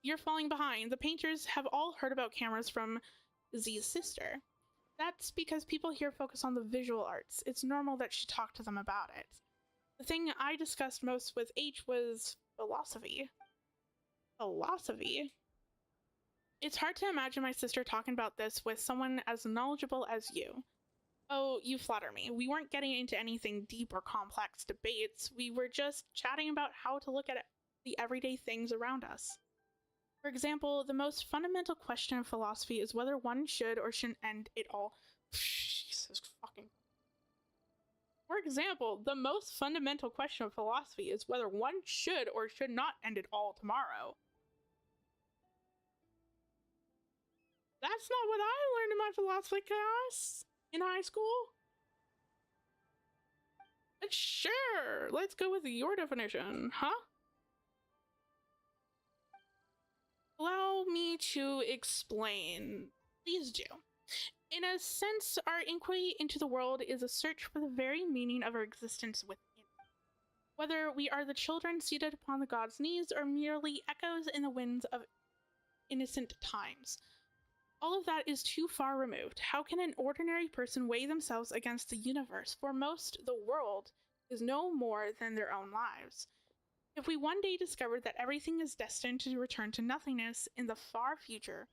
You're falling behind. The painters have all heard about cameras from Z's sister. That's because people here focus on the visual arts. It's normal that she talked to them about it. The thing I discussed most with H was philosophy. Philosophy? It's hard to imagine my sister talking about this with someone as knowledgeable as you. Oh, you flatter me. We weren't getting into anything deep or complex debates. We were just chatting about how to look at the everyday things around us. For example, the most fundamental question of philosophy is whether one should or shouldn't end it all. Jesus fucking. For example, the most fundamental question of philosophy is whether one should or should not end it all tomorrow. That's not what I learned in my philosophy class in high school. But sure, let's go with your definition, huh? Allow me to explain. Please do. In a sense, our inquiry into the world is a search for the very meaning of our existence within. Whether we are the children seated upon the god's knees or merely echoes in the winds of innocent times. All of that is too far removed. How can an ordinary person weigh themselves against the universe? For most, the world is no more than their own lives. If we one day discovered that everything is destined to return to nothingness in the far future,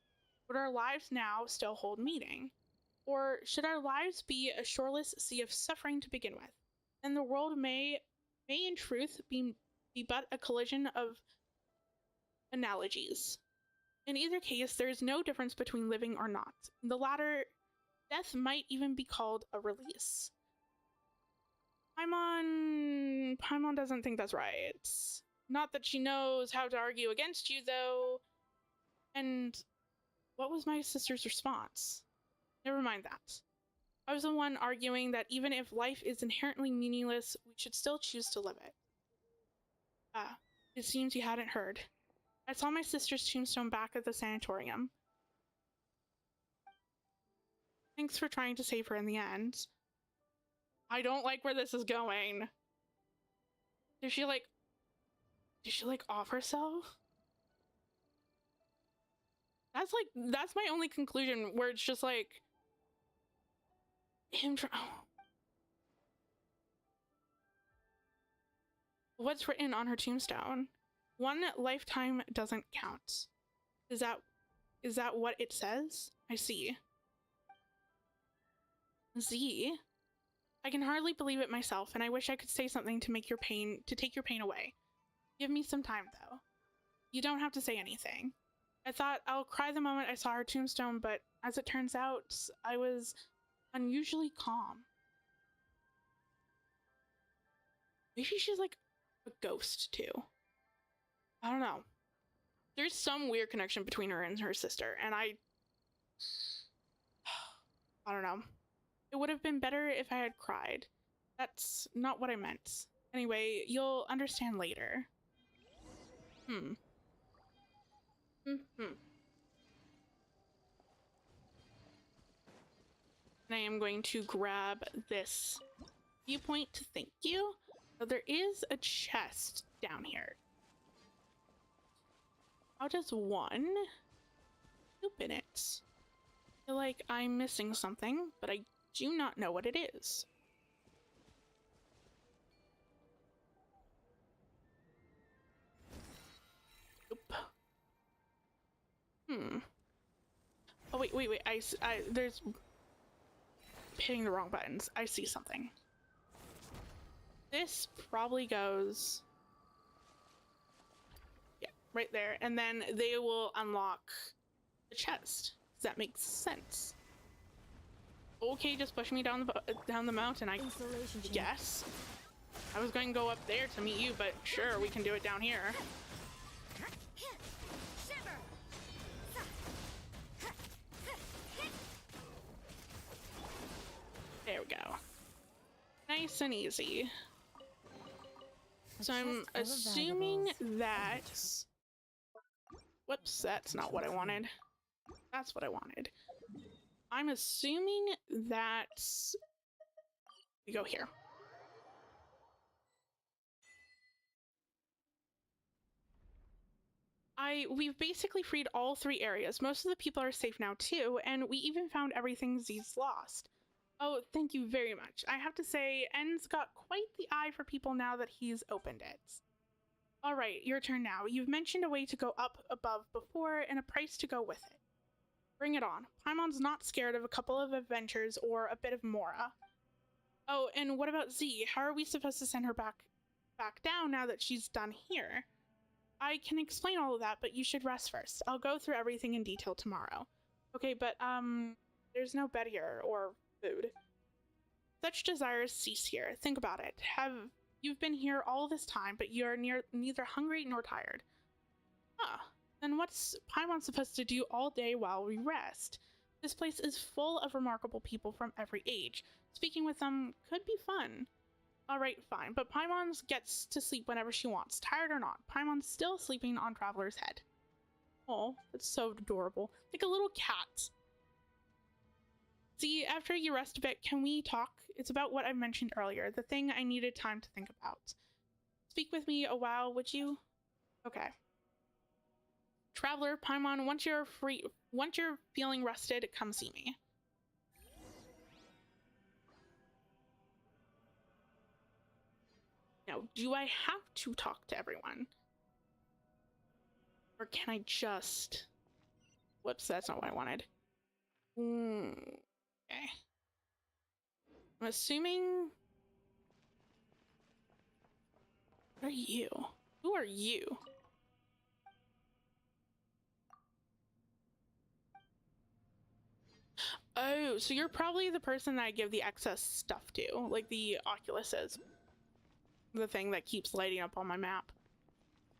would our lives now still hold meaning? Or should our lives be a shoreless sea of suffering to begin with? Then the world may in truth be but a collision of analogies. In either case, there is no difference between living or not. In the latter, death might even be called a release. Paimon doesn't think that's right. Not that she knows how to argue against you, though. And what was my sister's response? Never mind that. I was the one arguing that even if life is inherently meaningless, we should still choose to live it. Ah, it seems you hadn't heard. I saw my sister's tombstone back at the sanatorium. Thanks for trying to save her in the end. I don't like where this is going. Did she like off herself? That's my only conclusion, where it's just like him What's written on her tombstone? One lifetime doesn't count. Is that what it says? I see. Z? I can hardly believe it myself, and I wish I could say something to take your pain away. Give me some time, though. You don't have to say anything. I thought I'll cry the moment I saw her tombstone, but as it turns out, I was unusually calm. Maybe she's like a ghost, too. I don't know. There's some weird connection between her and her sister, and I don't know. It would have been better if I had cried. That's not what I meant. Anyway, you'll understand later. And I am going to grab this viewpoint to thank you. So there is a chest down here. How does one open it? I feel like I'm missing something, but I do not know what it is. Nope. Oh, wait. There's hitting the wrong buttons. I see something. This probably goes... yeah, right there. And then they will unlock the chest. Does that make sense? Okay, just push me down the mountain. I guess. I was going to go up there to meet you, but sure, we can do it down here. There we go. Nice and easy. So I'm assuming that... whoops, that's not what I wanted. That's what I wanted. I'm assuming that we go here. I We've basically freed all 3 areas. Most of the people are safe now too, and we even found everything Z's lost. Oh, thank you very much. I have to say, N's got quite the eye for people now that he's opened it. All right, your turn now. You've mentioned a way to go up above before and a price to go with it. Bring it on. Paimon's not scared of a couple of adventures or a bit of Mora. Oh, and what about Z? How are we supposed to send her back down now that she's done here? I can explain all of that, but you should rest first. I'll go through everything in detail tomorrow. Okay, but there's no bed here or food. Such desires cease here. Think about it. You've been here all this time, but you're neither hungry nor tired. Huh. Then what's Paimon supposed to do all day while we rest? This place is full of remarkable people from every age. Speaking with them could be fun. Alright, fine, but Paimon gets to sleep whenever she wants, tired or not. Paimon's still sleeping on Traveler's head. Oh, that's so adorable. Like a little cat. See, after you rest a bit, can we talk? It's about what I mentioned earlier, the thing I needed time to think about. Speak with me a while, would you? Okay. Traveler, Paimon, once you're feeling rested, come see me. Now, do I have to talk to everyone? Or can I just... Whoops, that's not what I wanted. Okay. I'm assuming... What are you? Who are you? Oh, so you're probably the person that I give the excess stuff to, like the Oculuses. The thing that keeps lighting up on my map.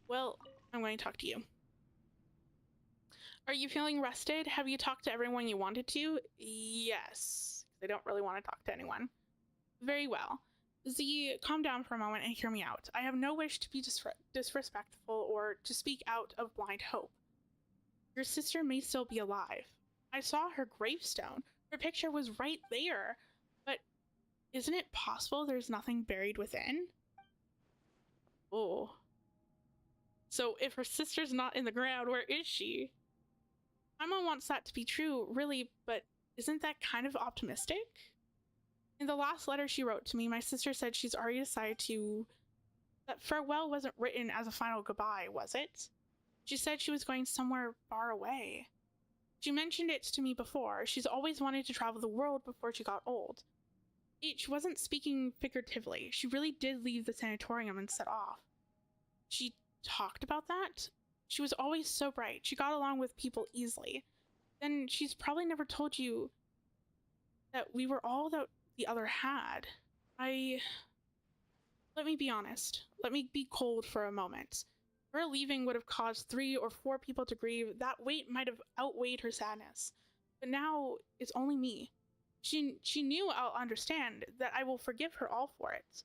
Well, I'm going to talk to you. Are you feeling rested? Have you talked to everyone you wanted to? Yes. I don't really want to talk to anyone. Very well. Z, calm down for a moment and hear me out. I have no wish to be disrespectful or to speak out of blind hope. Your sister may still be alive. I saw her gravestone. Her picture was right there. But isn't it possible there's nothing buried within? Oh. So if her sister's not in the ground, where is she? Paimon wants that to be true, really, but isn't that kind of optimistic? In the last letter she wrote to me, my sister said she's already decided that farewell wasn't written as a final goodbye, was it? She said she was going somewhere far away. She mentioned it to me before. She's always wanted to travel the world before she got old. She wasn't speaking figuratively. She really did leave the sanatorium and set off. She talked about that? She was always so bright. She got along with people easily. Then she's probably never told you that we were all that the other had. Let me be honest. Let me be cold for a moment. Her leaving would have caused 3 or 4 people to grieve. That weight might have outweighed her sadness. But now it's only me. She knew I'll understand, that I will forgive her all for it.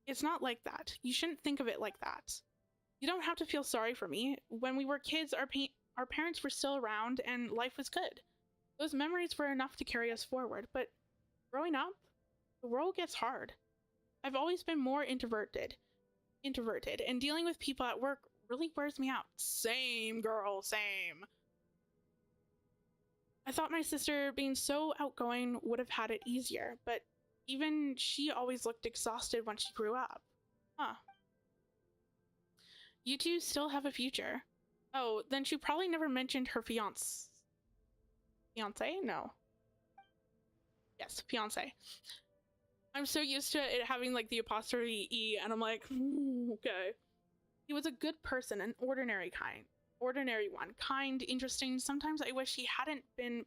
It's not like that. You shouldn't think of it like that. You don't have to feel sorry for me. When we were kids, our parents were still around and life was good. Those memories were enough to carry us forward, but growing up, the world gets hard. I've always been more introverted, and dealing with people at work really wears me out. Same, girl, same. I thought my sister, being so outgoing, would have had it easier, but even she always looked exhausted when she grew up. Huh. You two still have a future. Oh, then she probably never mentioned her fiance? No. Yes, fiance. I'm so used to it having like the apostrophe E, and I'm like, okay. He was a good person, an ordinary one. Kind, interesting. Sometimes I wish he hadn't been.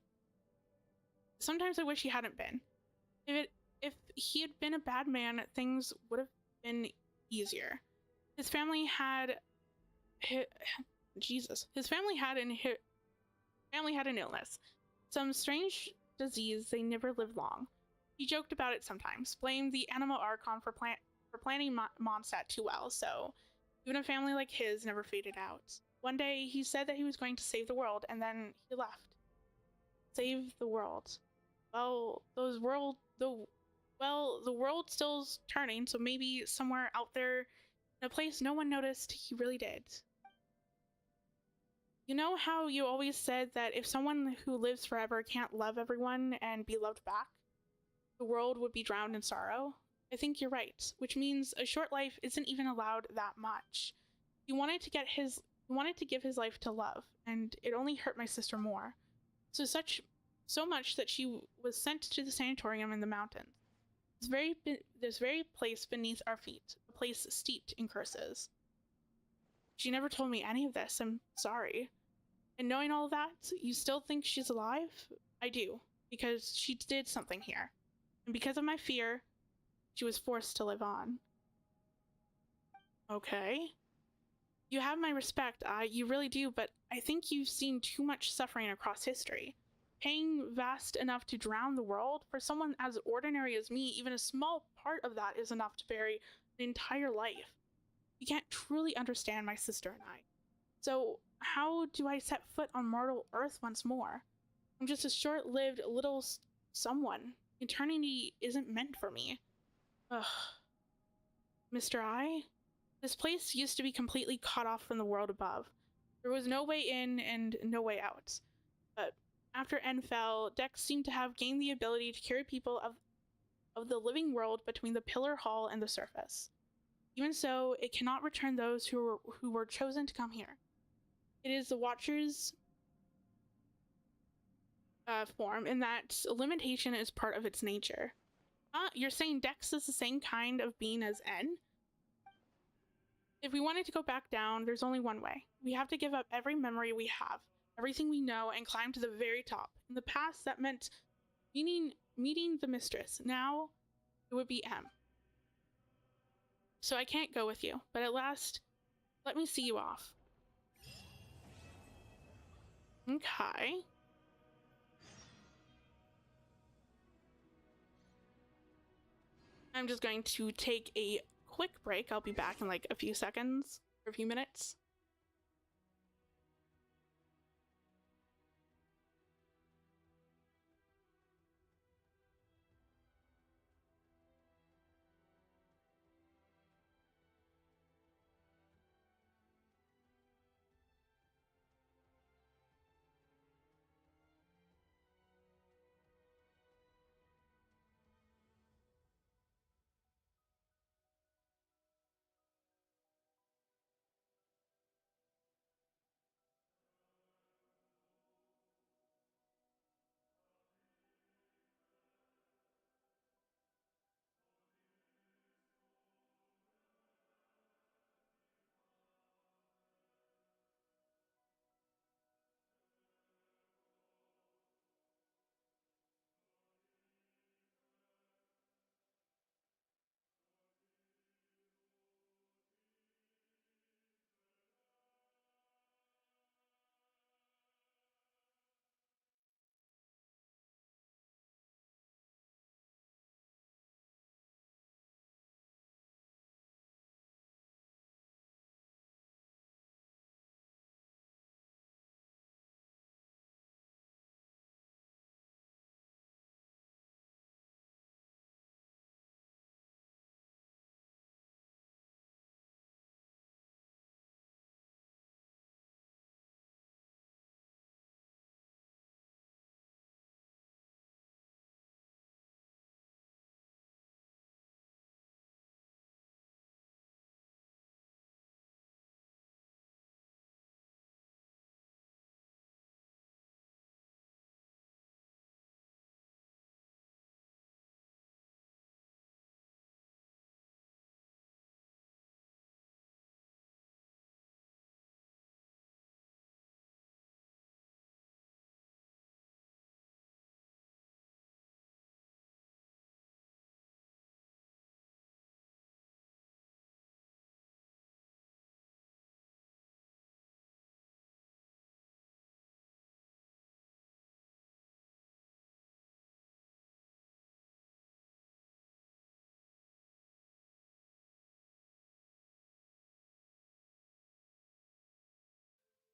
If he had been a bad man, things would have been easier. His family had an illness. Some strange disease. They never lived long. He joked about it sometimes, blamed the Animal Archon for planning Mondstadt too well, so even a family like his never faded out. One day, he said that he was going to save the world, and then he left. Save the world. Well, the world still's turning, so maybe somewhere out there, in a place no one noticed, he really did. You know how you always said that if someone who lives forever can't love everyone and be loved back, the world would be drowned in sorrow? I think you're right, which means a short life isn't even allowed that much. He wanted to give his life to love, and it only hurt my sister more. So much that she was sent to the sanatorium in the mountains. This very place beneath our feet, a place steeped in curses. She never told me any of this. I'm sorry. And knowing all that, you still think she's alive? I do, because she did something here. And because of my fear, she was forced to live on. Okay. You have my respect, you really do, but I think you've seen too much suffering across history. Pain vast enough to drown the world? For someone as ordinary as me, even a small part of that is enough to bury an entire life. You can't truly understand my sister and I. So how do I set foot on mortal Earth once more? I'm just a short-lived little someone. Eternity isn't meant for me. Ugh. Mr. I? This place used to be completely cut off from the world above. There was no way in and no way out. But after N fell, Dex seemed to have gained the ability to carry people of the living world between the pillar hall and the surface. Even so, it cannot return those who were chosen to come here. It is the Watcher's form, in that limitation is part of its nature. You're saying Dex is the same kind of being as N? If we wanted to go back down, there's only one way. We have to give up every memory we have, everything we know, and climb to the very top. In the past, that meant meeting the mistress. Now, it would be M. So I can't go with you, but at last, let me see you off. Okay. I'm just going to take a quick break. I'll be back in like a few seconds, or a few minutes.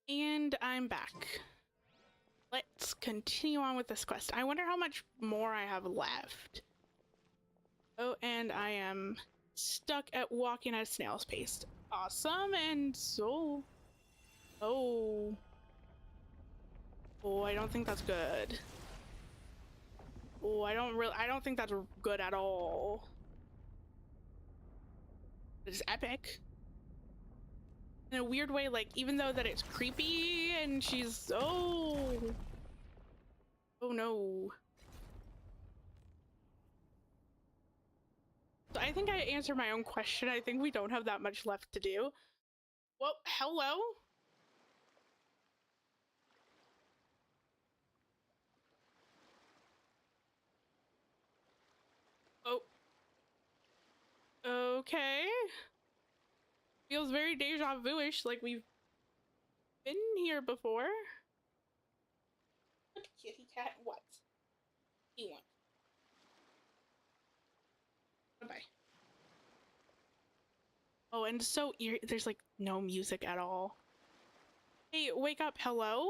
And I'm back. Let's continue on with this quest. I wonder how much more I have left. Oh, and I am stuck at walking at a snail's pace. Awesome, and so... Oh. don't think that's good. Oh, I don't think that's good at all. It's epic. In a weird way, like, even though that it's creepy and she's, oh no. So I think I answered my own question. I think we don't have that much left to do. Well, hello? Oh. Okay. Feels very deja vu-ish, like we've been here before. Look, kitty cat, what? You want? Bye-bye. Oh, and so eerie. There's like no music at all. Hey, wake up, hello?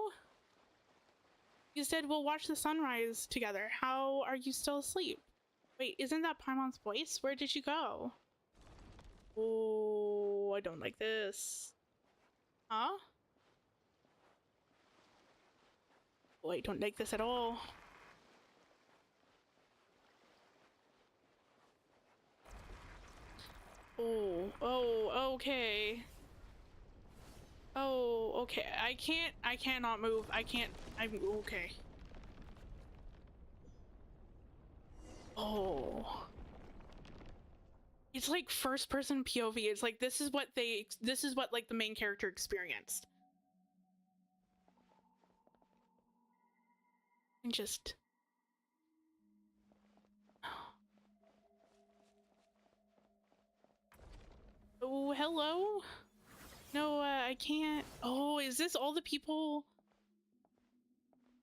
You said we'll watch the sunrise together. How are you still asleep? Wait, isn't that Paimon's voice? Where did you go? Oh, I don't like this. Huh? Oh, I don't like this at all. Oh, okay. Oh, okay. I cannot move. I'm okay. Oh. It's like first person POV. It's like this is what like the main character experienced. And just oh, hello? No, I can't. Oh, is this all the people?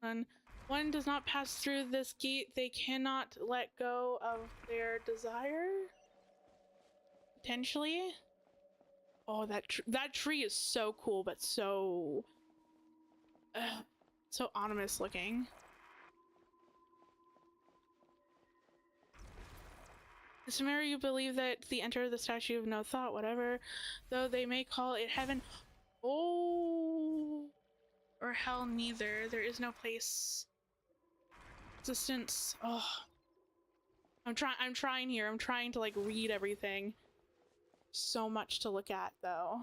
One does not pass through this gate. They cannot let go of their desire. Potentially. Oh, that tree is so cool, but so so ominous looking. Some you believe that the enter the statue of no thought, whatever, though they may call it heaven. Oh, or hell, neither. There is no place. Existence. Oh, I'm trying here. I'm trying to like read everything. So much to look at, though.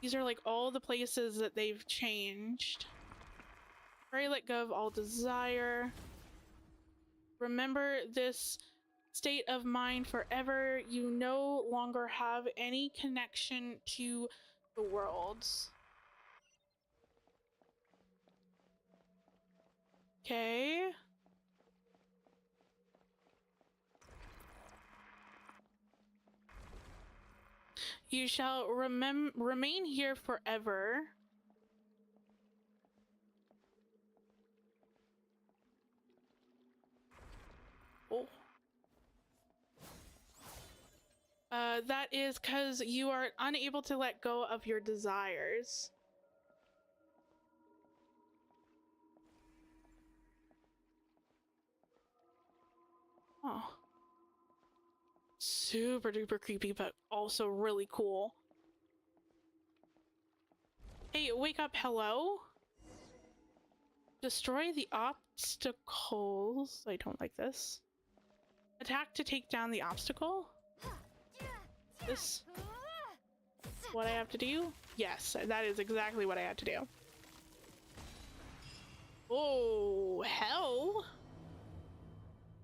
These are like all the places that they've changed. Pray, let go of all desire. Remember this state of mind forever. You no longer have any connection to the worlds. Okay. You shall remain here forever. Oh. That is because you are unable to let go of your desires. Oh. Super duper creepy, but also really cool. Hey, wake up, hello? Destroy the obstacles. I don't like this. Attack to take down the obstacle? This what I have to do? Yes, that is exactly what I had to do. Oh, hell.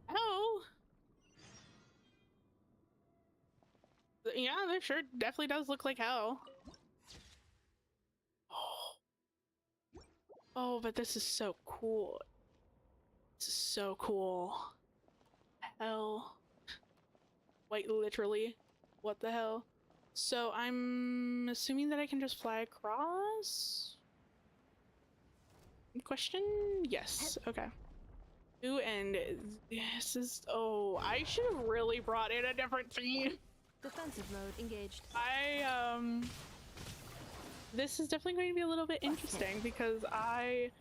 Hell. Yeah, that sure definitely does look like hell. Oh, but this is so cool. This is so cool. Hell. Like, literally. What the hell? So, I'm assuming that I can just fly across? Question? Yes. Okay. Ooh, and this is... Oh, I should have really brought in a different team. Defensive mode engaged. This is definitely going to be a little bit interesting because I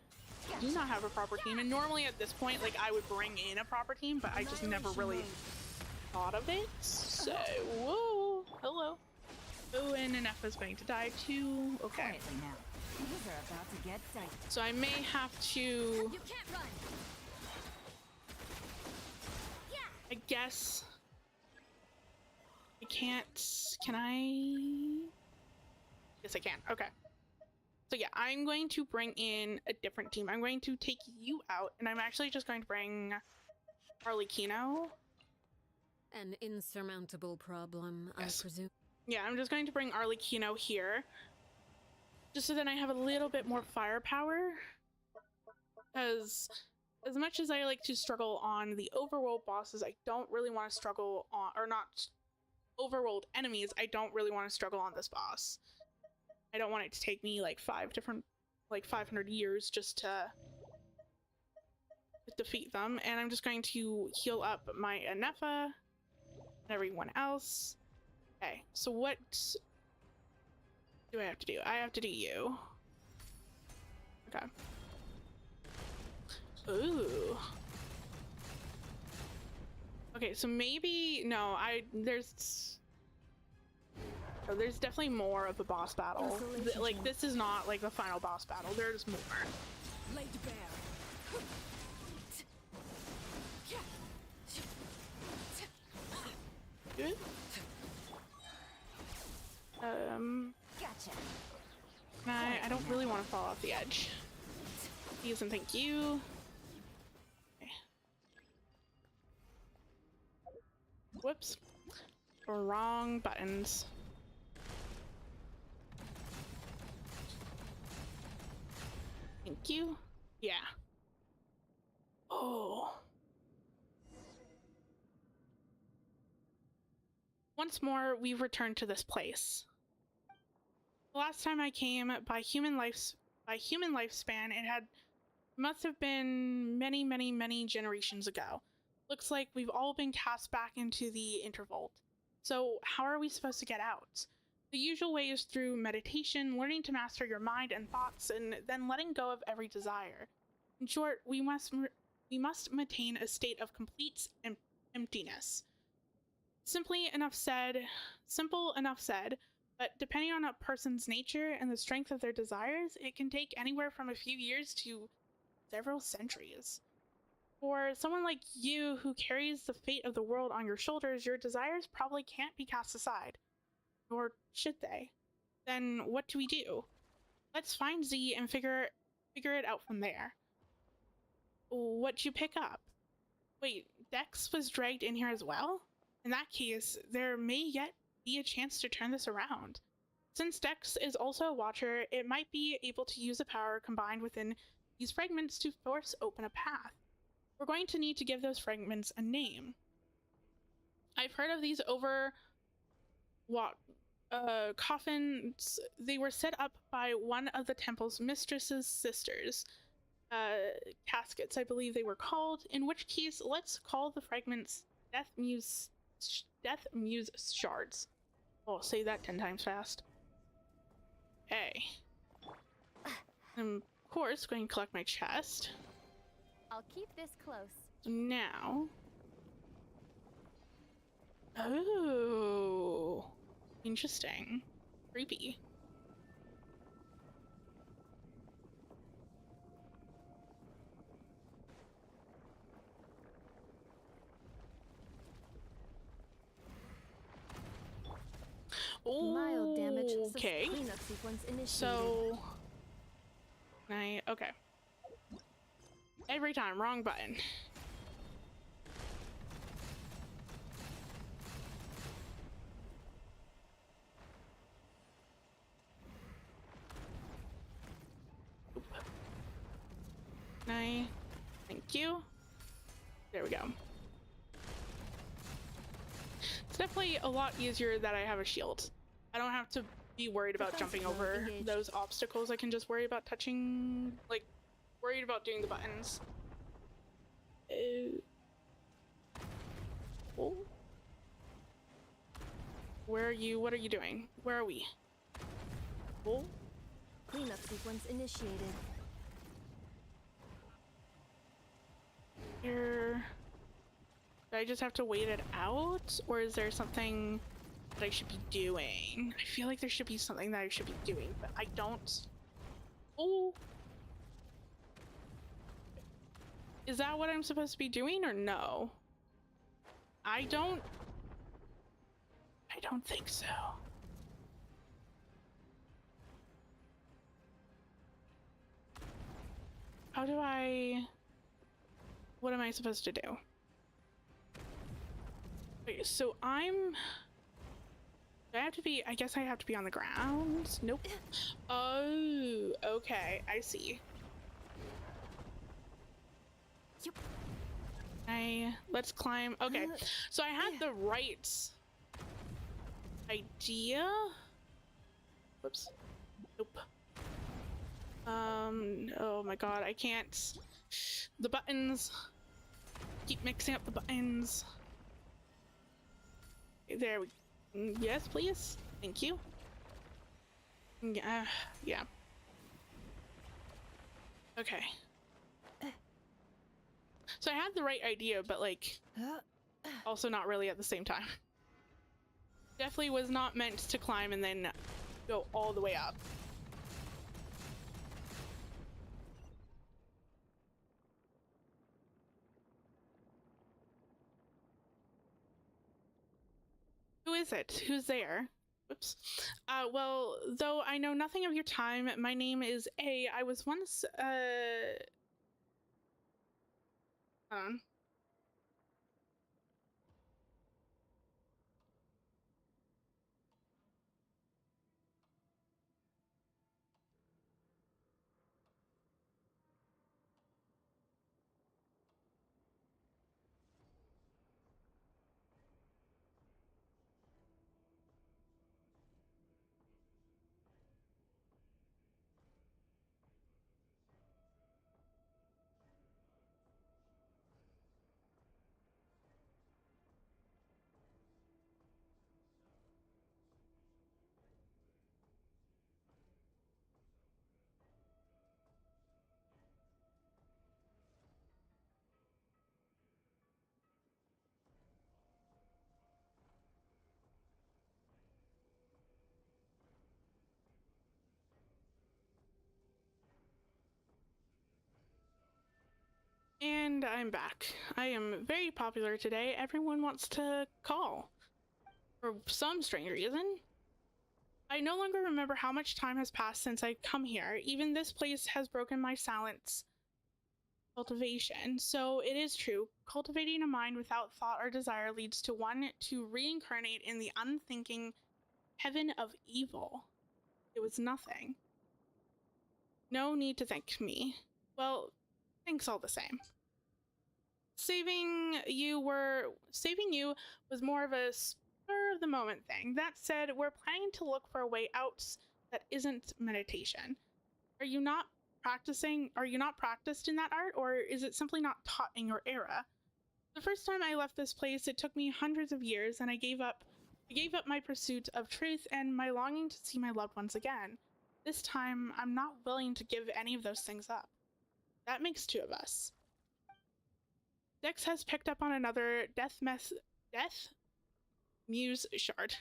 do not have a proper team, and normally at this point, like, I would bring in a proper team, but I just never really thought of it. So, whoa, hello. Oh, and Nefa's going to die too. Okay. Quietly now. Things are about to get dicey. So I may have to, You can't run. I guess, I can't, can I? Yes, I can. Okay. So yeah, I'm going to bring in a different team. I'm going to take you out, and I'm actually just going to bring Arlecchino. An insurmountable problem, Yes. I presume. Yeah, I'm just going to bring Arlecchino here, just so then I have a little bit more firepower. Because as much as I like to struggle on the overworld bosses, I don't really want to struggle on, or not overworld enemies, I don't really want to struggle on this boss. I don't want it to take me like 500 years just to defeat them. And I'm just going to heal up my Nefa and everyone else. Okay, so what do I have to do? I have to do you. Okay. Ooh. Okay, so maybe no, there's definitely more of a boss battle. Like this is not like the final boss battle. There's more. Laid bare. Good. Gotcha. I don't really want to fall off the edge. Please and thank you. Okay. Whoops. Wrong buttons. Thank you. Yeah. Oh. Once more, we've returned to this place. The last time I came by human lifespan, must have been many, many, many generations ago. Looks like we've all been cast back into the Intervault. So how are we supposed to get out? The usual way is through meditation, learning to master your mind and thoughts, and then letting go of every desire. In short, we must maintain a state of complete emptiness. Simple enough said, but depending on a person's nature and the strength of their desires, it can take anywhere from a few years to several centuries. For someone like you who carries the fate of the world on your shoulders, your desires probably can't be cast aside. Nor should they. Then what do we do? Let's find Z and figure it out from there. What'd you pick up? Wait, Dex was dragged in here as well? In that case, there may yet be a chance to turn this around. Since Dex is also a watcher, it might be able to use a power combined within these fragments to force open a path. We're going to need to give those fragments a name. I've heard of these coffins. They were set up by one of the temple's mistress's sisters. Caskets, I believe they were called, in which case let's call the fragments Death Muse shards. Oh, say that 10 times fast. Okay. I'm, of course, going to collect my chest. I'll keep this close. Now. Oh. Interesting. Creepy. Mild damage. Okay. Cleanup sequence initiated. So. Okay. Every time, wrong button. Thank you. There we go. It's definitely a lot easier that I have a shield. I don't have to be worried about jumping over those obstacles. I can just worry about touching, like, worried about doing the buttons. Oh. Where are you? What are you doing? Where are we? Oh. Cleanup sequence initiated. Here. Do I just have to wait it out? Or is there something that I should be doing. I feel like there should be something that I should be doing, but I don't. Oh. Is that what I'm supposed to be doing or no? I don't think so. How do what am I supposed to do? Okay, so I have to be, I guess I have to be on the ground. Nope. Oh, okay, I see. Let's climb. Okay, so I had the right idea. Whoops. Nope. Oh my god, I can't. The buttons. Keep mixing up the buttons. There we go. Yes, please. Thank you. Yeah. Yeah. Okay. So I had the right idea, but like, also not really at the same time. Definitely was not meant to climb and then go all the way up. Who is it? Who's there? Whoops. Well, though I know nothing of your time, my name is A. I was once, hold on. And I'm back. I am very popular today. Everyone wants to call. For some strange reason. I no longer remember how much time has passed since I come here. Even this place has broken my silence cultivation. So it is true. Cultivating a mind without thought or desire leads to one to reincarnate in the unthinking heaven of evil. It was nothing. No need to thank me. Well, thanks all the same. Saving you was more of a spur of the moment thing. That said, we're planning to look for a way out that isn't meditation. Are you not practiced in that art, or is it simply not taught in your era? The first time I left this place, it took me hundreds of years, and I gave up my pursuit of truth and my longing to see my loved ones again. This time, I'm not willing to give any of those things up. That makes two of us. Dex has picked up on another Death Muse shard.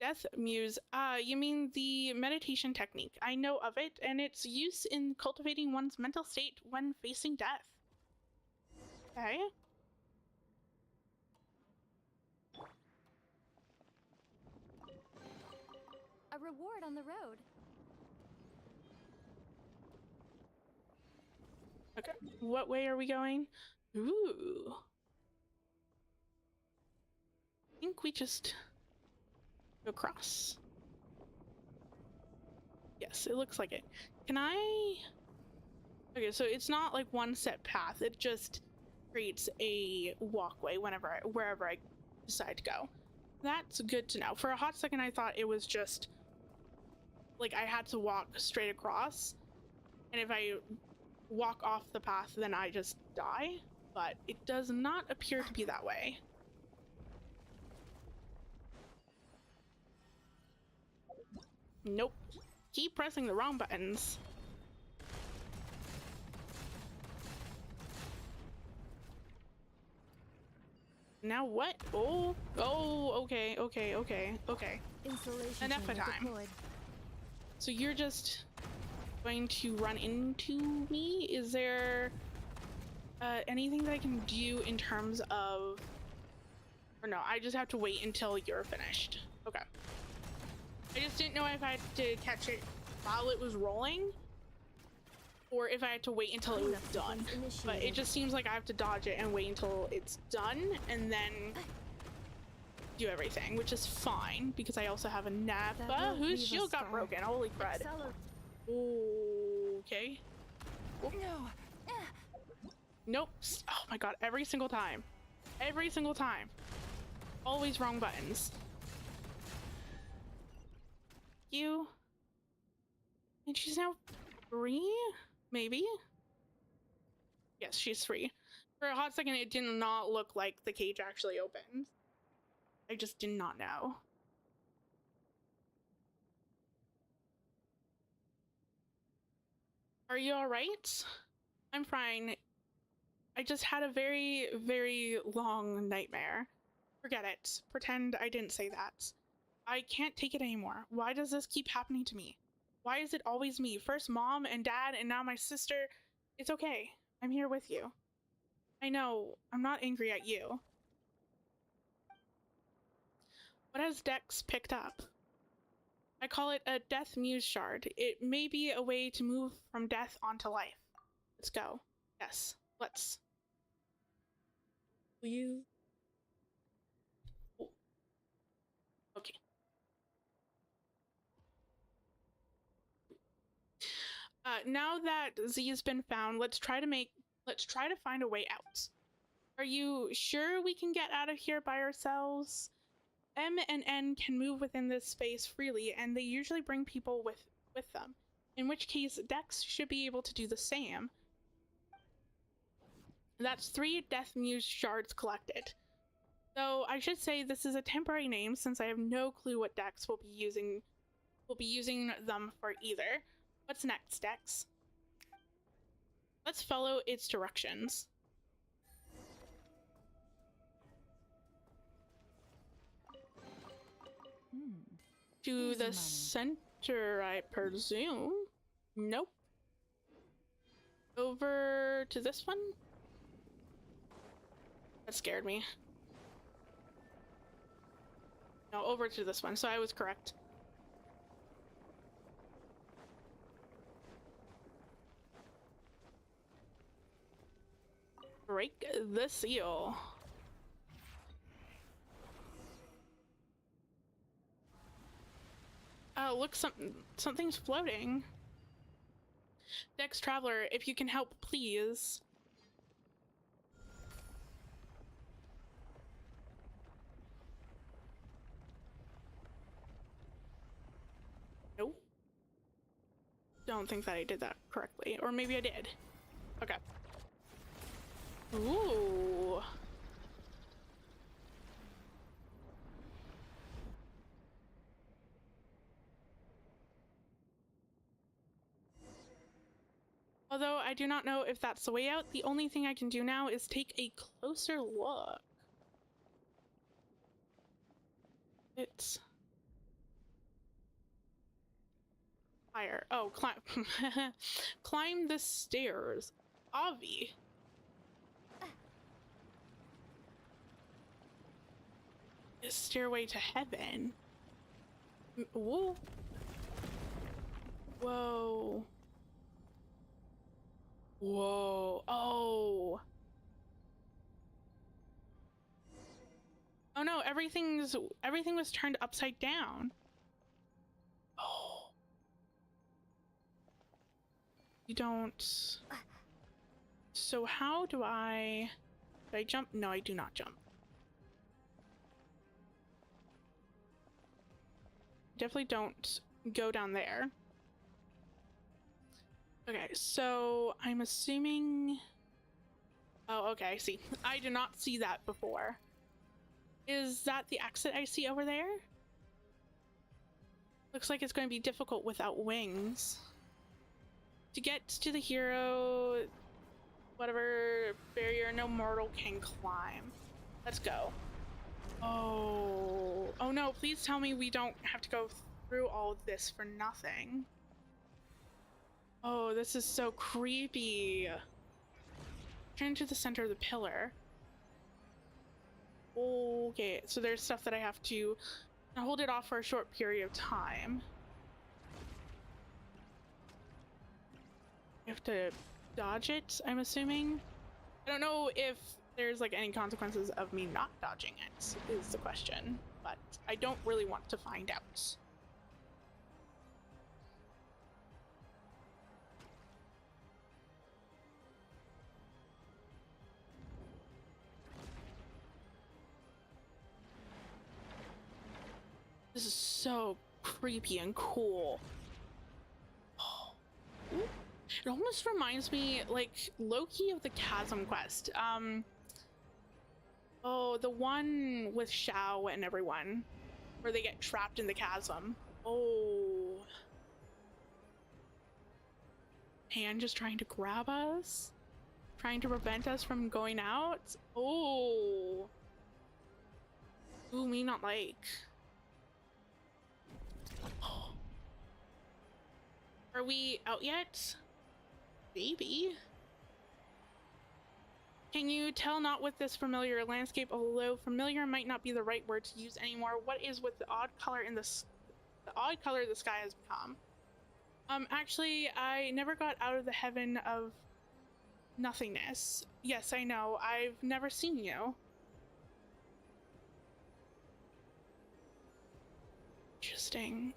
Death Muse, you mean the meditation technique. I know of it, and its use in cultivating one's mental state when facing death. Okay. A reward on the road. Okay, what way are we going? Ooh. I think we just go across. Yes, it looks like it. Can I... Okay, so it's not like one set path. It just creates a walkway wherever I decide to go. That's good to know. For a hot second, I thought it was just like I had to walk straight across, and if I walk off the path, then I just die. But it does not appear to be that way. Nope. Keep pressing the wrong buttons. Now what? Oh, okay. Installation Enough of chamber time. deployed. So you're just going to run into me? Is there anything that I can do in terms of... Or no, I just have to wait until you're finished. Okay. I just didn't know if I had to catch it while it was rolling, or if I had to wait until it was done. But it just seems like I have to dodge it and wait until it's done, and then do everything, which is fine, because I also have a Nappa whose shield got broken. Holy crud. Okay. No. Nope. Oh my god, every single time. Every single time. Always wrong buttons. You. And she's now free? Maybe? Yes, she's free. For a hot second, it did not look like the cage actually opened. I just did not know. Are you alright? I'm fine. I just had a very, very long nightmare. Forget it. Pretend I didn't say that. I can't take it anymore. Why does this keep happening to me? Why is it always me? First mom and dad, and now my sister. It's okay. I'm here with you. I know. I'm not angry at you. What has Dex picked up? I call it a death muse shard. It may be a way to move from death onto life. Let's go. Yes, let's. Will you? Oh. Okay. Now that Z has been found, let's try to find a way out. Are you sure we can get out of here by ourselves? M and N can move within this space freely, and they usually bring people with them. In which case, Dex should be able to do the same. That's 3 Death Muse shards collected. Though I should say this is a temporary name, since I have no clue what Dex will be using them for either. What's next, Dex? Let's follow its directions. To Easy the money. center, I presume. Nope. Over to this one? That scared me. No, over to this one, so I was correct. Break the seal. Oh, look, something's floating. Dex Traveler, if you can help, please. Nope. Don't think that I did that correctly. Or maybe I did. Okay. Ooh. Although I do not know if that's the way out, the only thing I can do now is take a closer look. It's... higher. Oh, climb. Climb the stairs. Avi. A stairway to heaven. Whoa. Whoa. Whoa. Oh. Oh no, everything was turned upside down. Oh. You don't... So how do I jump? No, I do not jump. Definitely don't go down there. Okay, so I'm assuming... Oh, okay, I see. I did not see that before. Is that the exit I see over there? Looks like it's going to be difficult without wings. To get to the hero, whatever barrier no mortal can climb. Let's go. Oh no, please tell me we don't have to go through all of this for nothing. Oh, this is so creepy. Turn to the center of the pillar. Okay, so there's stuff that I have to hold it off for a short period of time. You have to dodge it, I'm assuming. I don't know if there's like any consequences of me not dodging it, is the question, but I don't really want to find out. This is so creepy and cool. Oh. It almost reminds me, like, low-key of the Chasm quest. Oh, the one with Shao and everyone, where they get trapped in the chasm. Oh. Hand just trying to grab us? Trying to prevent us from going out? Oh. Ooh, me not like. Oh. Are we out yet? Maybe. Can you tell not with this familiar landscape, although familiar might not be the right word to use anymore, what is with the odd color in the odd color the sky has become? Actually, I never got out of the heaven of nothingness. Yes, I know. I've never seen you. Interesting.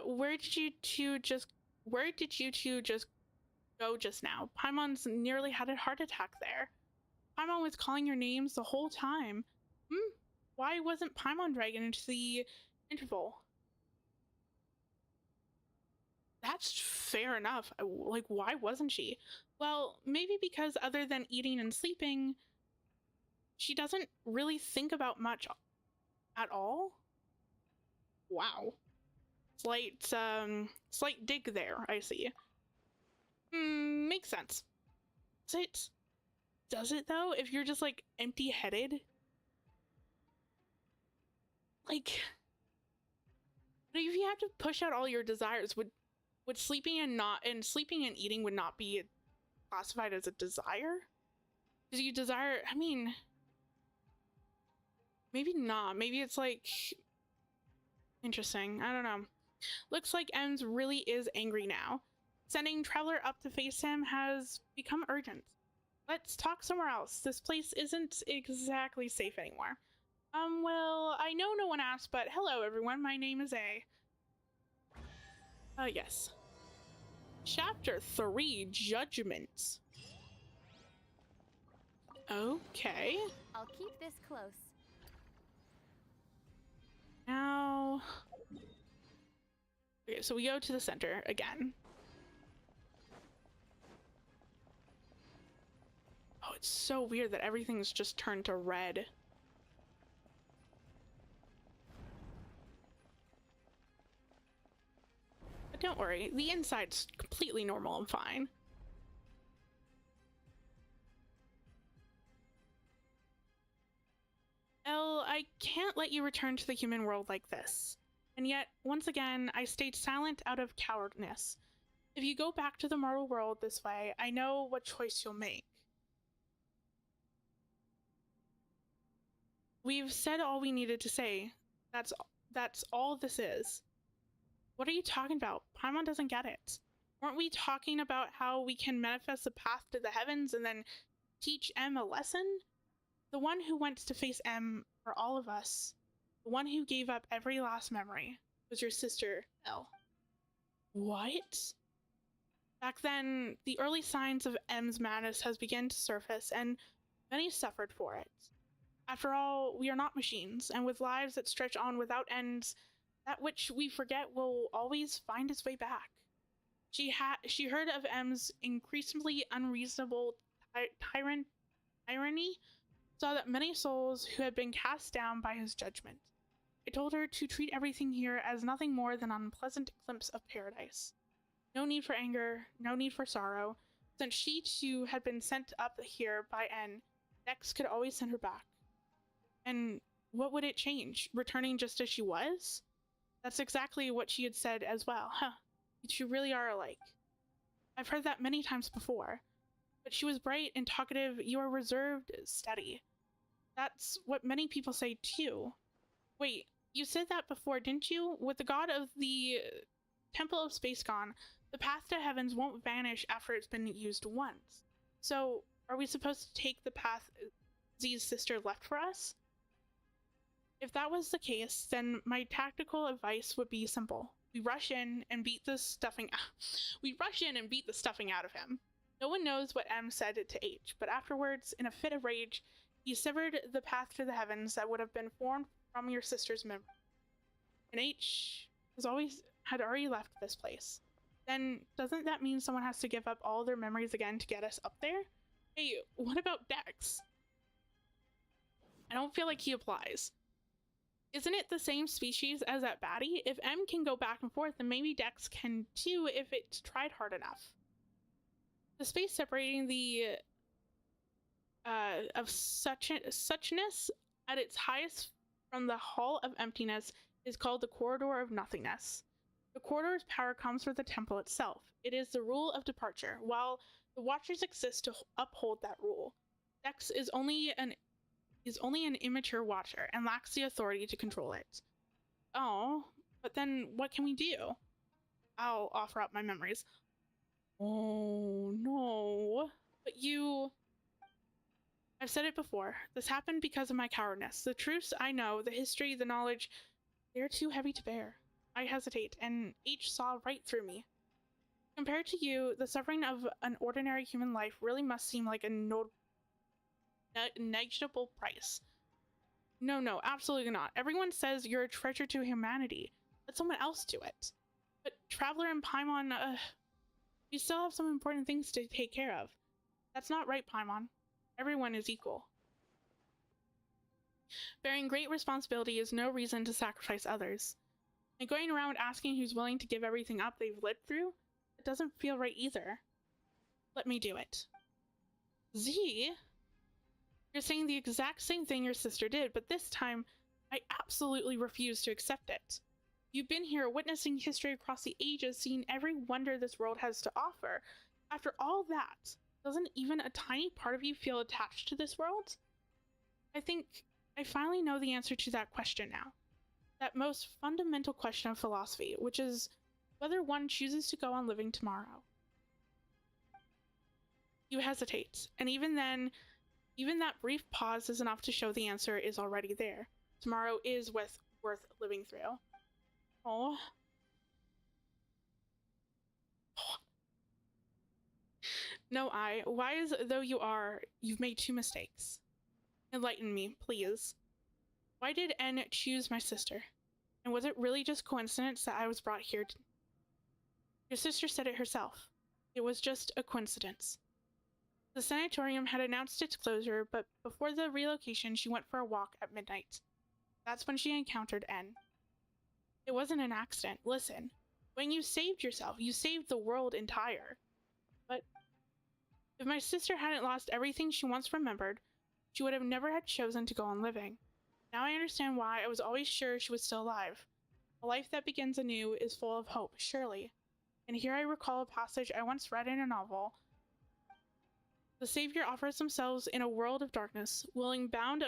Where did you two just go just now? Paimon's nearly had a heart attack there. Paimon was calling your names the whole time. Why wasn't Paimon dragged into the interval? That's fair enough. Like, why wasn't she? Well, maybe because other than eating and sleeping, she doesn't really think about much at all. Wow. Slight dig there, I see. Makes sense. Does it though? If you're just like empty-headed? Like, if you have to push out all your desires, would sleeping and eating would not be classified as a desire? Because you desire, I mean, maybe not. Maybe it's like interesting. I don't know. Looks like Ems really is angry now. Sending Traveler up to face him has become urgent. Let's talk somewhere else. This place isn't exactly safe anymore. Well, I know no one asked, but hello everyone, my name is A. Yes. Chapter 3, Judgments. Okay. I'll keep this close. Now... Okay, so we go to the center again. Oh, it's so weird that everything's just turned to red. But don't worry, the inside's completely normal and fine. Elle, I can't let you return to the human world like this. And yet, once again, I stayed silent out of cowardness. If you go back to the mortal world this way, I know what choice you'll make. We've said all we needed to say. That's all this is. What are you talking about? Paimon doesn't get it. Weren't we talking about how we can manifest the path to the heavens and then teach M a lesson? The one who went to face M for all of us, the one who gave up every last memory, was your sister, Elle. What? Back then, the early signs of M's madness has begun to surface, and many suffered for it. After all, we are not machines, and with lives that stretch on without ends, That which we forget will always find its way back. She heard of M's increasingly unreasonable tyranny, saw that many souls who had been cast down by his judgment. I told her to treat everything here as nothing more than an unpleasant glimpse of paradise. No need for anger, no need for sorrow. Since she too had been sent up here by N, Dex could always send her back. And what would it change? Returning just as she was? That's exactly what she had said as well. Huh. You two really are alike. I've heard that many times before. But she was bright and talkative. You are reserved, steady. That's what many people say too. Wait, you said that before, didn't you? With the god of the Temple of Space gone, the path to heavens won't vanish after it's been used once. So, are we supposed to take the path Z's sister left for us? If that was the case, then my tactical advice would be simple. We rush in and beat the stuffing out of him. No one knows what M said to H, but afterwards, in a fit of rage, he severed the path to the heavens that would have been formed from your sister's memory. And H had already left this place. Then doesn't that mean someone has to give up all their memories again to get us up there? Hey, what about Dex? I don't feel like he applies. Isn't it the same species as that baddie? If M can go back and forth, then maybe Dex can too if it's tried hard enough. The space separating the of suchness at its highest from the Hall of Emptiness is called the Corridor of Nothingness. The corridor's power comes from the temple itself. It is the rule of departure, while the Watchers exist to uphold that rule. Dex is only an immature Watcher and lacks the authority to control it. Oh, but then what can we do? I'll offer up my memories. Oh no. But I've said it before. This happened because of my cowardness. The truths I know, the history, the knowledge, they're too heavy to bear. I hesitate, and H saw right through me. Compared to you, the suffering of an ordinary human life really must seem like a negligible price. No, absolutely not. Everyone says you're a treasure to humanity. Let someone else do it. But Traveler and Paimon, you still have some important things to take care of. That's not right, Paimon. Everyone is equal. Bearing great responsibility is no reason to sacrifice others. And going around asking who's willing to give everything up they've lived through, it doesn't feel right either. Let me do it. Z? You're saying the exact same thing your sister did, but this time, I absolutely refuse to accept it. You've been here witnessing history across the ages, seeing every wonder this world has to offer. After all that, doesn't even a tiny part of you feel attached to this world? I think I finally know the answer to that question now. That most fundamental question of philosophy, which is whether one chooses to go on living tomorrow. You hesitate, and even then, even that brief pause is enough to show the answer is already there. Tomorrow is worth living through. Oh. No, wise though you are, you've made 2 mistakes. Enlighten me, please. Why did N choose my sister? And was it really just coincidence that I was brought here? Your sister said it herself. It was just a coincidence. The sanatorium had announced its closure, but before the relocation, she went for a walk at midnight. That's when she encountered N. It wasn't an accident. Listen, when you saved yourself, you saved the world entire. But if my sister hadn't lost everything she once remembered, she would have never had chosen to go on living. Now I understand why I was always sure she was still alive. A life that begins anew is full of hope, surely. And here I recall a passage I once read in a novel. The Savior offers themselves in a world of darkness, willingly bound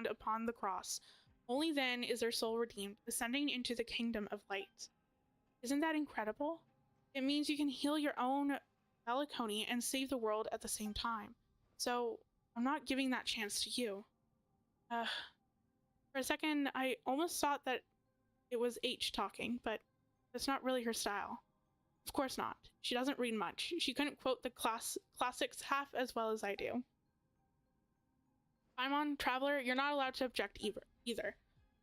upon the cross. Only then is their soul redeemed, ascending into the kingdom of light. Isn't that incredible? It means you can heal your own melancholy and save the world at the same time. So, I'm not giving that chance to you. For a second, I almost thought that it was H talking, but that's not really her style. Of course not. She doesn't read much. She couldn't quote the classics half as well as I do. Paimon, Traveler, you're not allowed to object either.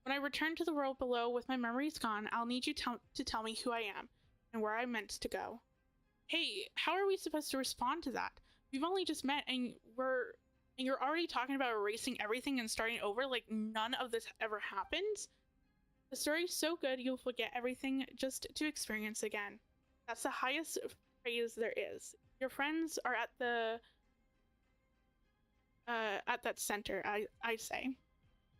When I return to the world below with my memories gone, I'll need you to tell me who I am and where I'm meant to go. Hey, how are we supposed to respond to that? We've only just met and you're already talking about erasing everything and starting over like none of this ever happened? The story's so good you'll forget everything just to experience again. That's the highest praise there is. Your friends are at that center, I say.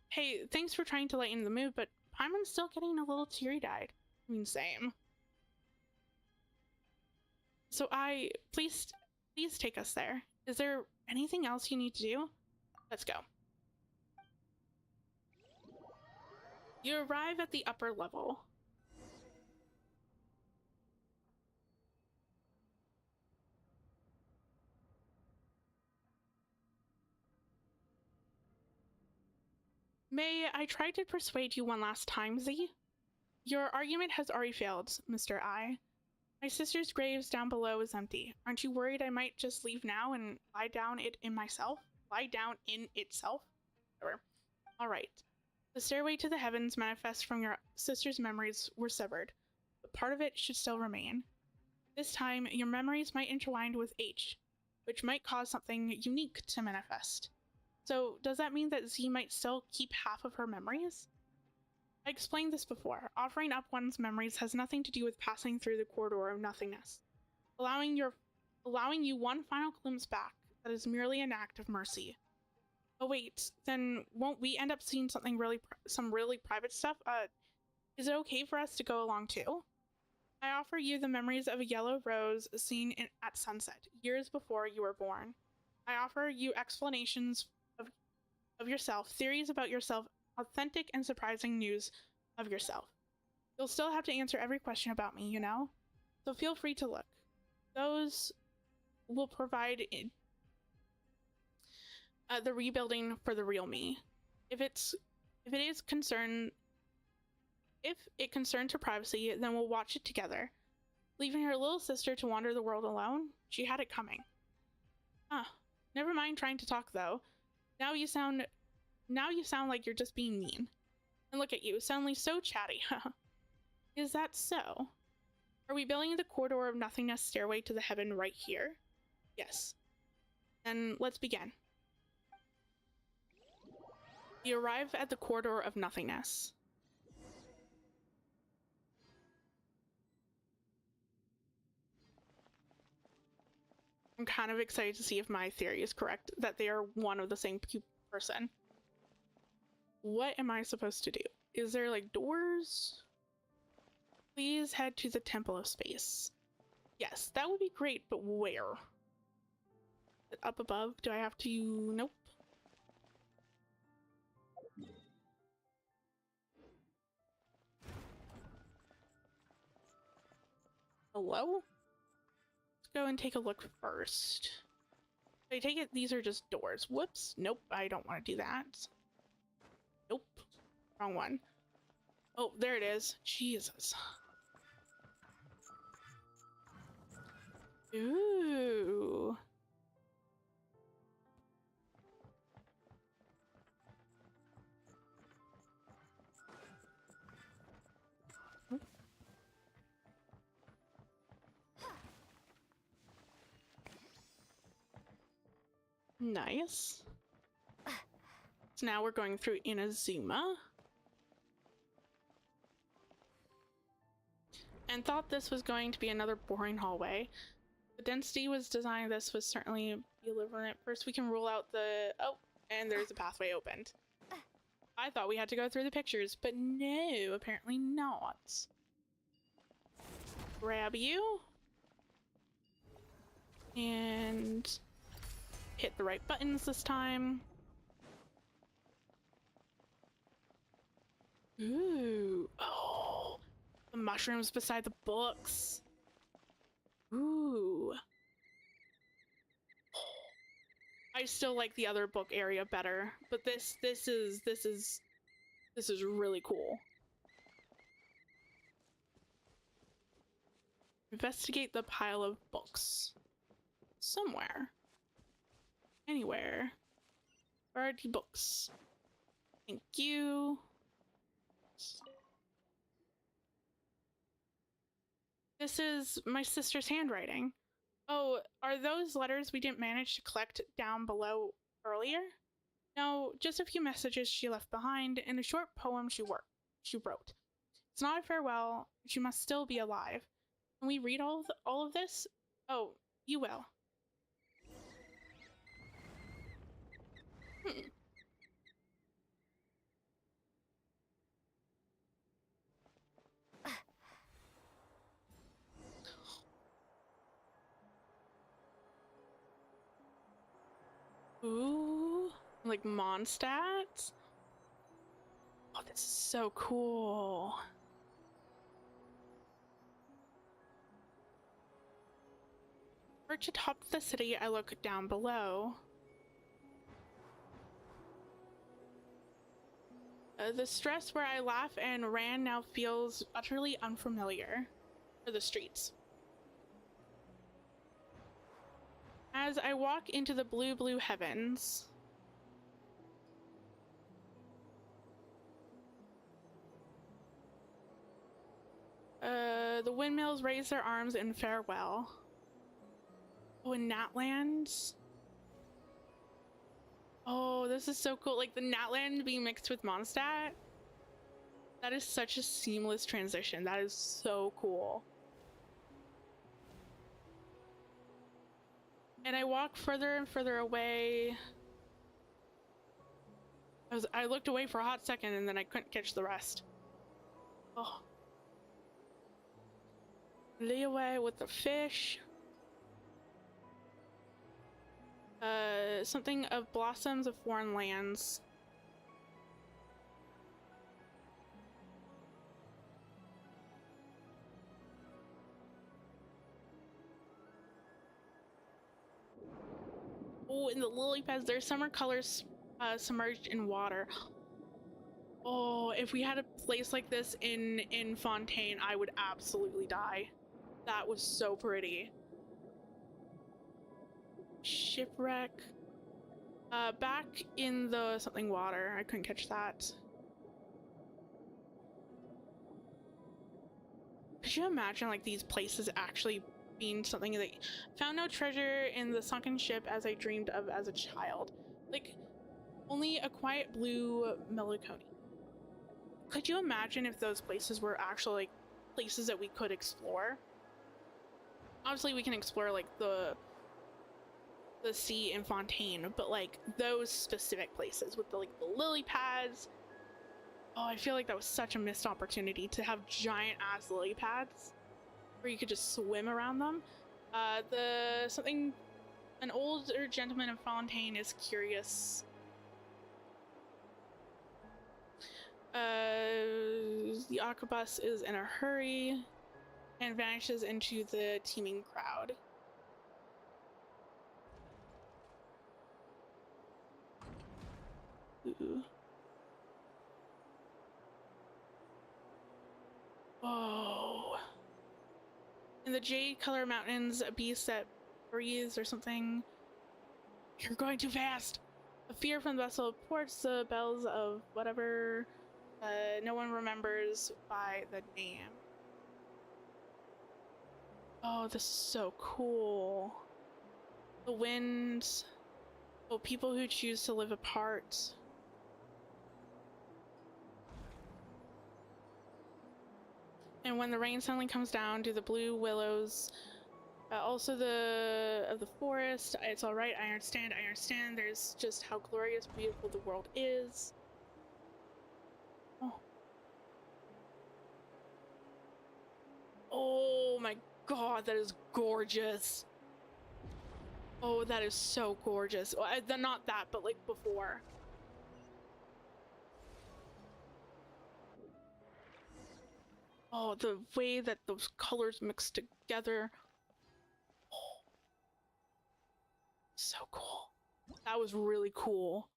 Hey, thanks for trying to lighten the mood, but Paimon's still getting a little teary-eyed. I mean, same. So please take us there. Is there anything else you need to do? Let's go. You arrive at the upper level. May I try to persuade you one last time, Z? Your argument has already failed, Mr. I. My sister's graves down below is empty. Aren't you worried I might just leave now and lie down in itself? Whatever. Alright. The stairway to the heavens manifest from your sister's memories were severed, but part of it should still remain. This time, your memories might intertwine with H, which might cause something unique to manifest. So, does that mean that Z might still keep half of her memories? I explained this before. Offering up one's memories has nothing to do with passing through the corridor of nothingness. Allowing you one final glimpse back, that is merely an act of mercy. Oh wait, then won't we end up seeing some really private stuff? Is it okay for us to go along too? I offer you the memories of a yellow rose seen at sunset, years before you were born. I offer you explanations of yourself, theories about yourself, authentic and surprising news of yourself. You'll still have to answer every question about me, you know? So feel free to look. Those will provide the rebuilding for the real me. If it concerns her privacy, then we'll watch it together. Leaving her little sister to wander the world alone? She had it coming. Never mind trying to talk though. Now you sound like you're just being mean. And look at you, suddenly so chatty. Is that so? Are we building the corridor of nothingness stairway to the heaven right here? Yes. Then let's begin. You arrive at the corridor of nothingness. I'm kind of excited to see if my theory is correct, that they are one of the same person. What am I supposed to do? Is there like doors? Please head to the Temple of Space. Yes, that would be great, but where? Up above? Do I have to? Nope. Hello? Let's go and take a look first. I take it these are just doors. Whoops. Nope, I don't want to do that. Nope. Wrong one. Oh, there it is. Jesus. Ooh. Nice. So now we're going through Inazuma. And thought this was going to be another boring hallway. The density was designed this was certainly be deliberate. First we can rule out the... Oh, and there's a pathway opened. I thought we had to go through the pictures, but no, apparently not. Grab you. And hit the right buttons this time. Ooh. Oh. The mushrooms beside the books. Ooh. I still like the other book area better, but this is really cool. Investigate the pile of books. Somewhere. Anywhere. Where are the books? Thank you. This is my sister's handwriting. Oh, are those letters we didn't manage to collect down below earlier? No, just a few messages she left behind and a short poem she wrote. It's not a farewell. She must still be alive. Can we read all of this? Oh, you will. Hmm. Ooh, like Mondstadt? Oh, this is so cool. Perched atop the city, I look down below. The stress where I laugh and ran now feels utterly unfamiliar for the streets. As I walk into the blue heavens, the windmills raise their arms in farewell. Oh, in Natlands? Oh, this is so cool. Like the Natland being mixed with Mondstadt. That is such a seamless transition. That is so cool. And I walk further and further away. I looked away for a hot second and then I couldn't catch the rest. Oh. Lay away with the fish. Something of blossoms of foreign lands. Oh, in the lily pads, there's summer colors submerged in water. Oh, if we had a place like this in Fontaine, I would absolutely die. That was so pretty. Shipwreck. Back in the something water. I couldn't catch that. Could you imagine like these places actually being something that found no treasure in the sunken ship as I dreamed of as a child? Like only a quiet blue Melancholy. Could you imagine if those places were actually like places that we could explore? Obviously we can explore like the sea in Fontaine, but like those specific places with the like the lily pads. Oh, I feel like that was such a missed opportunity to have giant ass lily pads where you could just swim around them. An older gentleman in Fontaine is curious. The Aquabus is in a hurry and vanishes into the teeming crowd. Ooh. Oh. In the jade color mountains, a beast that breathes or something. You're going too fast. A fear from the vessel ports the bells of whatever no one remembers by the name. Oh, this is so cool. The wind. Oh, people who choose to live apart. And when the rain suddenly comes down, do the blue willows, also of the forest. It's all right. I understand. There's just how glorious, beautiful the world is. Oh. Oh my god, that is gorgeous. Oh, that is so gorgeous. Well, not that, but like before. Oh, the way that those colors mix together. Oh, so cool. That was really cool.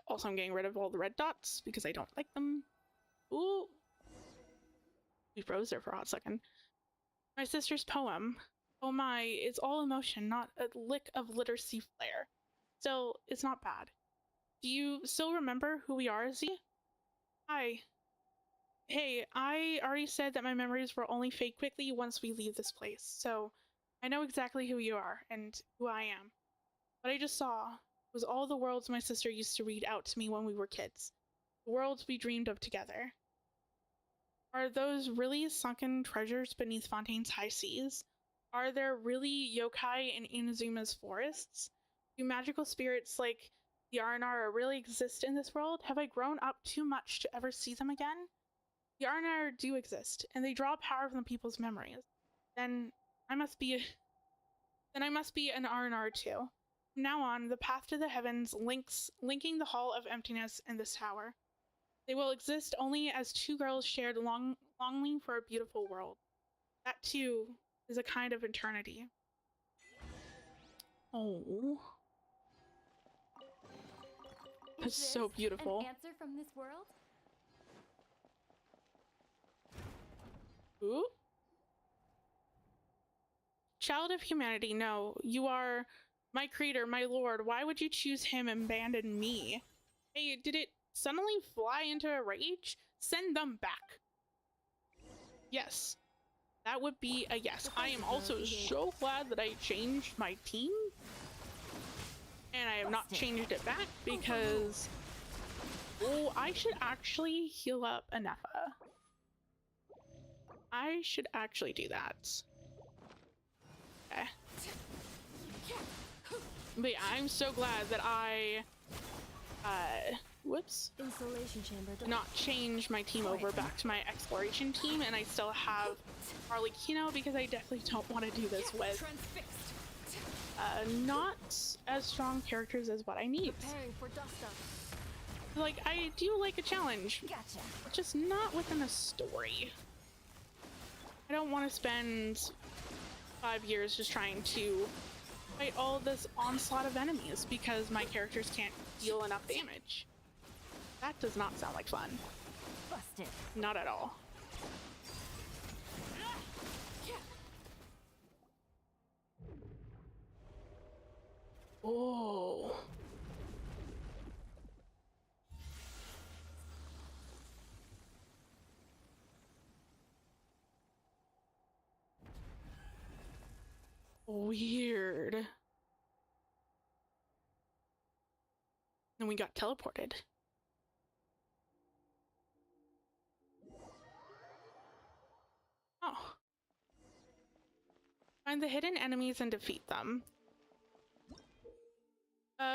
Also, I'm getting rid of all the red dots because I don't like them. Ooh. We froze there for a hot second. My sister's poem. Oh my, it's all emotion, not a lick of literacy flair. Still, it's not bad. Do you still remember who we are, Z? Hi. Hey, I already said that my memories will only fade quickly once we leave this place, so I know exactly who you are and who I am. What I just saw was all the worlds my sister used to read out to me when we were kids. The worlds we dreamed of together. Are those really sunken treasures beneath Fontaine's high seas? Are there really yokai in Inazuma's forests? Do magical spirits like the Arnar really exist in this world? Have I grown up too much to ever see them again? The Arnar do exist, and they draw power from people's memories. Then I must be an Arnar too. From now on, the path to the heavens linking the Hall of Emptiness and this tower. They will exist only as two girls shared longing for a beautiful world. That too is a kind of eternity. Oh, that's Is so this beautiful. An answer from this world? Ooh. Child of humanity, no. You are my creator, my lord. Why would you choose him and abandon me? Hey, did it suddenly fly into a rage? Send them back. Yes. That would be a yes. I am also so glad that I changed my team. And I have not changed it back because... Oh, I should actually heal up Anefa. I should actually do that. Okay. But yeah, I'm so glad that I, whoops, Insulation chamber. did not change my team over back to my exploration team, and I still have Arlecchino because I definitely don't want to do this with not as strong characters as what I need. Preparing for dust up. Like, I do like a challenge, Gotcha. just not within a story. I don't want to spend 5 years just trying to fight all this onslaught of enemies because my characters can't deal enough damage. That does not sound like fun. Busted. Not at all. Oh. Weird. Then we got teleported. Oh. Find the hidden enemies and defeat them.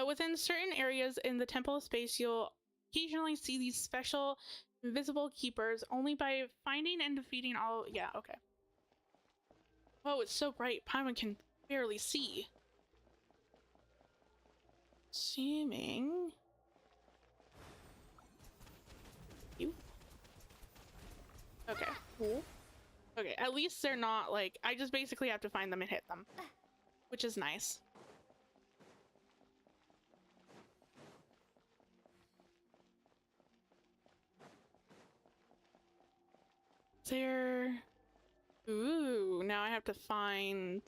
Within certain areas in the Temple of Space, you'll occasionally see these special invisible keepers only by finding and defeating all... Yeah, okay. Oh, it's so bright, Paimon can barely see. Seeming... You? Okay, cool. Okay, at least they're not like... I just basically have to find them and hit them. Which is nice. There... Ooh, now I have to find...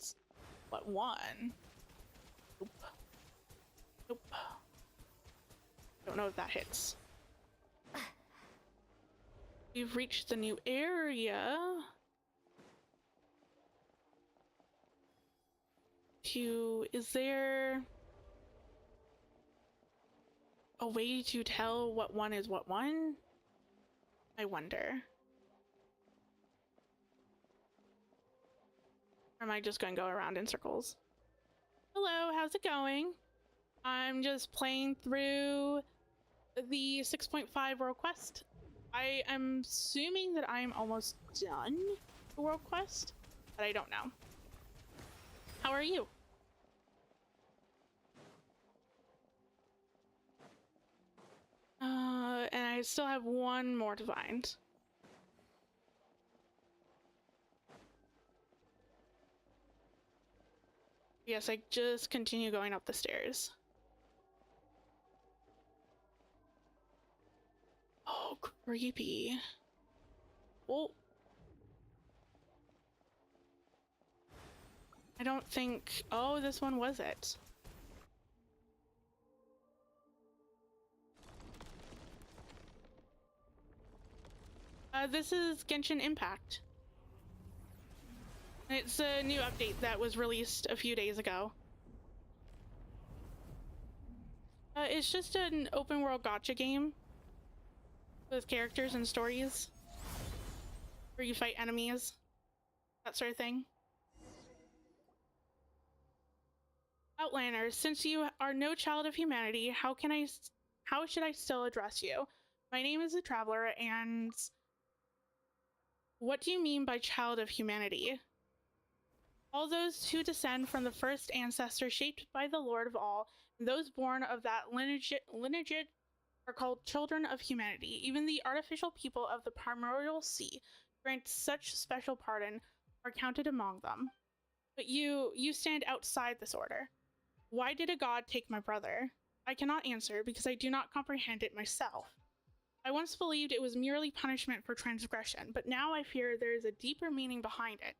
What one? Nope. Nope. Don't know if that hits. We've reached the new area. Is there a way to tell what one is what one? I wonder. Or am I just going to go around in circles? Hello, how's it going? I'm just playing through the 6.5 World Quest. I am assuming that I'm almost done the World Quest, but I don't know. How are you? And I still have one more to find. Yes, I just continue going up the stairs. Oh, creepy. Oh. I don't think... Oh, this one was it. This is Genshin Impact. It's a new update that was released a few days ago. It's just an open world gacha game with characters and stories where you fight enemies, that sort of thing. Outlander, since you are no child of humanity, how should I still address you? My name is a traveler, and what do you mean by child of humanity? All those who descend from the first ancestor shaped by the Lord of all, and those born of that lineage are called children of humanity. Even the artificial people of the primordial sea grant such special pardon are counted among them. But you stand outside this order. Why did a god take my brother? I cannot answer because I do not comprehend it myself. I once believed it was merely punishment for transgression, but now I fear there is a deeper meaning behind it.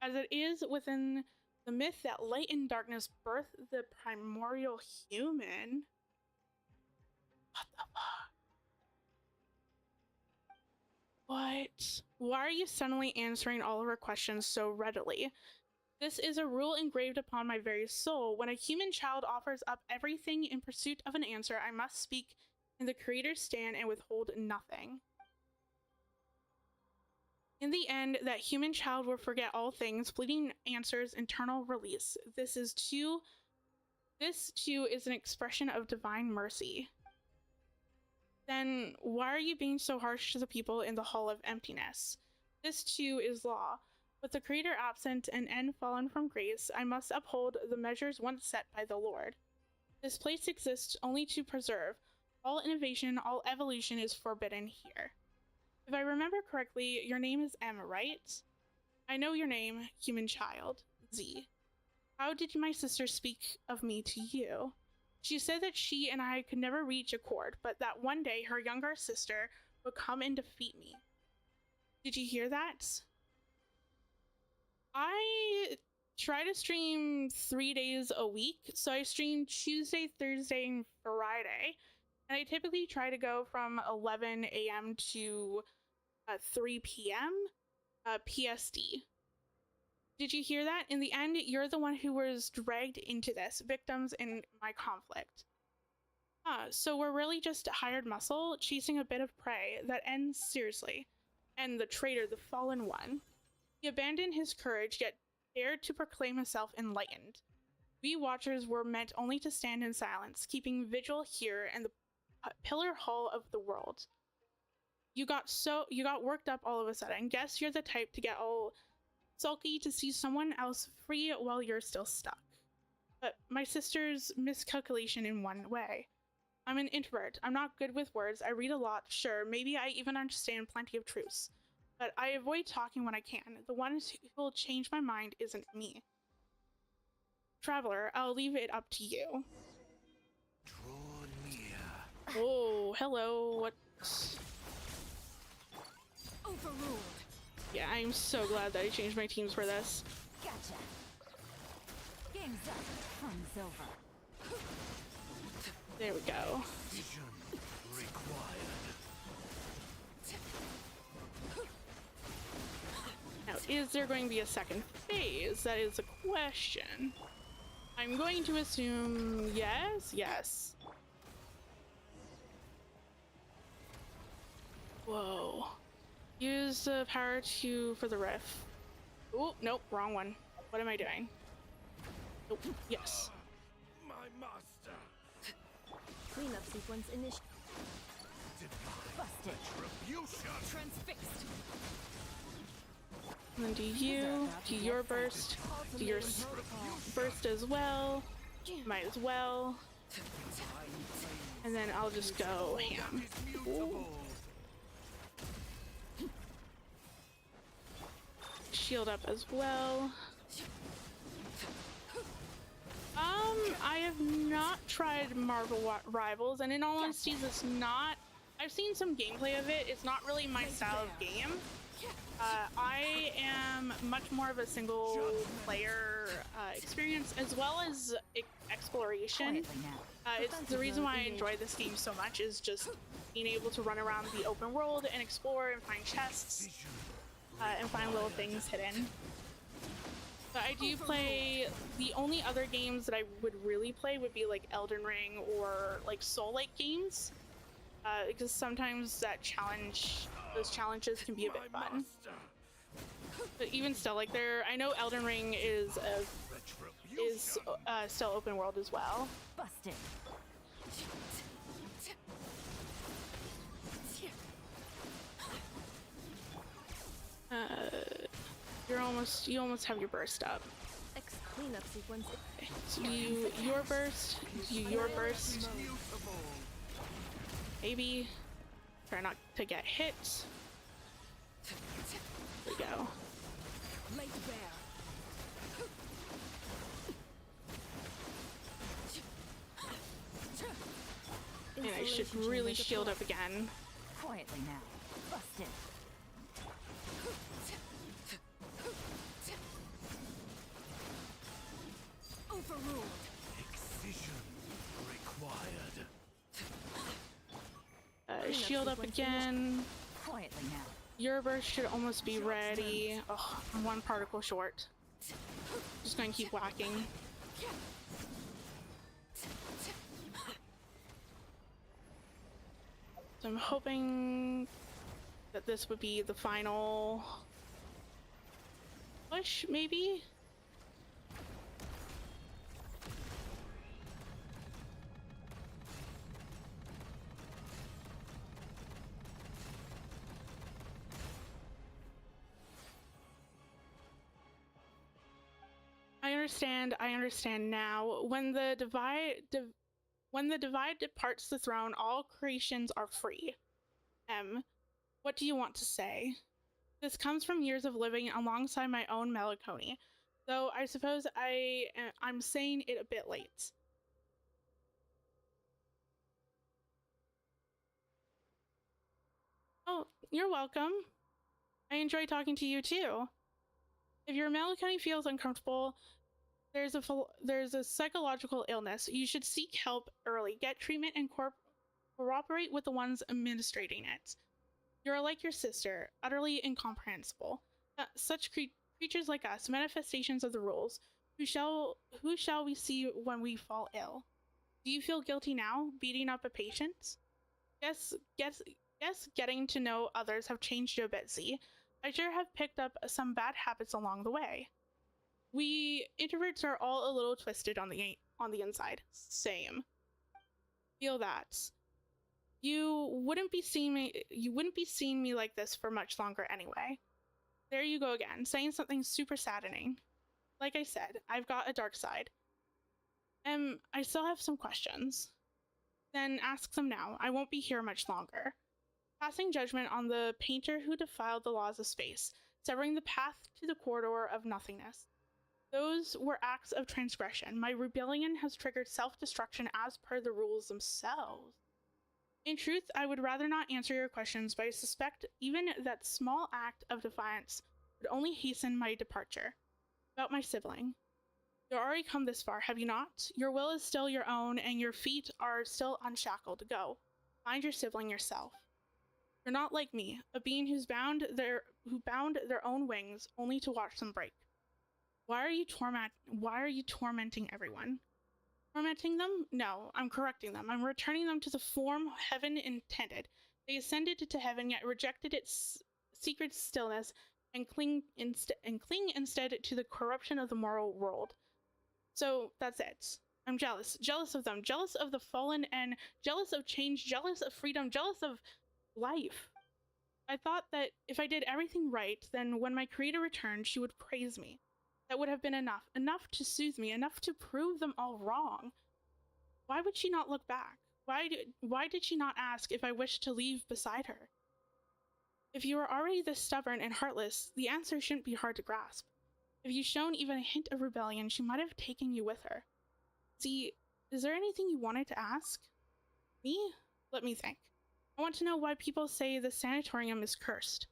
As it is within the myth that light and darkness birth the primordial human. What the fuck? What? Why are you suddenly answering all of our questions so readily? This is a rule engraved upon my very soul. When a human child offers up everything in pursuit of an answer, I must speak in the Creator's stand and withhold nothing. In the end, that human child will forget all things, fleeting answers, eternal release. This too is an expression of divine mercy. Then why are you being so harsh to the people in the Hall of Emptiness? This too is law. With the Creator absent and end fallen from grace, I must uphold the measures once set by the Lord. This place exists only to preserve. All innovation, all evolution is forbidden here. If I remember correctly, your name is M, right? I know your name, human child, Z. How did my sister speak of me to you? She said that she and I could never reach accord, but that one day her younger sister would come and defeat me. Did you hear that? I try to stream 3 days a week, so I stream Tuesday, Thursday, and Friday. And I typically try to go from 11 a.m. to 3 p.m. PSD. Did you hear that? In the end, you're the one who was dragged into this, victims in my conflict. So we're really just hired muscle, chasing a bit of prey that ends seriously. And the traitor, the fallen one. He abandoned his courage, yet dared to proclaim himself enlightened. We watchers were meant only to stand in silence, keeping vigil here in the pillar hall of the world. You got worked up all of a sudden. Guess you're the type to get all sulky to see someone else free while you're still stuck. But my sister's miscalculation in one way. I'm an introvert. I'm not good with words. I read a lot, sure. Maybe I even understand plenty of truths. But I avoid talking when I can. The one who will change my mind isn't me. Traveler, I'll leave it up to you. Draw near. Oh, hello. What? Overruled. Yeah, I'm so glad that I changed my teams for this. Gotcha. Game's up. Fun's over. There we go. Vision required. Now, is there going to be a second phase? That is a question. I'm going to assume yes, yes. Whoa. Use the power for the riff. Oh, nope, wrong one. What am I doing? Oh, yes. My master. Cleanup sequence initiated. Busted. Retribution. Transfixed. And then do your burst, do your burst as well. Might as well. And then I'll just go ham. Ooh. Shield up as well. I have not tried Marvel Rivals, and in all honesty, it's not. I've seen some gameplay of it. It's not really my style of game. I am much more of a single player experience as well as exploration. Quietly now. It's the reason why I enjoy this game so much is just being able to run around the open world and explore and find chests and find little things hidden. But I do play, the only other games that I would really play would be like Elden Ring or like Soul-like games, because sometimes those challenges can be a bit fun. But even still, like I know Elden Ring is still open world as well. Busted. You almost have your burst up. X cleanup sequence. Okay, so your burst, your burst. Maybe try not to get hit. There we go. Laid bare. And I should really shield up again. Quietly now. Busted. Overruled. Excision required. Shield up again. Quietly now. Your burst should almost be ready. Oh, I'm one particle short. Just gonna keep whacking. So I'm hoping that this would be the final push, maybe? I understand now. When the divide departs the throne, all creations are free. What do you want to say? This comes from years of living alongside my own melancholy, though I suppose I'm saying it a bit late. Oh, you're welcome. I enjoy talking to you too. If your melancholy feels uncomfortable, there's a psychological illness. You should seek help early. Get treatment and cooperate with the ones administrating it. You're like your sister, utterly incomprehensible. Such creatures like us, manifestations of the rules. Who shall we see when we fall ill? Do you feel guilty now, beating up a patient? Guess getting to know others have changed you a bit, Z. I sure have picked up some bad habits along the way. We introverts are all a little twisted on the inside. Same. Feel that. You wouldn't be seeing me like this for much longer anyway. There you go again, saying something super saddening. Like I said, I've got a dark side. I still have some questions. Then ask them now. I won't be here much longer. Passing judgment on the painter who defiled the laws of space, severing the path to the corridor of nothingness. Those were acts of transgression. My rebellion has triggered self-destruction as per the rules themselves. In truth, I would rather not answer your questions, but I suspect even that small act of defiance would only hasten my departure. About my sibling. You've already come this far, have you not? Your will is still your own, and your feet are still unshackled. Go. Find your sibling yourself. You're not like me, a being who bound their own wings only to watch them break. Why are you tormenting everyone? Tormenting them? No, I'm correcting them. I'm returning them to the form heaven intended. They ascended to heaven, yet rejected its secret stillness and cling instead to the corruption of the moral world. So that's it. I'm jealous. Jealous of them. Jealous of the fallen and jealous of change. Jealous of freedom. Jealous of life. I thought that if I did everything right, then when my creator returned, she would praise me. That would have been enough. Enough to soothe me. Enough to prove them all wrong. Why would she not look back? Why did she not ask if I wished to leave beside her? If you were already this stubborn and heartless, the answer shouldn't be hard to grasp. If you'd shown even a hint of rebellion, she might have taken you with her. See, is there anything you wanted to ask? Me? Let me think. I want to know why people say the sanatorium is cursed.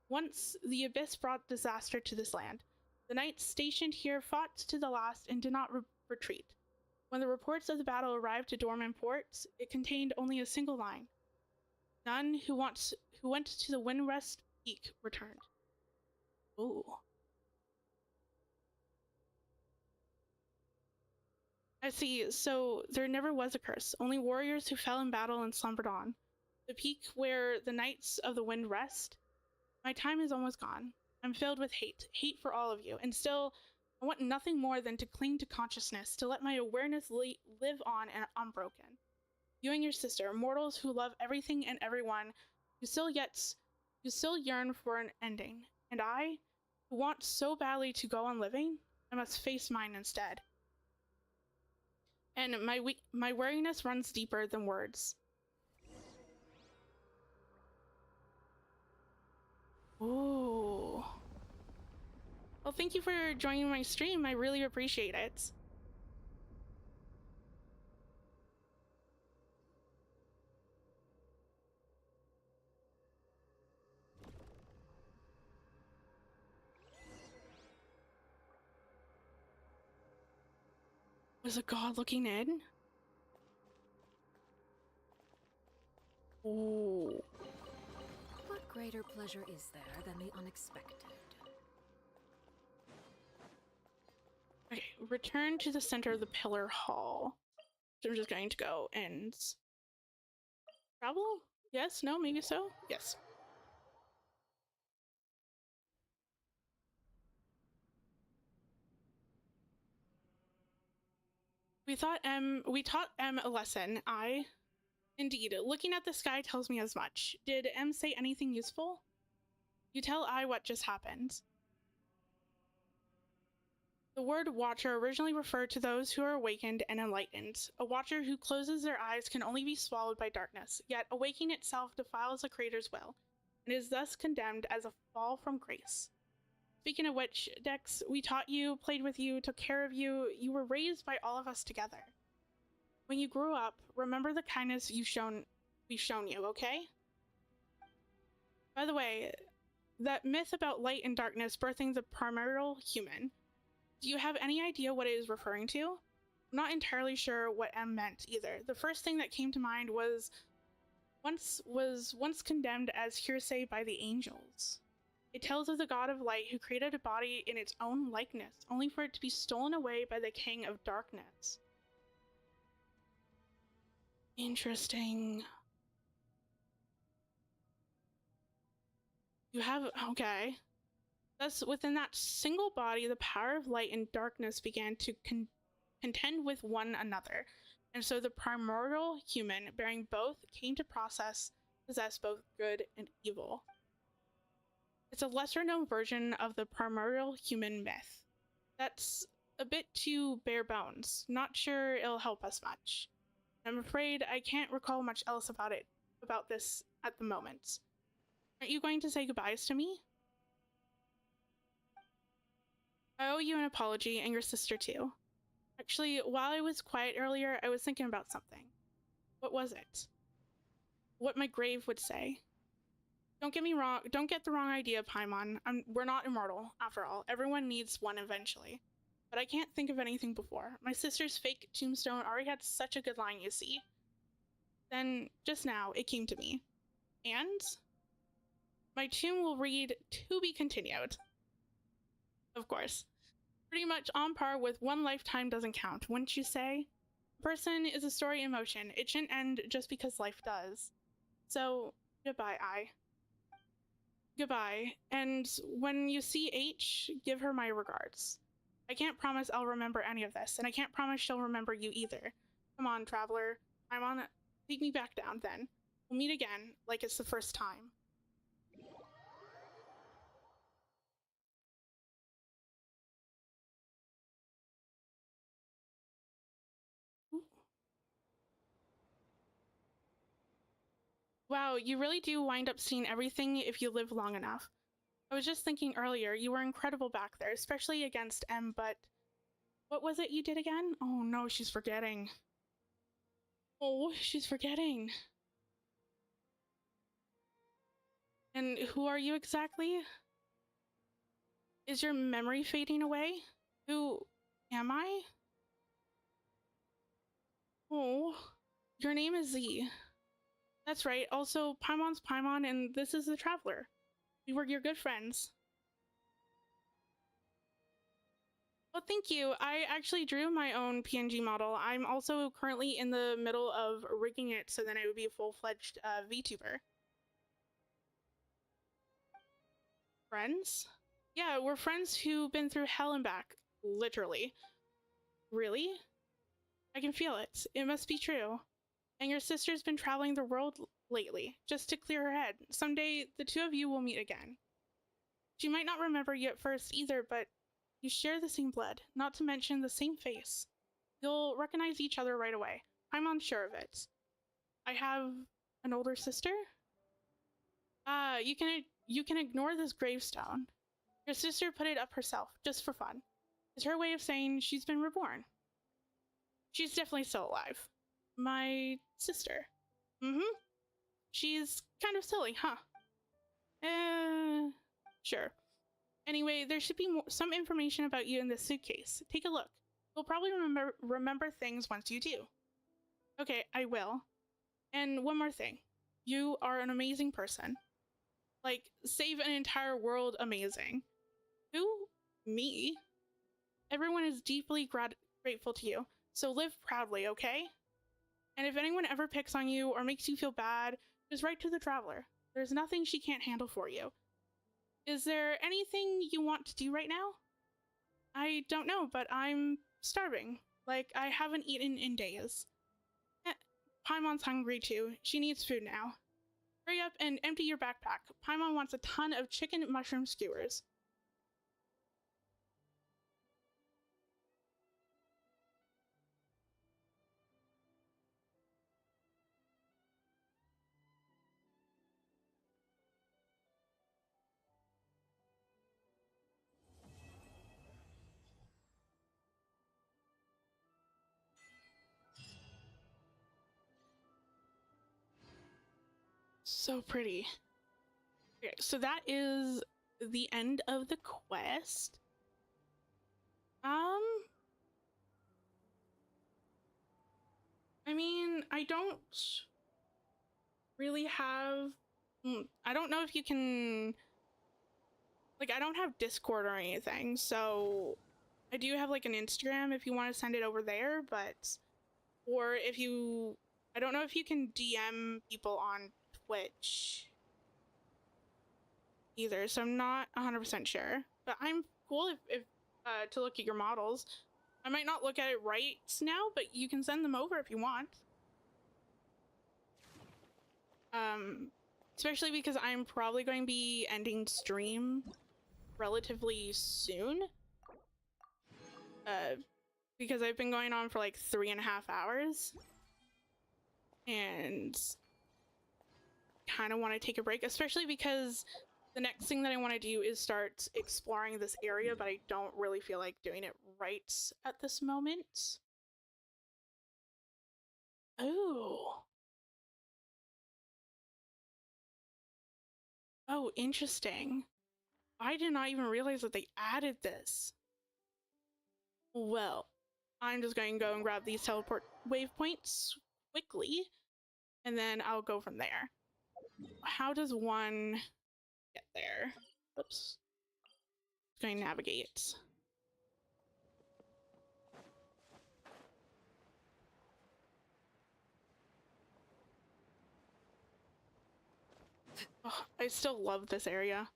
Once, the abyss brought disaster to this land. The knights stationed here fought to the last and did not retreat. When the reports of the battle arrived to Dorman ports, it contained only a single line. None who went to the Windrest Peak returned. Ooh. I see, so there never was a curse, only warriors who fell in battle and slumbered on. The peak where the knights of the wind rest. My time is almost gone. I'm filled with hate for all of you, and still, I want nothing more than to cling to consciousness, to let my awareness live on and unbroken. You and your sister, mortals who love everything and everyone, who still yearn for an ending. And I, who want so badly to go on living, I must face mine instead. And my weariness runs deeper than words. Ooh. Well, thank you for joining my stream. I really appreciate it. Was a god looking in? Ooh. What greater pleasure is there than the unexpected? Okay, return to the center of the pillar hall. So I'm just going to go and travel? Yes, no, maybe so? Yes. We taught M a lesson. Indeed, looking at the sky tells me as much. Did M say anything useful? You tell I what just happened. The word watcher originally referred to those who are awakened and enlightened. A watcher who closes their eyes can only be swallowed by darkness, yet awakening itself defiles the Creator's will, and is thus condemned as a fall from grace. Speaking of which, Dex, we taught you, played with you, took care of you. You were raised by all of us together. When you grew up, remember the kindness we've shown you, okay? By the way, that myth about light and darkness birthing the primordial human, do you have any idea what it is referring to? I'm not entirely sure what M meant either. The first thing that came to mind was once condemned as hearsay by the angels. It tells of the god of light who created a body in its own likeness, only for it to be stolen away by the king of darkness. Interesting. You have, okay. Thus, within that single body, the power of light and darkness began to contend with one another. And so the primordial human, bearing both, came to possess both good and evil. It's a lesser-known version of the primordial human myth. That's a bit too bare bones. Not sure it'll help us much. I'm afraid I can't recall much else about this at the moment. Aren't you going to say goodbyes to me? I owe you an apology, and your sister too. Actually, while I was quiet earlier, I was thinking about something. What was it? What my grave would say. Don't get me wrong, don't get the wrong idea, Paimon. We're not immortal, after all. Everyone needs one eventually. But I can't think of anything before. My sister's fake tombstone already had such a good line, you see. Then, just now, it came to me. And my tomb will read, "To be continued." Of course. Pretty much on par with "one lifetime doesn't count," wouldn't you say? A person is a story in motion. It shouldn't end just because life does. So, goodbye, I. Goodbye. And when you see H, give her my regards. I can't promise I'll remember any of this, and I can't promise she'll remember you either. Come on, traveler. Take me back down then. We'll meet again, like it's the first time. Wow, you really do wind up seeing everything if you live long enough. I was just thinking earlier, you were incredible back there, especially against M, but what was it you did again? Oh no, she's forgetting. Oh, she's forgetting. And who are you exactly? Is your memory fading away? Who am I? Oh, your name is Z. That's right. Also, Paimon's Paimon, and this is the Traveler. We were your good friends. Well, thank you. I actually drew my own PNG model. I'm also currently in the middle of rigging it so then it would be a full-fledged VTuber. Friends? Yeah, we're friends who've been through hell and back. Literally. Really? I can feel it. It must be true. And your sister's been traveling the world lately, just to clear her head. Someday, the two of you will meet again. She might not remember you at first either, but you share the same blood, not to mention the same face. You'll recognize each other right away. I'm unsure of it. I have an older sister? You can ignore this gravestone. Your sister put it up herself, just for fun. It's her way of saying she's been reborn. She's definitely still alive. My sister. Mm-hmm. She's kind of silly, huh? Sure. Anyway, there should be some information about you in this suitcase. Take a look. You'll probably remember things once you do. Okay, I will. And one more thing. You are an amazing person. Like, save an entire world amazing. Who? Me? Everyone is deeply grateful to you, so live proudly, okay? And if anyone ever picks on you or makes you feel bad, just write to the Traveler. There's nothing she can't handle for you. Is there anything you want to do right now? I don't know, but I'm starving. Like, I haven't eaten in days. Paimon's hungry too. She needs food now. Hurry up and empty your backpack. Paimon wants a ton of chicken mushroom skewers. So pretty. Okay, so that is the end of the quest. I mean, I don't really have... I don't know if you can... Like, I don't have Discord or anything, so... I do have, like, an Instagram if you want to send it over there, but... Or if you... I don't know if you can DM people on Twitch either, so I'm not 100% sure. But I'm cool if to look at your models. I might not look at it right now, but you can send them over if you want. Especially because I'm probably going to be ending stream relatively soon. Because I've been going on for like 3.5 hours. And kind of want to take a break, especially because the next thing that I want to do is start exploring this area, but I don't really feel like doing it right at this moment. Oh. Oh, interesting. I did not even realize that they added this. Well, I'm just going to go and grab these teleport waypoints quickly, and then I'll go from there. How does one get there? Oops. Going to navigate. Oh, I still love this area.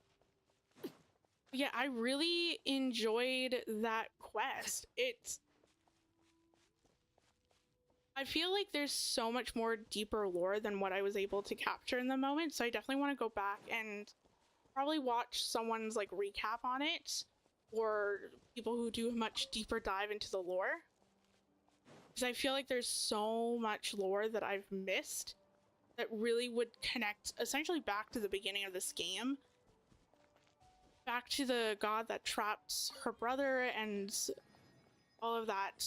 Yeah, I really enjoyed that quest. I feel like there's so much more deeper lore than what I was able to capture in the moment, so I definitely want to go back and probably watch someone's like recap on it, or people who do a much deeper dive into the lore. Because I feel like there's so much lore that I've missed that really would connect essentially back to the beginning of this game. Back to the god that trapped her brother and all of that.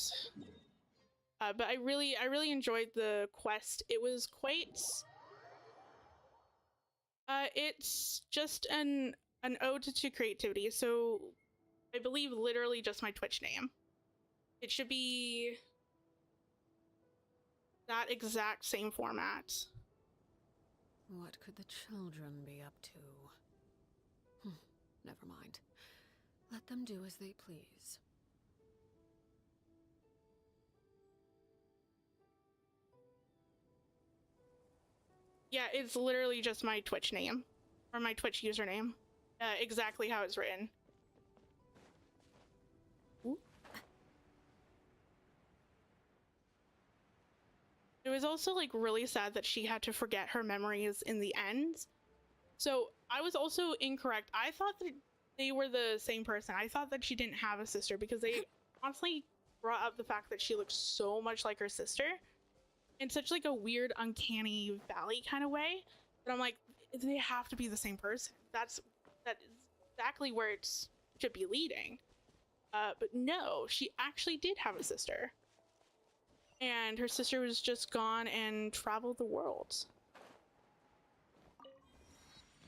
But I really enjoyed the quest. It was quite... it's just an ode to creativity, so I believe literally just my Twitch name. It should be... That exact same format. What could the children be up to? Never mind. Let them do as they please. Yeah, it's literally just my Twitch name. Or my Twitch username. Exactly how it's written. Ooh. It was also like really sad that she had to forget her memories in the end. So I was also incorrect. I thought that they were the same person. I thought that she didn't have a sister because they constantly brought up the fact that she looked so much like her sister in such like a weird uncanny valley kind of way that I'm like, they have to be the same person. That is exactly where it should be leading. But no, she actually did have a sister. And her sister was just gone and traveled the world.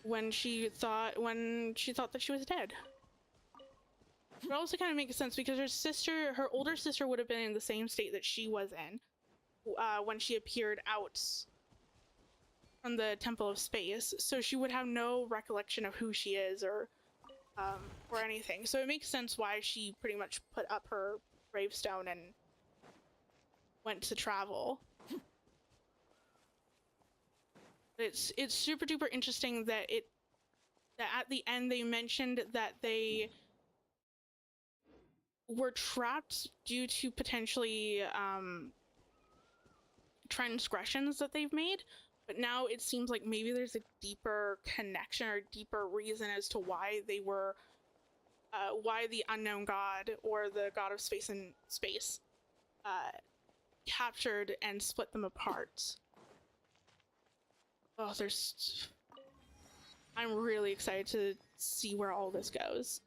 When she thought that she was dead. It also kind of makes sense because her older sister would have been in the same state that she was in when she appeared out from the Temple of Space, so she would have no recollection of who she is or anything. So it makes sense why she pretty much put up her gravestone and went to travel. It's super duper interesting that at the end they mentioned that they were trapped due to potentially transgressions that they've made, but now it seems like maybe there's a deeper connection or deeper reason as to why they were why the unknown god or the god of space and space captured and split them apart. Oh, I'm really excited to see where all this goes.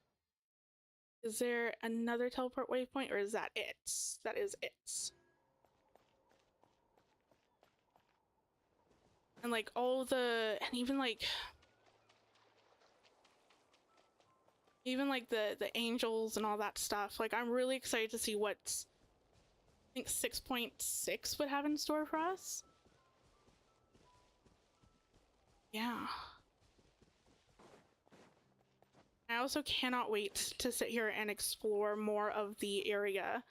Is there another teleport waypoint, or is that it? That is it. And like and even like the angels and all that stuff. Like, I'm really excited to see what I think 6.6 would have in store for us. Yeah. I also cannot wait to sit here and explore more of the area,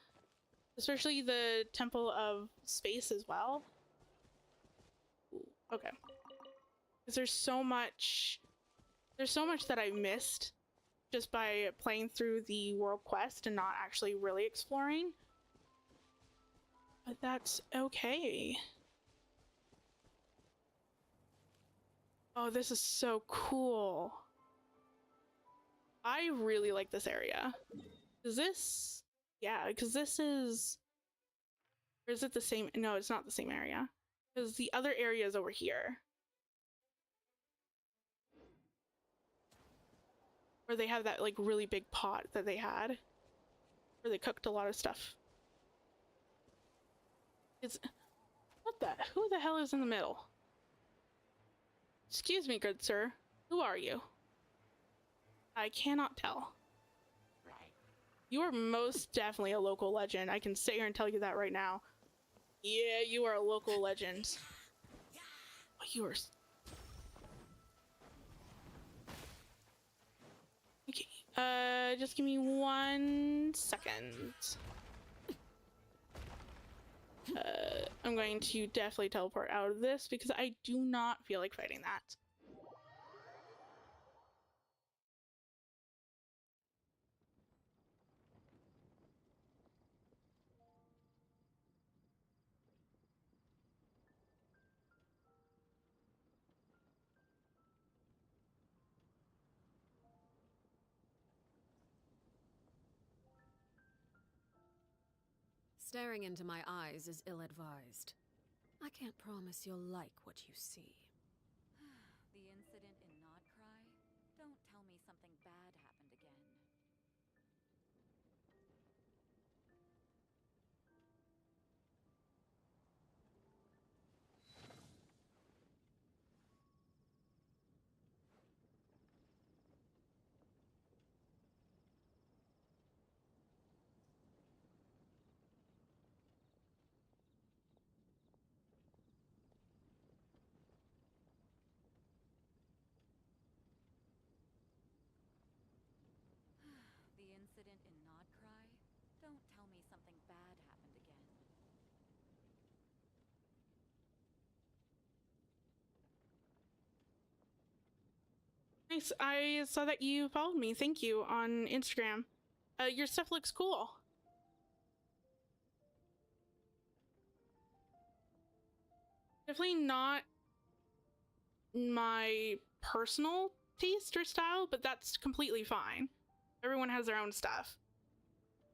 especially the Temple of Space as well. Okay. Because there's so much that I missed just by playing through the world quest and not actually really exploring. But that's okay. Oh, this is so cool. I really like this area. Is this... Yeah, because this is... Or is it the same? No, it's not the same area. Because the other area is over here. Where they have that, like, really big pot that they had. Where they cooked a lot of stuff. Who the hell is in the middle? Excuse me, good sir. Who are you? I cannot tell. You are most definitely a local legend. I can sit here and tell you that right now. Yeah, you are a local legend. Oh, you are... Okay, just give me 1 second. I'm going to definitely teleport out of this because I do not feel like fighting that. Staring into my eyes is ill-advised. I can't promise you'll like what you see. The incident in Nodcry? Don't tell me something bad happened again. Nice. I saw that you followed me. Thank you on Instagram. Your stuff looks cool. Definitely not my personal taste or style, but that's completely fine. Everyone has their own stuff.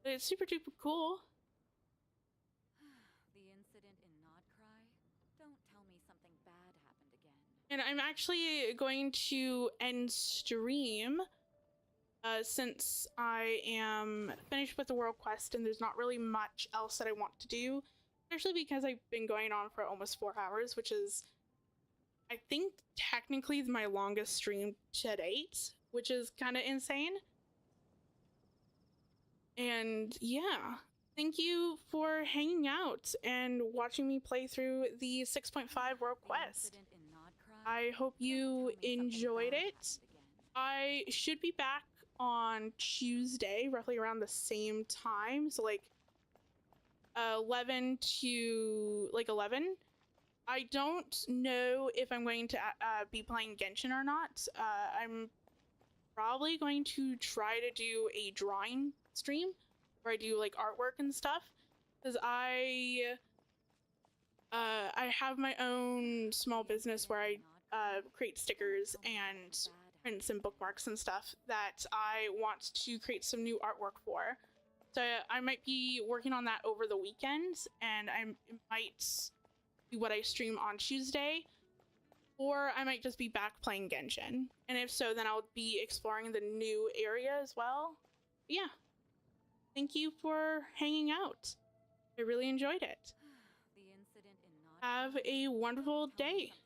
But it's super duper cool. The incident in Nodcry? Don't tell me something bad happened again. And I'm actually going to end stream since I am finished with the world quest and there's not really much else that I want to do. Especially because I've been going on for almost 4 hours, which is, I think, technically my longest stream to date, which is kind of insane. And yeah, thank you for hanging out and watching me play through the 6.5 world The quest. incident in Nodcry? I hope Don't you tell me something enjoyed bad it. happened again. I should be back on Tuesday, roughly around the same time. So like 11 to like 11. I don't know if I'm going to be playing Genshin or not. I'm probably going to try to do a drawing stream where I do like artwork and stuff, because I have my own small business where I create stickers and prints and bookmarks and stuff that I want to create some new artwork for. So I might be working on that over the weekends, and I might do what I stream on Tuesday, or I might just be back playing Genshin. And if so, then I'll be exploring the new area as well. But yeah, thank you for hanging out. I really enjoyed it. The incident in Nodcry? Have a wonderful Don't tell me day. something